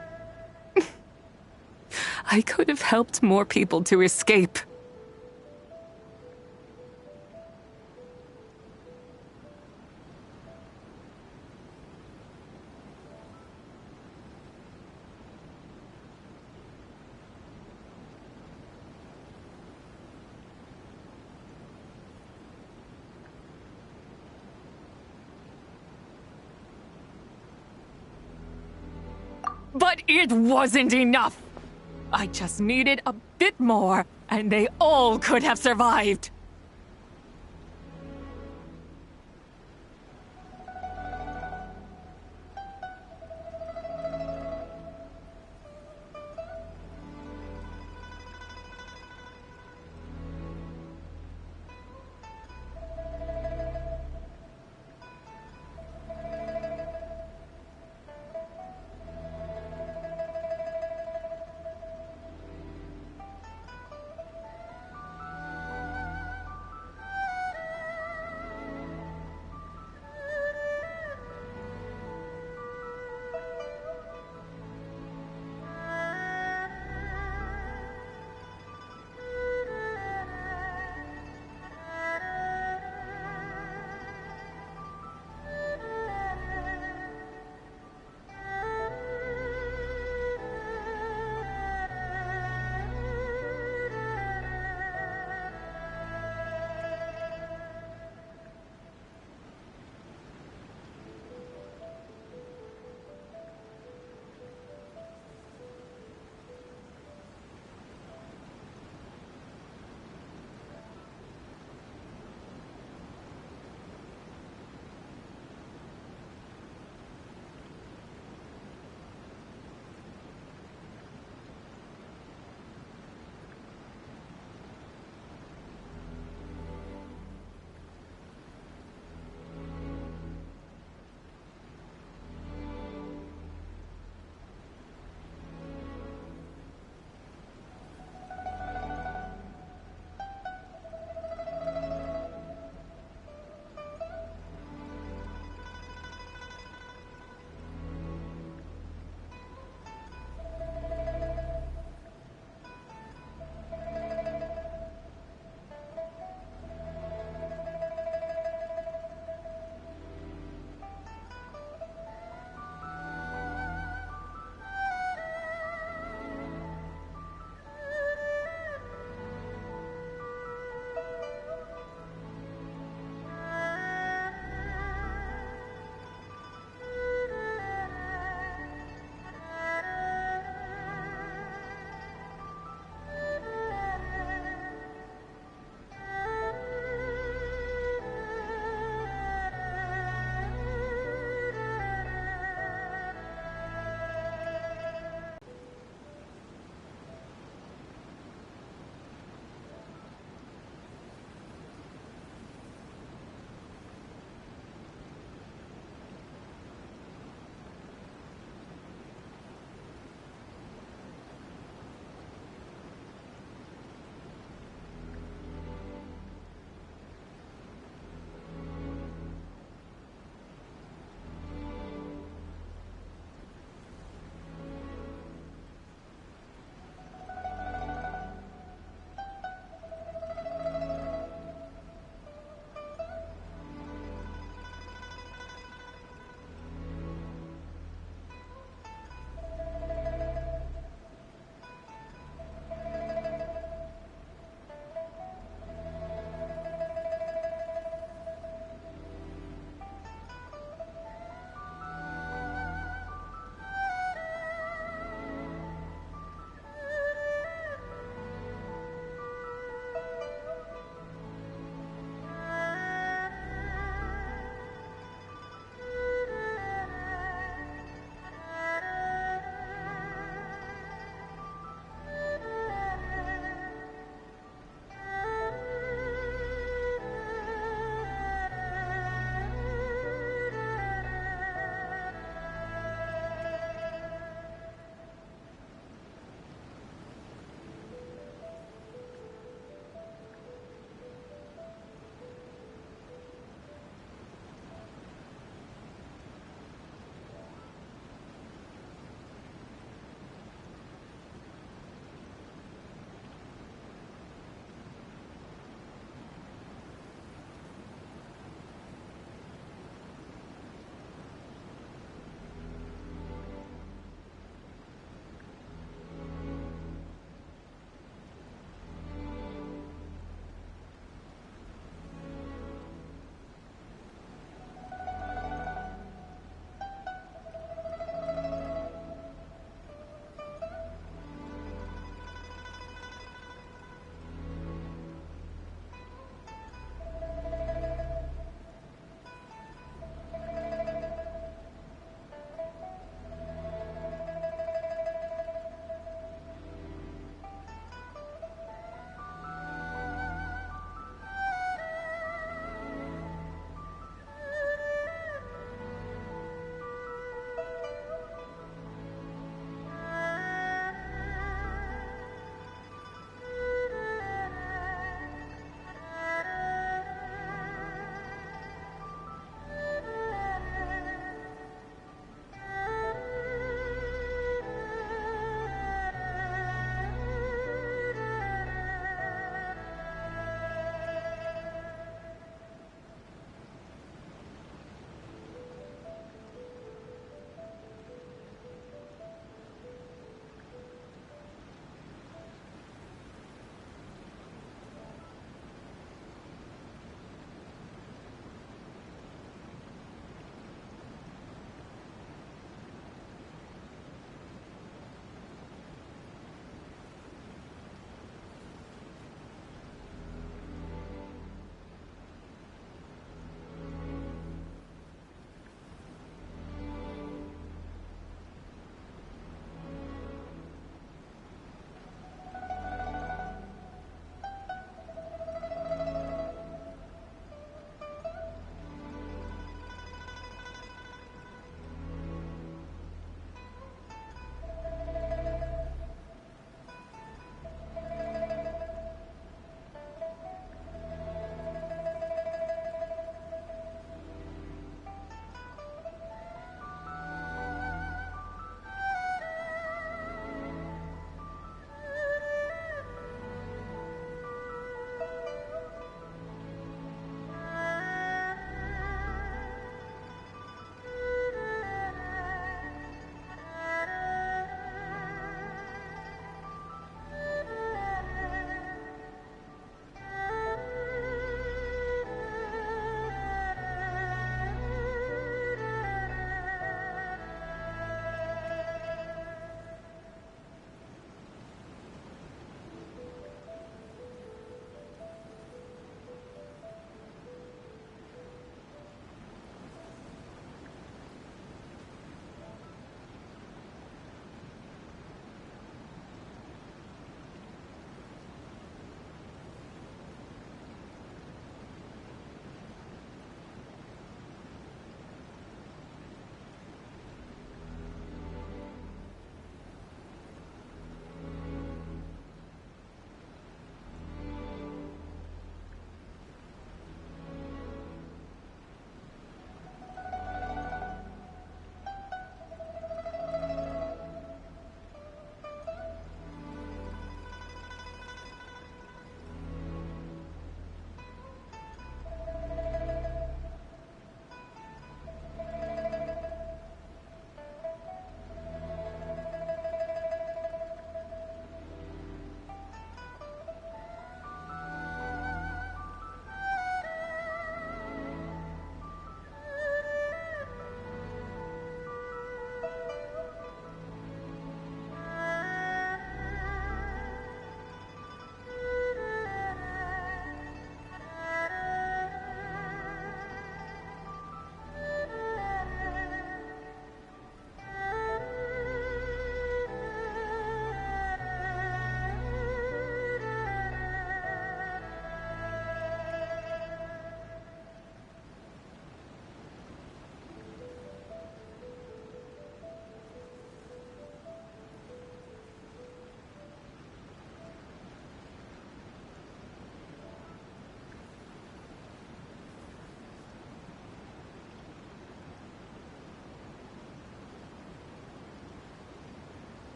I could have helped more people to escape. But it wasn't enough! I just needed a bit more, and they all could have survived!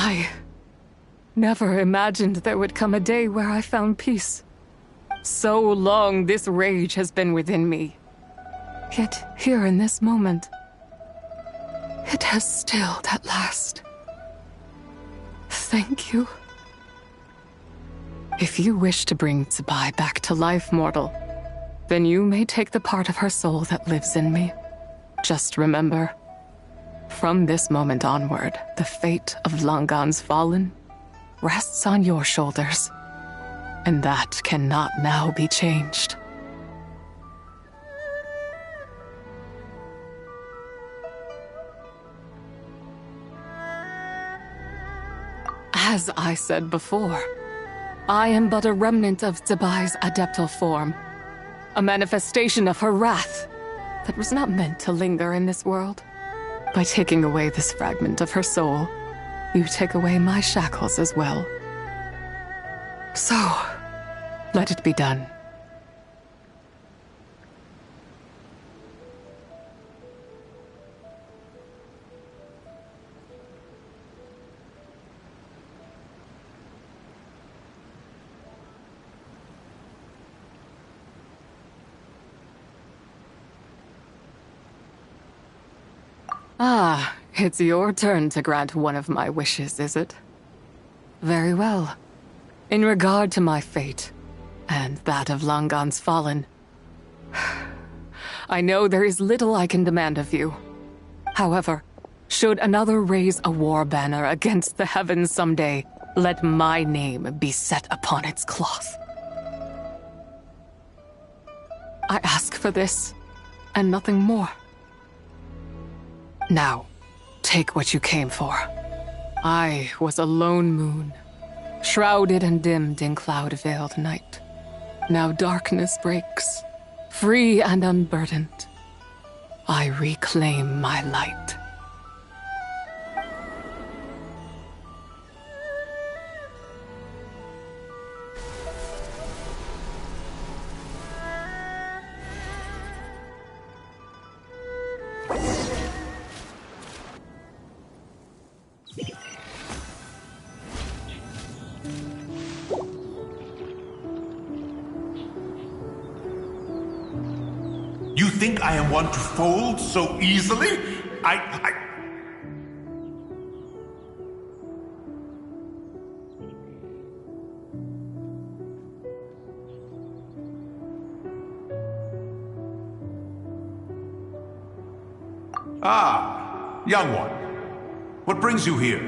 I never imagined there would come a day where I found peace. So long this rage has been within me. Yet here in this moment, it has stilled at last. Thank you. If you wish to bring Tsubai back to life, mortal, then you may take the part of her soul that lives in me. Just remember, from this moment onward, the fate of Langan's fallen rests on your shoulders, and that cannot now be changed. As I said before, I am but a remnant of Tsubai's adeptal form, a manifestation of her wrath that was not meant to linger in this world. By taking away this fragment of her soul, you take away my shackles as well. So, let it be done. Ah, it's your turn to grant one of my wishes, is it? Very well. In regard to my fate, and that of Langan's fallen, I know there is little I can demand of you. However, should another raise a war banner against the heavens someday, let my name be set upon its cloth. I ask for this, and nothing more. Now, take what you came for. I was a lone moon, shrouded and dimmed in cloud-veiled night. Now darkness breaks, free and unburdened. I reclaim my light. You think I am one to fold so easily? Ah, young one. What brings you here?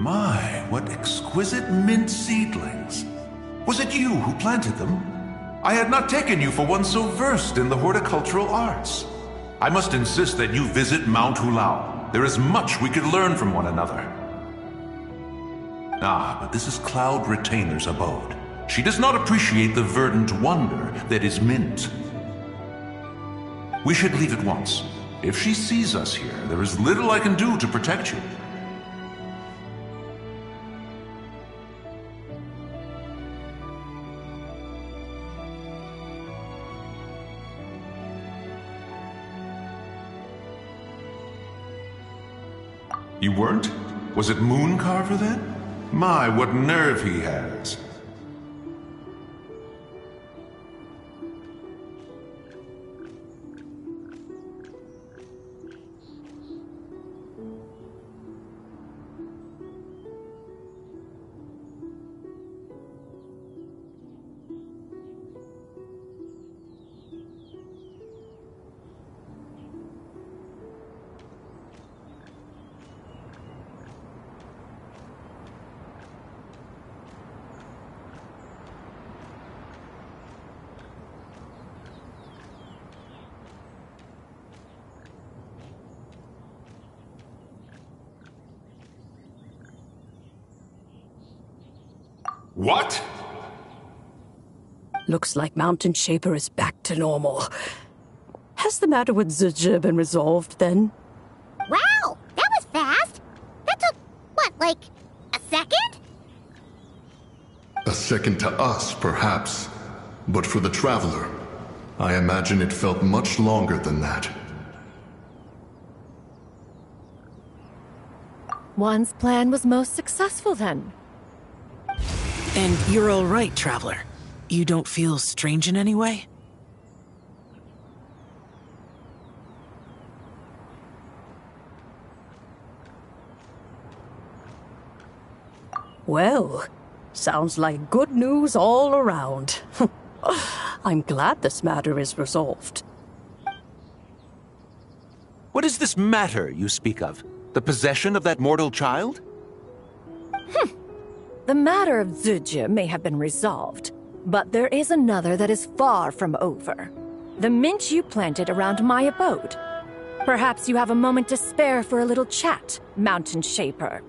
My, what exquisite mint seedlings. Was it you who planted them? I had not taken you for one so versed in the horticultural arts. I must insist that you visit Mount Hulao. There is much we could learn from one another. Ah, but this is Cloud Retainer's abode. She does not appreciate the verdant wonder that is mint. We should leave at once. If she sees us here, there is little I can do to protect you. You weren't? Was it Mooncarver then? My, what nerve he has. What? Looks like Mountain Shaper is back to normal. Has the matter with Zizhi been resolved, then? Wow, that was fast. That took, what, like, a second? A second to us, perhaps. But for the Traveler, I imagine it felt much longer than that. One's plan was most successful then. And you're all right, Traveler. You don't feel strange in any way? Well, sounds like good news all around. I'm glad this matter is resolved. What is this matter you speak of? The possession of that mortal child? The matter of Zuje may have been resolved, but there is another that is far from over. The mint you planted around my abode. Perhaps you have a moment to spare for a little chat, Mountain Shaper.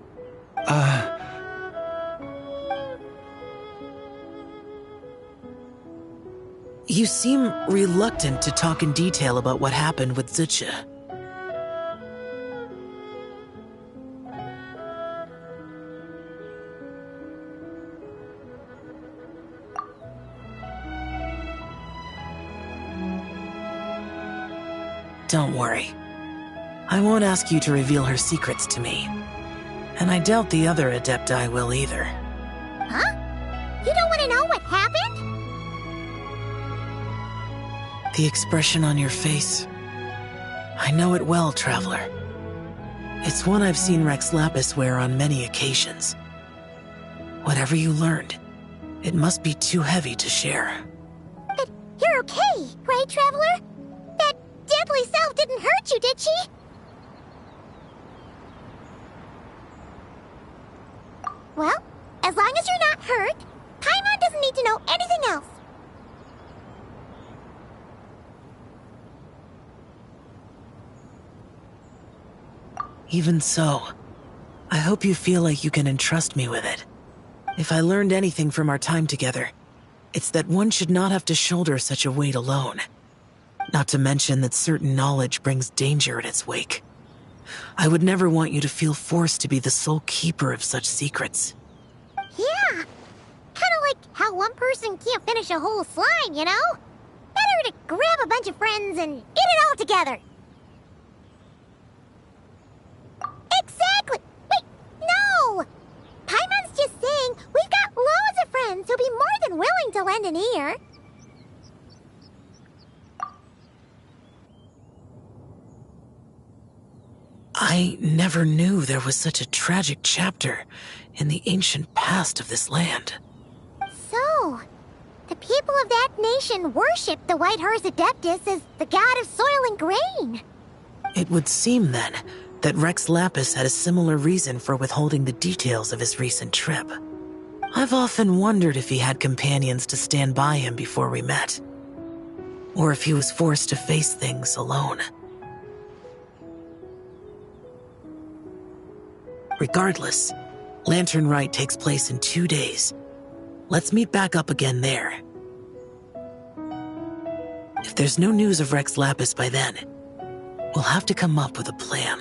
You seem reluctant to talk in detail about what happened with Zuje. Don't worry. I won't ask you to reveal her secrets to me. And I doubt the other Adepti will either. Huh? You don't want to know what happened? The expression on your face. I know it well, Traveler. It's one I've seen Rex Lapis wear on many occasions. Whatever you learned, it must be too heavy to share. But you're okay, right, Traveler? That deadly self didn't hurt you, did she? Well, as long as you're not hurt, Paimon doesn't need to know anything else. Even so, I hope you feel like you can entrust me with it. If I learned anything from our time together, it's that one should not have to shoulder such a weight alone. Not to mention that certain knowledge brings danger in its wake. I would never want you to feel forced to be the sole keeper of such secrets. Yeah, kind of like how one person can't finish a whole slime, you know? Better to grab a bunch of friends and eat it all together. Exactly! Wait, no! Paimon's just saying we've got loads of friends who'll be more than willing to lend an ear. I never knew there was such a tragic chapter in the ancient past of this land. So, the people of that nation worship the White Horse Adeptus as the god of soil and grain. It would seem, then, that Rex Lapis had a similar reason for withholding the details of his recent trip. I've often wondered if he had companions to stand by him before we met. Or if he was forced to face things alone. Regardless, Lantern Rite takes place in 2 days. Let's meet back up again there. If there's no news of Rex Lapis by then, we'll have to come up with a plan.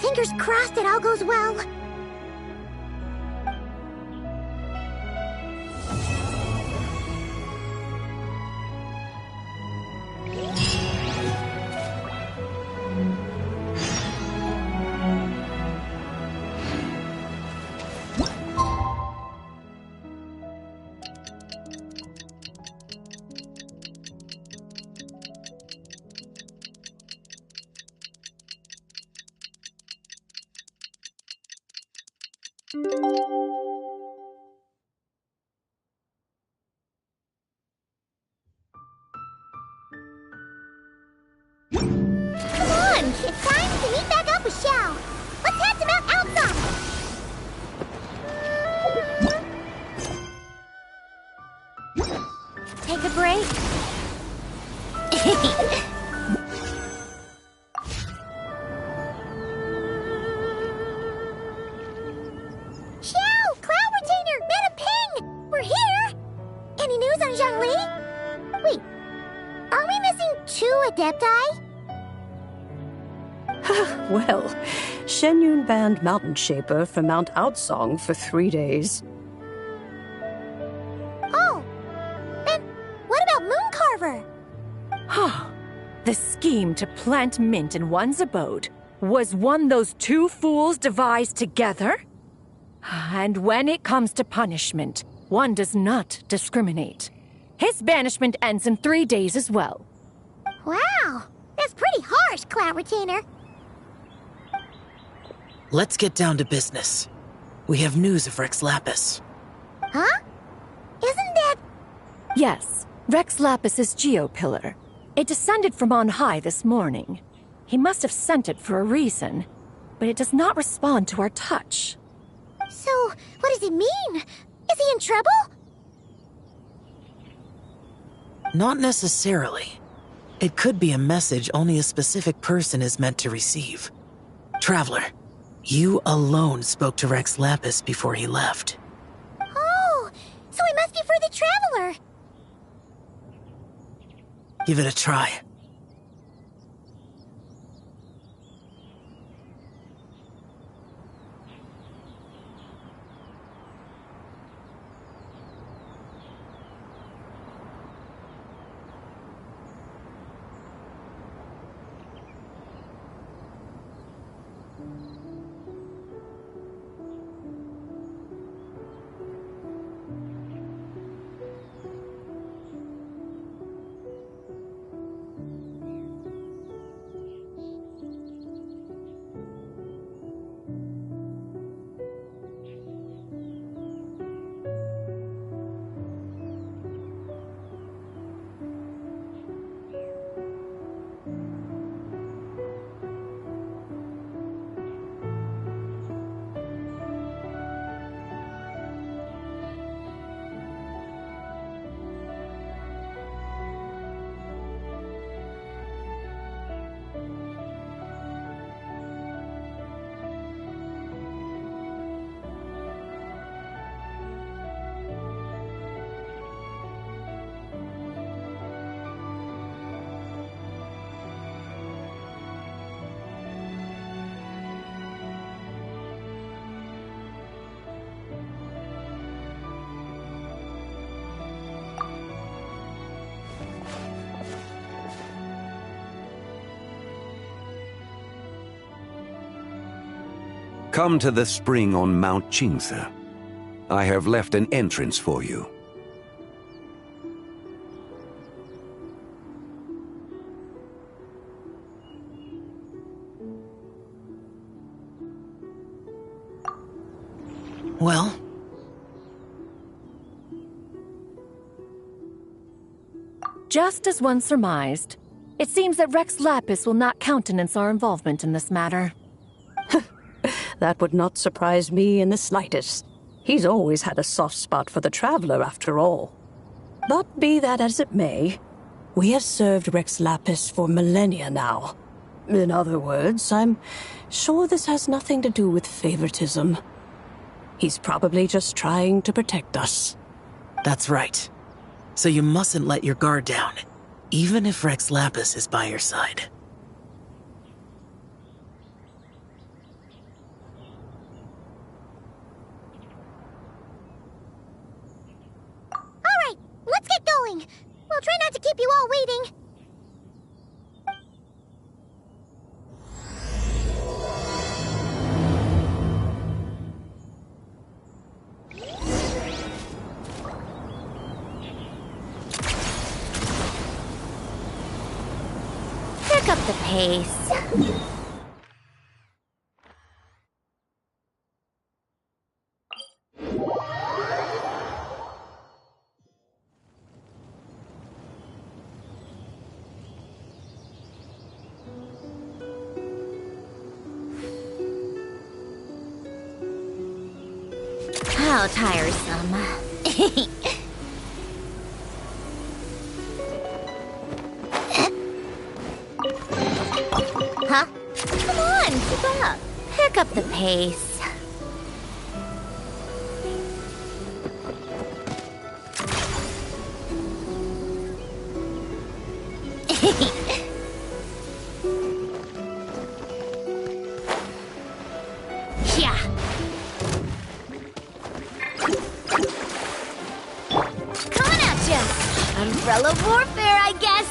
Fingers crossed it all goes well. Come on, it's time to meet back up with Xiao. Let's head to Mount outside. Take a break. Xiao, Cloud Retainer, Meta Ping! We're here! Any news on Zhongli? Wait, are we missing 2 Adepti? Well, Shenyun banned Mountain Shaper from Mount Outsong for 3 days. Oh! And what about Mooncarver? The scheme to plant mint in one's abode was one those two fools devised together? And when it comes to punishment, one does not discriminate. His banishment ends in 3 days as well. Wow! That's pretty harsh, Cloud Retainer. Let's get down to business. We have news of Rex Lapis. Huh? Isn't that... Yes, Rex Lapis's Geopillar. It descended from on high this morning. He must have sent it for a reason, but it does not respond to our touch. So, what does it mean? Is he in trouble? Not necessarily. It could be a message only a specific person is meant to receive. Traveler, you alone spoke to Rex Lapis before he left. Oh, so it must be for the Traveler. Give it a try. Come to the spring on Mount Qingse. I have left an entrance for you. Well? Just as one surmised, it seems that Rex Lapis will not countenance our involvement in this matter. That would not surprise me in the slightest. He's always had a soft spot for the Traveler, after all. But be that as it may, we have served Rex Lapis for millennia now. In other words, I'm sure this has nothing to do with favoritism. He's probably just trying to protect us. That's right. So you mustn't let your guard down, even if Rex Lapis is by your side. Let's get going. We'll try not to keep you all waiting. Pick up the pace. How tiresome. Huh? Come on, keep up. Pick up the pace. Umbrella warfare, I guess!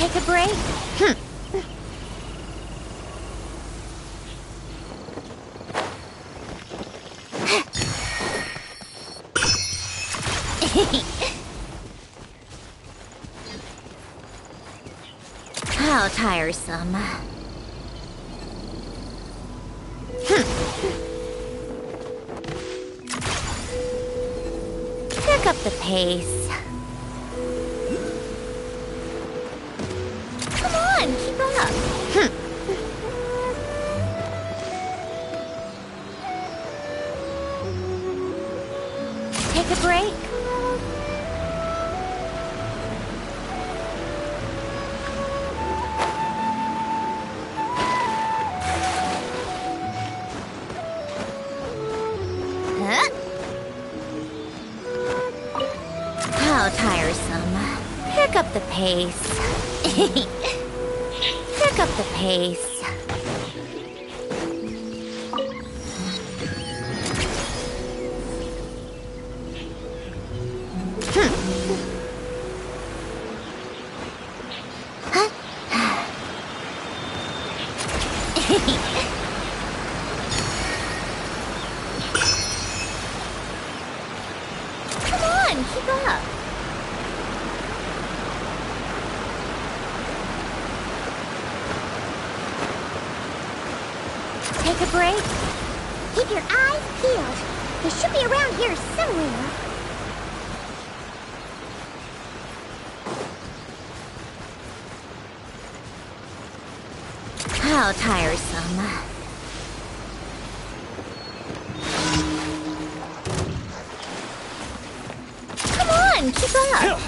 Take a break? How tiresome. Pick up the pace. Come on, keep up. Take a break? How tiresome. Pick up the pace. Pick up the pace. Come on, keep up. Take a break? Keep your eyes peeled. They should be around here somewhere. How tiresome. Come on, keep up.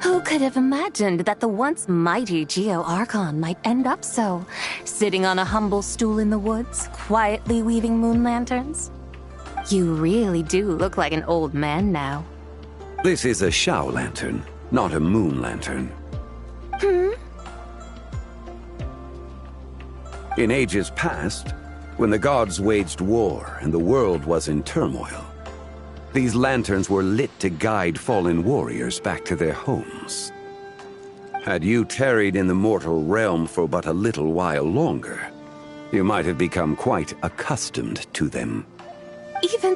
Who could have imagined that the once mighty Geo-Archon might end up so, sitting on a humble stool in the woods, quietly weaving moon lanterns? You really do look like an old man now. This is a Shao lantern, not a moon lantern. In ages past, when the gods waged war and the world was in turmoil, these lanterns were lit to guide fallen warriors back to their homes. Had you tarried in the mortal realm for but a little while longer, you might have become quite accustomed to them. Even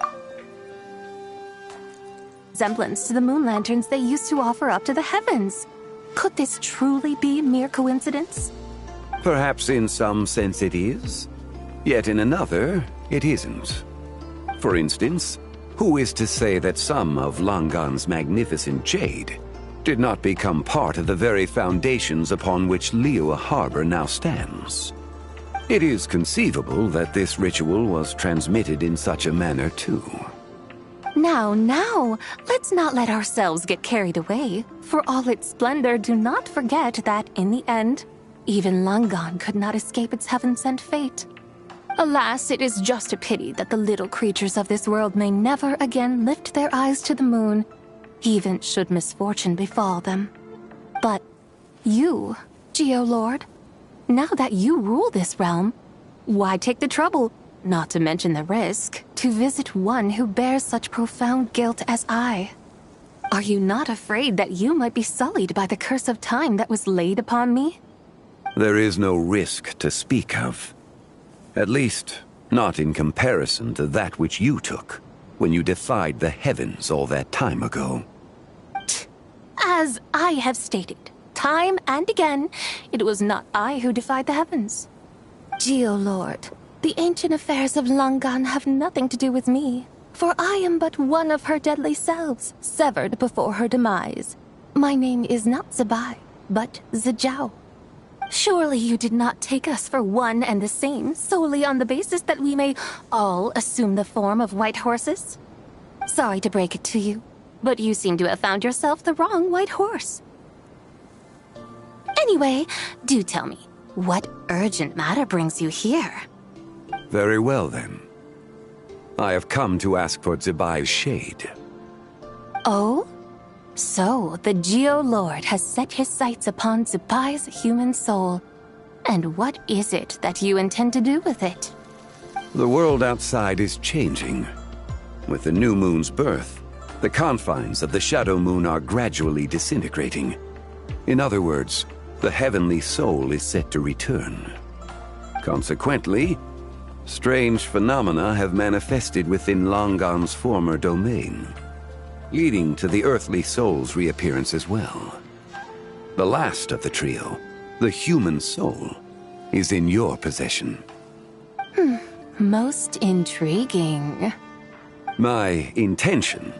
resemblance to the moon lanterns they used to offer up to the heavens. Could this truly be mere coincidence? Perhaps in some sense it is, yet in another, it isn't. For instance, who is to say that some of Langan's magnificent jade did not become part of the very foundations upon which Liyue Harbor now stands? It is conceivable that this ritual was transmitted in such a manner too. Now, let's not let ourselves get carried away. For all its splendor, do not forget that, in the end, even Langan could not escape its heaven-sent fate. Alas, it is just a pity that the little creatures of this world may never again lift their eyes to the moon, even should misfortune befall them. But you, Geo-Lord, now that you rule this realm, why take the trouble, not to mention the risk, to visit one who bears such profound guilt as I? Are you not afraid that you might be sullied by the curse of time that was laid upon me? There is no risk to speak of. At least, not in comparison to that which you took when you defied the heavens all that time ago. As I I have stated, time and again, it was not I who defied the heavens. Geolord, the ancient affairs of Langan have nothing to do with me, for I am but one of her deadly selves, severed before her demise. My name is not Zebai, but Zhao. Surely you did not take us for one and the same solely on the basis that we may all assume the form of white horses? Sorry to break it to you, but you seem to have found yourself the wrong white horse. Anyway, do tell me, what urgent matter brings you here? Very well, then. I have come to ask for Zebai's shade. Oh? So, the Geolord has set his sights upon Zebai's human soul. And what is it that you intend to do with it? The world outside is changing. With the new moon's birth, the confines of the Shadow Moon are gradually disintegrating. In other words, the heavenly soul is set to return. Consequently, strange phenomena have manifested within Langan's former domain, leading to the earthly soul's reappearance as well. The last of the trio, the human soul, is in your possession. Most intriguing. My intention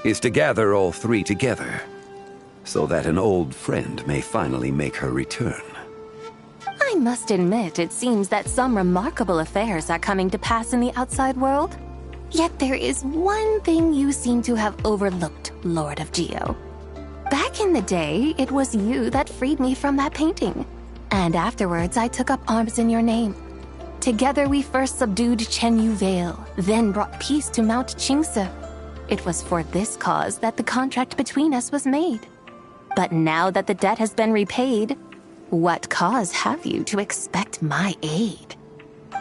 is to gather all three together, so that an old friend may finally make her return. I must admit, it seems that some remarkable affairs are coming to pass in the outside world. Yet there is one thing you seem to have overlooked, Lord of Geo. Back in the day, it was you that freed me from that painting. And afterwards, I took up arms in your name. Together we first subdued Chenyu Vale, then brought peace to Mount Qingse. It was for this cause that the contract between us was made. But now that the debt has been repaid, what cause have you to expect my aid?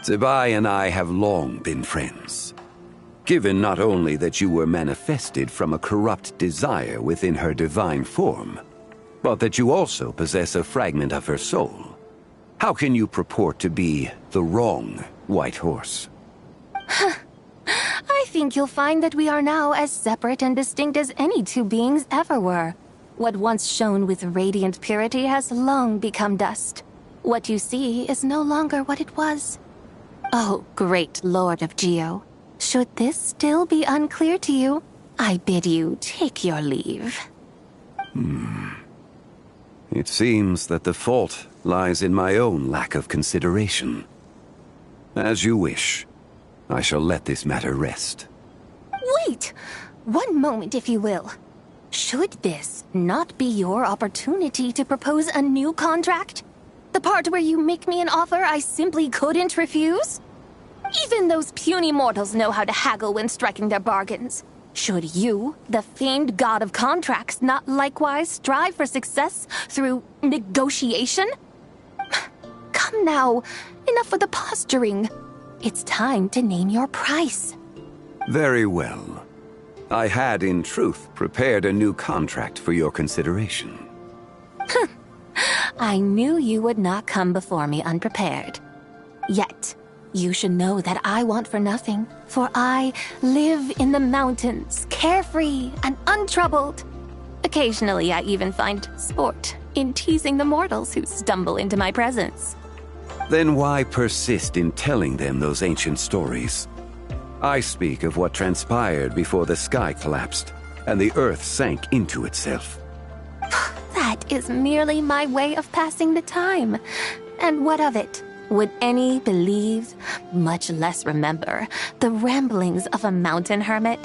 Zebai and I have long been friends. Given not only that you were manifested from a corrupt desire within her divine form, but that you also possess a fragment of her soul, how can you purport to be the wrong white horse? I think you'll find that we are now as separate and distinct as any two beings ever were. What once shone with radiant purity has long become dust. What you see is no longer what it was. Oh, great Lord of Geo. Should this still be unclear to you, I bid you take your leave. It seems that the fault lies in my own lack of consideration. As you wish. I shall let this matter rest. Wait! One moment, if you will. Should this not be your opportunity to propose a new contract? The part where you make me an offer I simply couldn't refuse? Even those puny mortals know how to haggle when striking their bargains. Should you, the famed god of contracts, not likewise strive for success through negotiation? Come now, enough with the posturing. It's time to name your price. Very well. I had, in truth, prepared a new contract for your consideration. I knew you would not come before me unprepared. Yet, you should know that I want for nothing, for I live in the mountains, carefree and untroubled. Occasionally, I even find sport in teasing the mortals who stumble into my presence. Then why persist in telling them those ancient stories? I speak of what transpired before the sky collapsed and the earth sank into itself. That is merely my way of passing the time. And what of it? Would any believe, much less remember, the ramblings of a mountain hermit?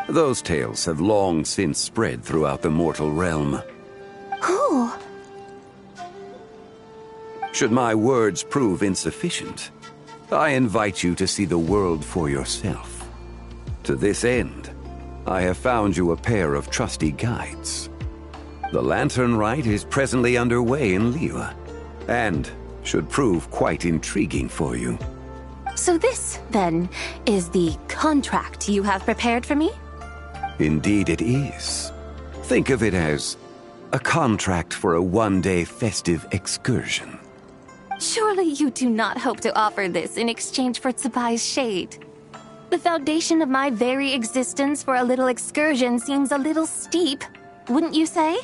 Those tales have long since spread throughout the mortal realm. Who? Should my words prove insufficient, I invite you to see the world for yourself. To this end, I have found you a pair of trusty guides. The Lantern Rite is presently underway in Liyue, and should prove quite intriguing for you. So this, then, is the contract you have prepared for me? Indeed it is. Think of it as a contract for a one-day festive excursion. Surely you do not hope to offer this in exchange for Tsubai's shade. The foundation of my very existence for a little excursion seems a little steep, wouldn't you say?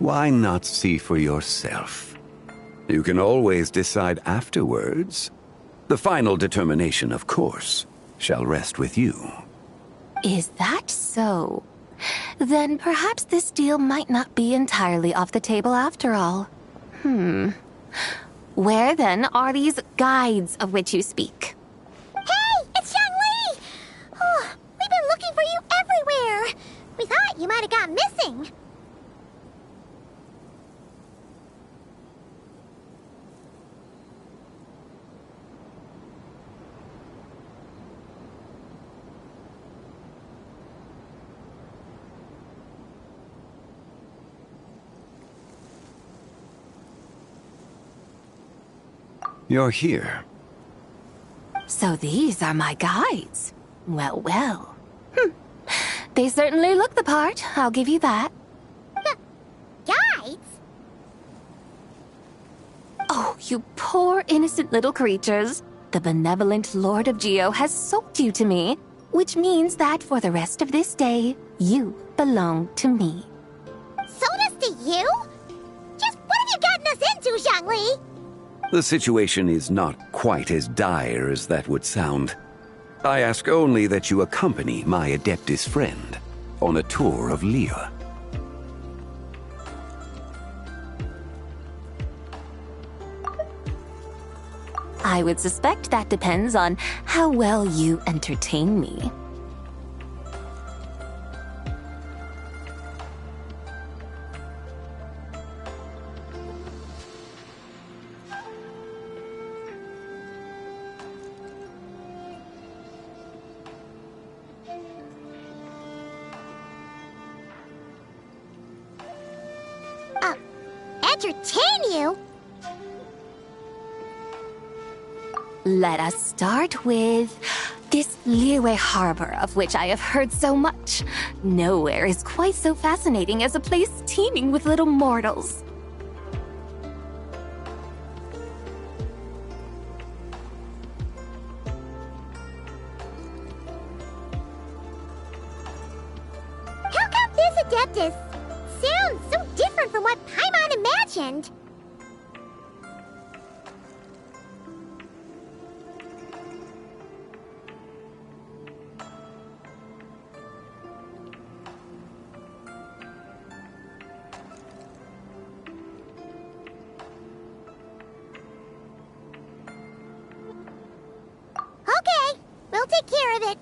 Why not see for yourself? You can always decide afterwards. The final determination, of course, shall rest with you. Is that so? Then perhaps this deal might not be entirely off the table after all. Where then are these guides of which you speak? Hey, it's Xiangli! Oh, we've been looking for you everywhere. We thought you might have gone missing. You're here. So these are my guides. Well, well. They certainly look the part, I'll give you that. Guides? Oh, you poor innocent little creatures. The benevolent Lord of Geo has sold you to me, which means that for the rest of this day, you belong to me. Sold us to you? Just what have you gotten us into, Xiangli? The situation is not quite as dire as that would sound. I ask only that you accompany my Adeptus friend on a tour of Liyue. I would suspect that depends on how well you entertain me. Entertain you? Let us start with this Liyue harbor of which I have heard so much. Nowhere is quite so fascinating as a place teeming with little mortals. How come this Adeptus sounds so different from what Paimon imagined? Okay, we'll take care of it.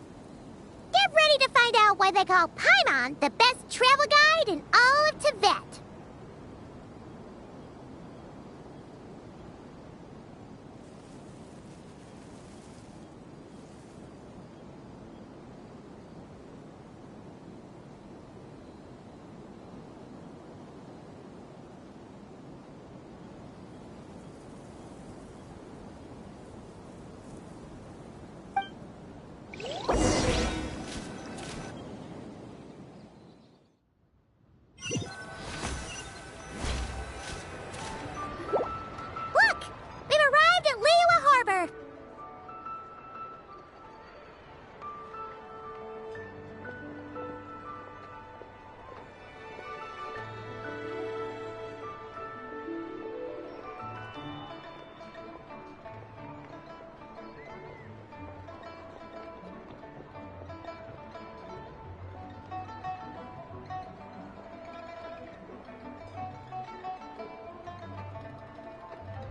Get ready to find out why they call Paimon the best travel guide in all of Tibet. Look! We've arrived at Liyue Harbor!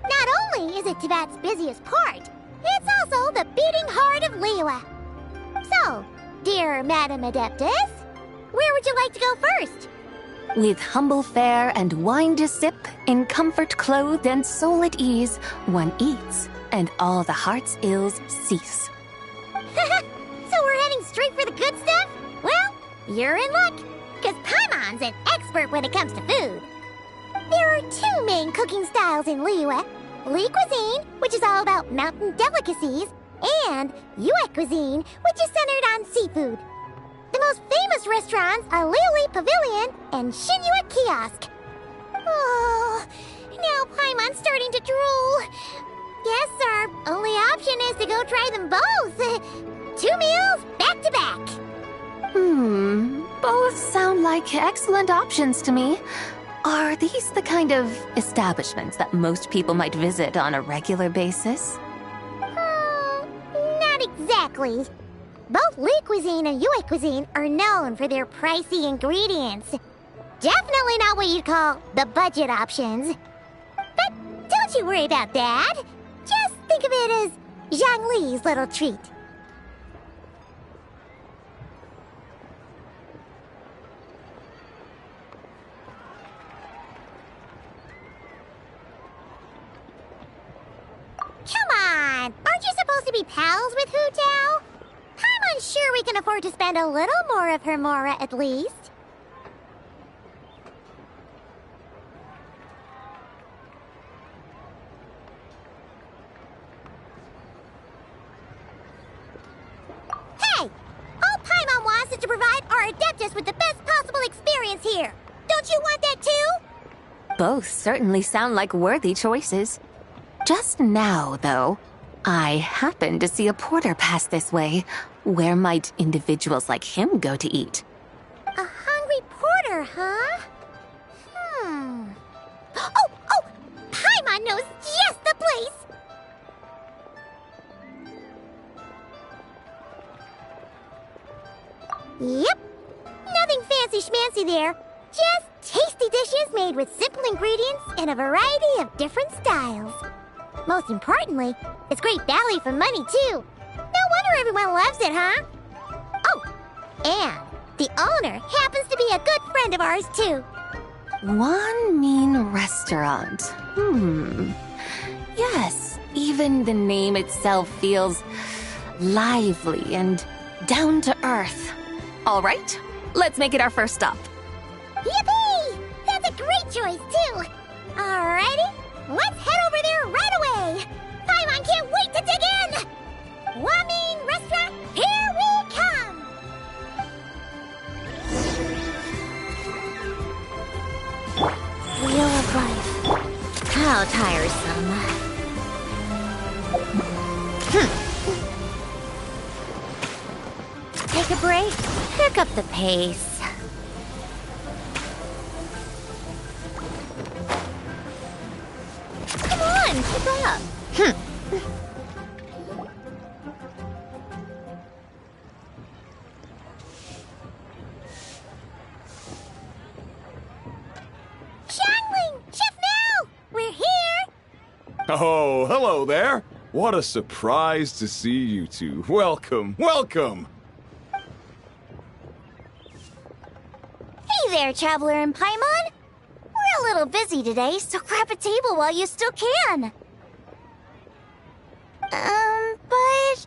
Not only is it Tibet's busiest port, it's also the beating heart of Liyue. So, dear Madam Adeptus, where would you like to go first? With humble fare and wine to sip, in comfort clothed and soul at ease, one eats, and all the heart's ills cease. So we're heading straight for the good stuff? Well, you're in luck, because Paimon's an expert when it comes to food. There are two main cooking styles in Liyue. Li cuisine, which is all about mountain delicacies, and Yue cuisine, which is centered on seafood. The most famous restaurants are Liyue Pavilion and Xinyue Kiosk. Oh, now Paimon's starting to drool. Guess our only option is to go try them both. 2 meals back to back. Both sound like excellent options to me. Are these the kind of establishments that most people might visit on a regular basis? Not exactly. Both Lee Cuisine and Yue Cuisine are known for their pricey ingredients. Definitely not what you'd call the budget options. But don't you worry about that. Just think of it as Zhang Li's little treat. Come on! Aren't you supposed to be pals with Hu Tao? I'm unsure we can afford to spend a little more of her mora at least. Hey! All Paimon wants is to provide our Adeptus with the best possible experience here. Don't you want that too? Both certainly sound like worthy choices. Just now, though, I happened to see a porter pass this way. Where might individuals like him go to eat? A hungry porter, huh? Oh! Paimon knows just the place! Yep. Nothing fancy schmancy there. Just tasty dishes made with simple ingredients and a variety of different styles. Most importantly, it's great value for money, too. No wonder everyone loves it, huh? Oh, and the owner happens to be a good friend of ours, too. One mean restaurant. Yes, even the name itself feels lively and down to earth. All right, let's make it our first stop. Yippee! That's a great choice, too. Alrighty, let's head over there right away. Paimon can't wait to dig in. Wamin Restaurant, here we come. Wheel of life. How tiresome. Take a break. Pick up the pace. Come on, keep up. Xiangling! Chef Mel! We're here! Oh, hello there. What a surprise to see you two. Welcome, welcome. Hey there, Traveler and Paimon. We're a little busy today, so grab a table while you still can. But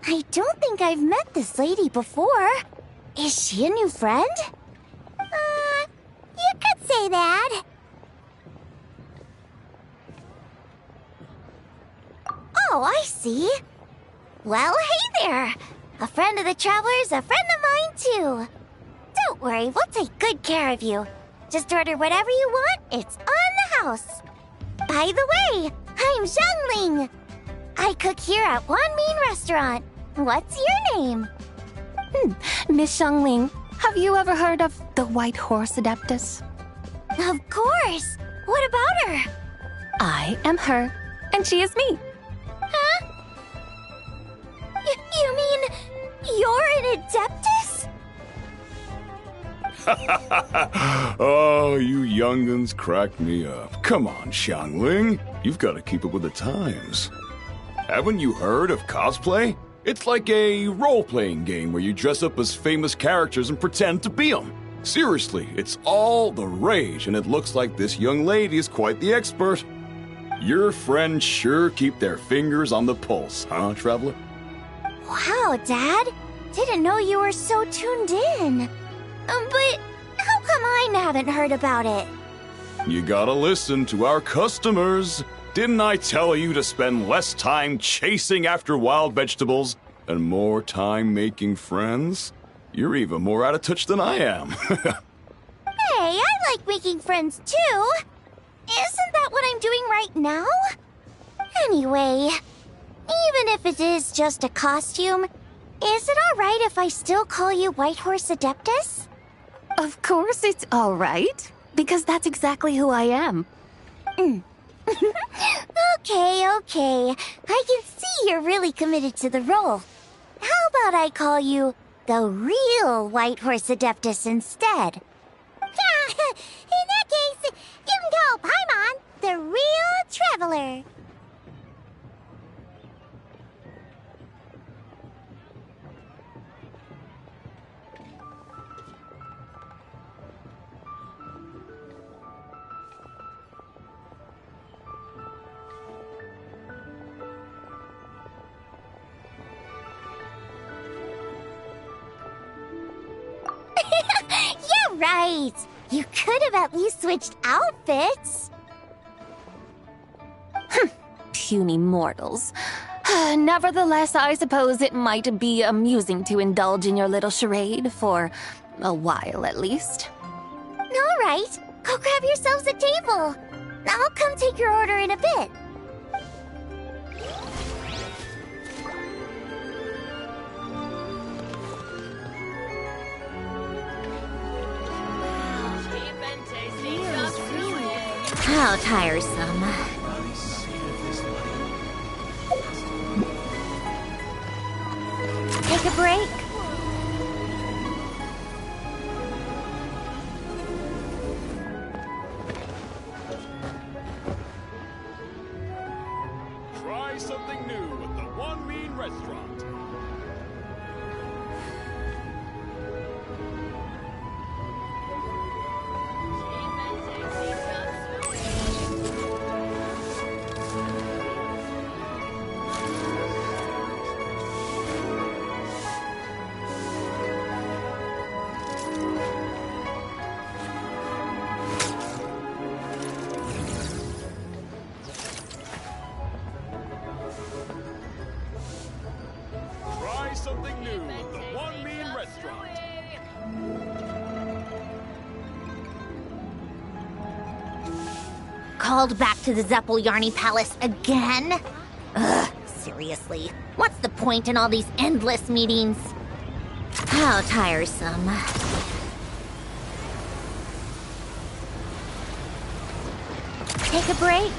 I don't think I've met this lady before. Is she a new friend? You could say that. Oh, I see. Well, hey there. A friend of the Traveler's a friend of mine, too. Don't worry, we'll take good care of you. Just order whatever you want, it's on the house. By the way, I'm Xiangling. I cook here at Wanmin Restaurant. What's your name? Miss Xiangling, have you ever heard of the White Horse Adeptus? Of course. What about her? I am her, and she is me. Huh? You mean you're an Adeptus? Oh, you young'uns crack me up. Come on, Xiangling. You've got to keep up with the times. Haven't you heard of cosplay? It's like a role-playing game where you dress up as famous characters and pretend to be them. Seriously, it's all the rage, and it looks like this young lady is quite the expert. Your friends sure keep their fingers on the pulse, huh, Traveler? Wow, Dad. Didn't know you were so tuned in. But how come I haven't heard about it? You gotta listen to our customers. Didn't I tell you to spend less time chasing after wild vegetables and more time making friends? You're even more out of touch than I am. Hey, I like making friends too. Isn't that what I'm doing right now? Anyway, even if it is just a costume, is it alright if I still call you White Horse Adeptus? Of course it's all right. Because that's exactly who I am. Okay. I can see you're really committed to the role. How about I call you the real White Horse Adeptus instead? In that case, you can call Paimon the real traveler. Yeah, right. You could have at least switched outfits. Puny mortals. Nevertheless, I suppose it might be amusing to indulge in your little charade for a while at least. All right, go grab yourselves a table. I'll come take your order in a bit. How tiresome. Take a break. Try something new at the One Mean Restaurant. Try something new at the One Mean Restaurant. Called back to the Zeppel-Yarny Palace again? Ugh, seriously. What's the point in all these endless meetings? How tiresome. Take a break.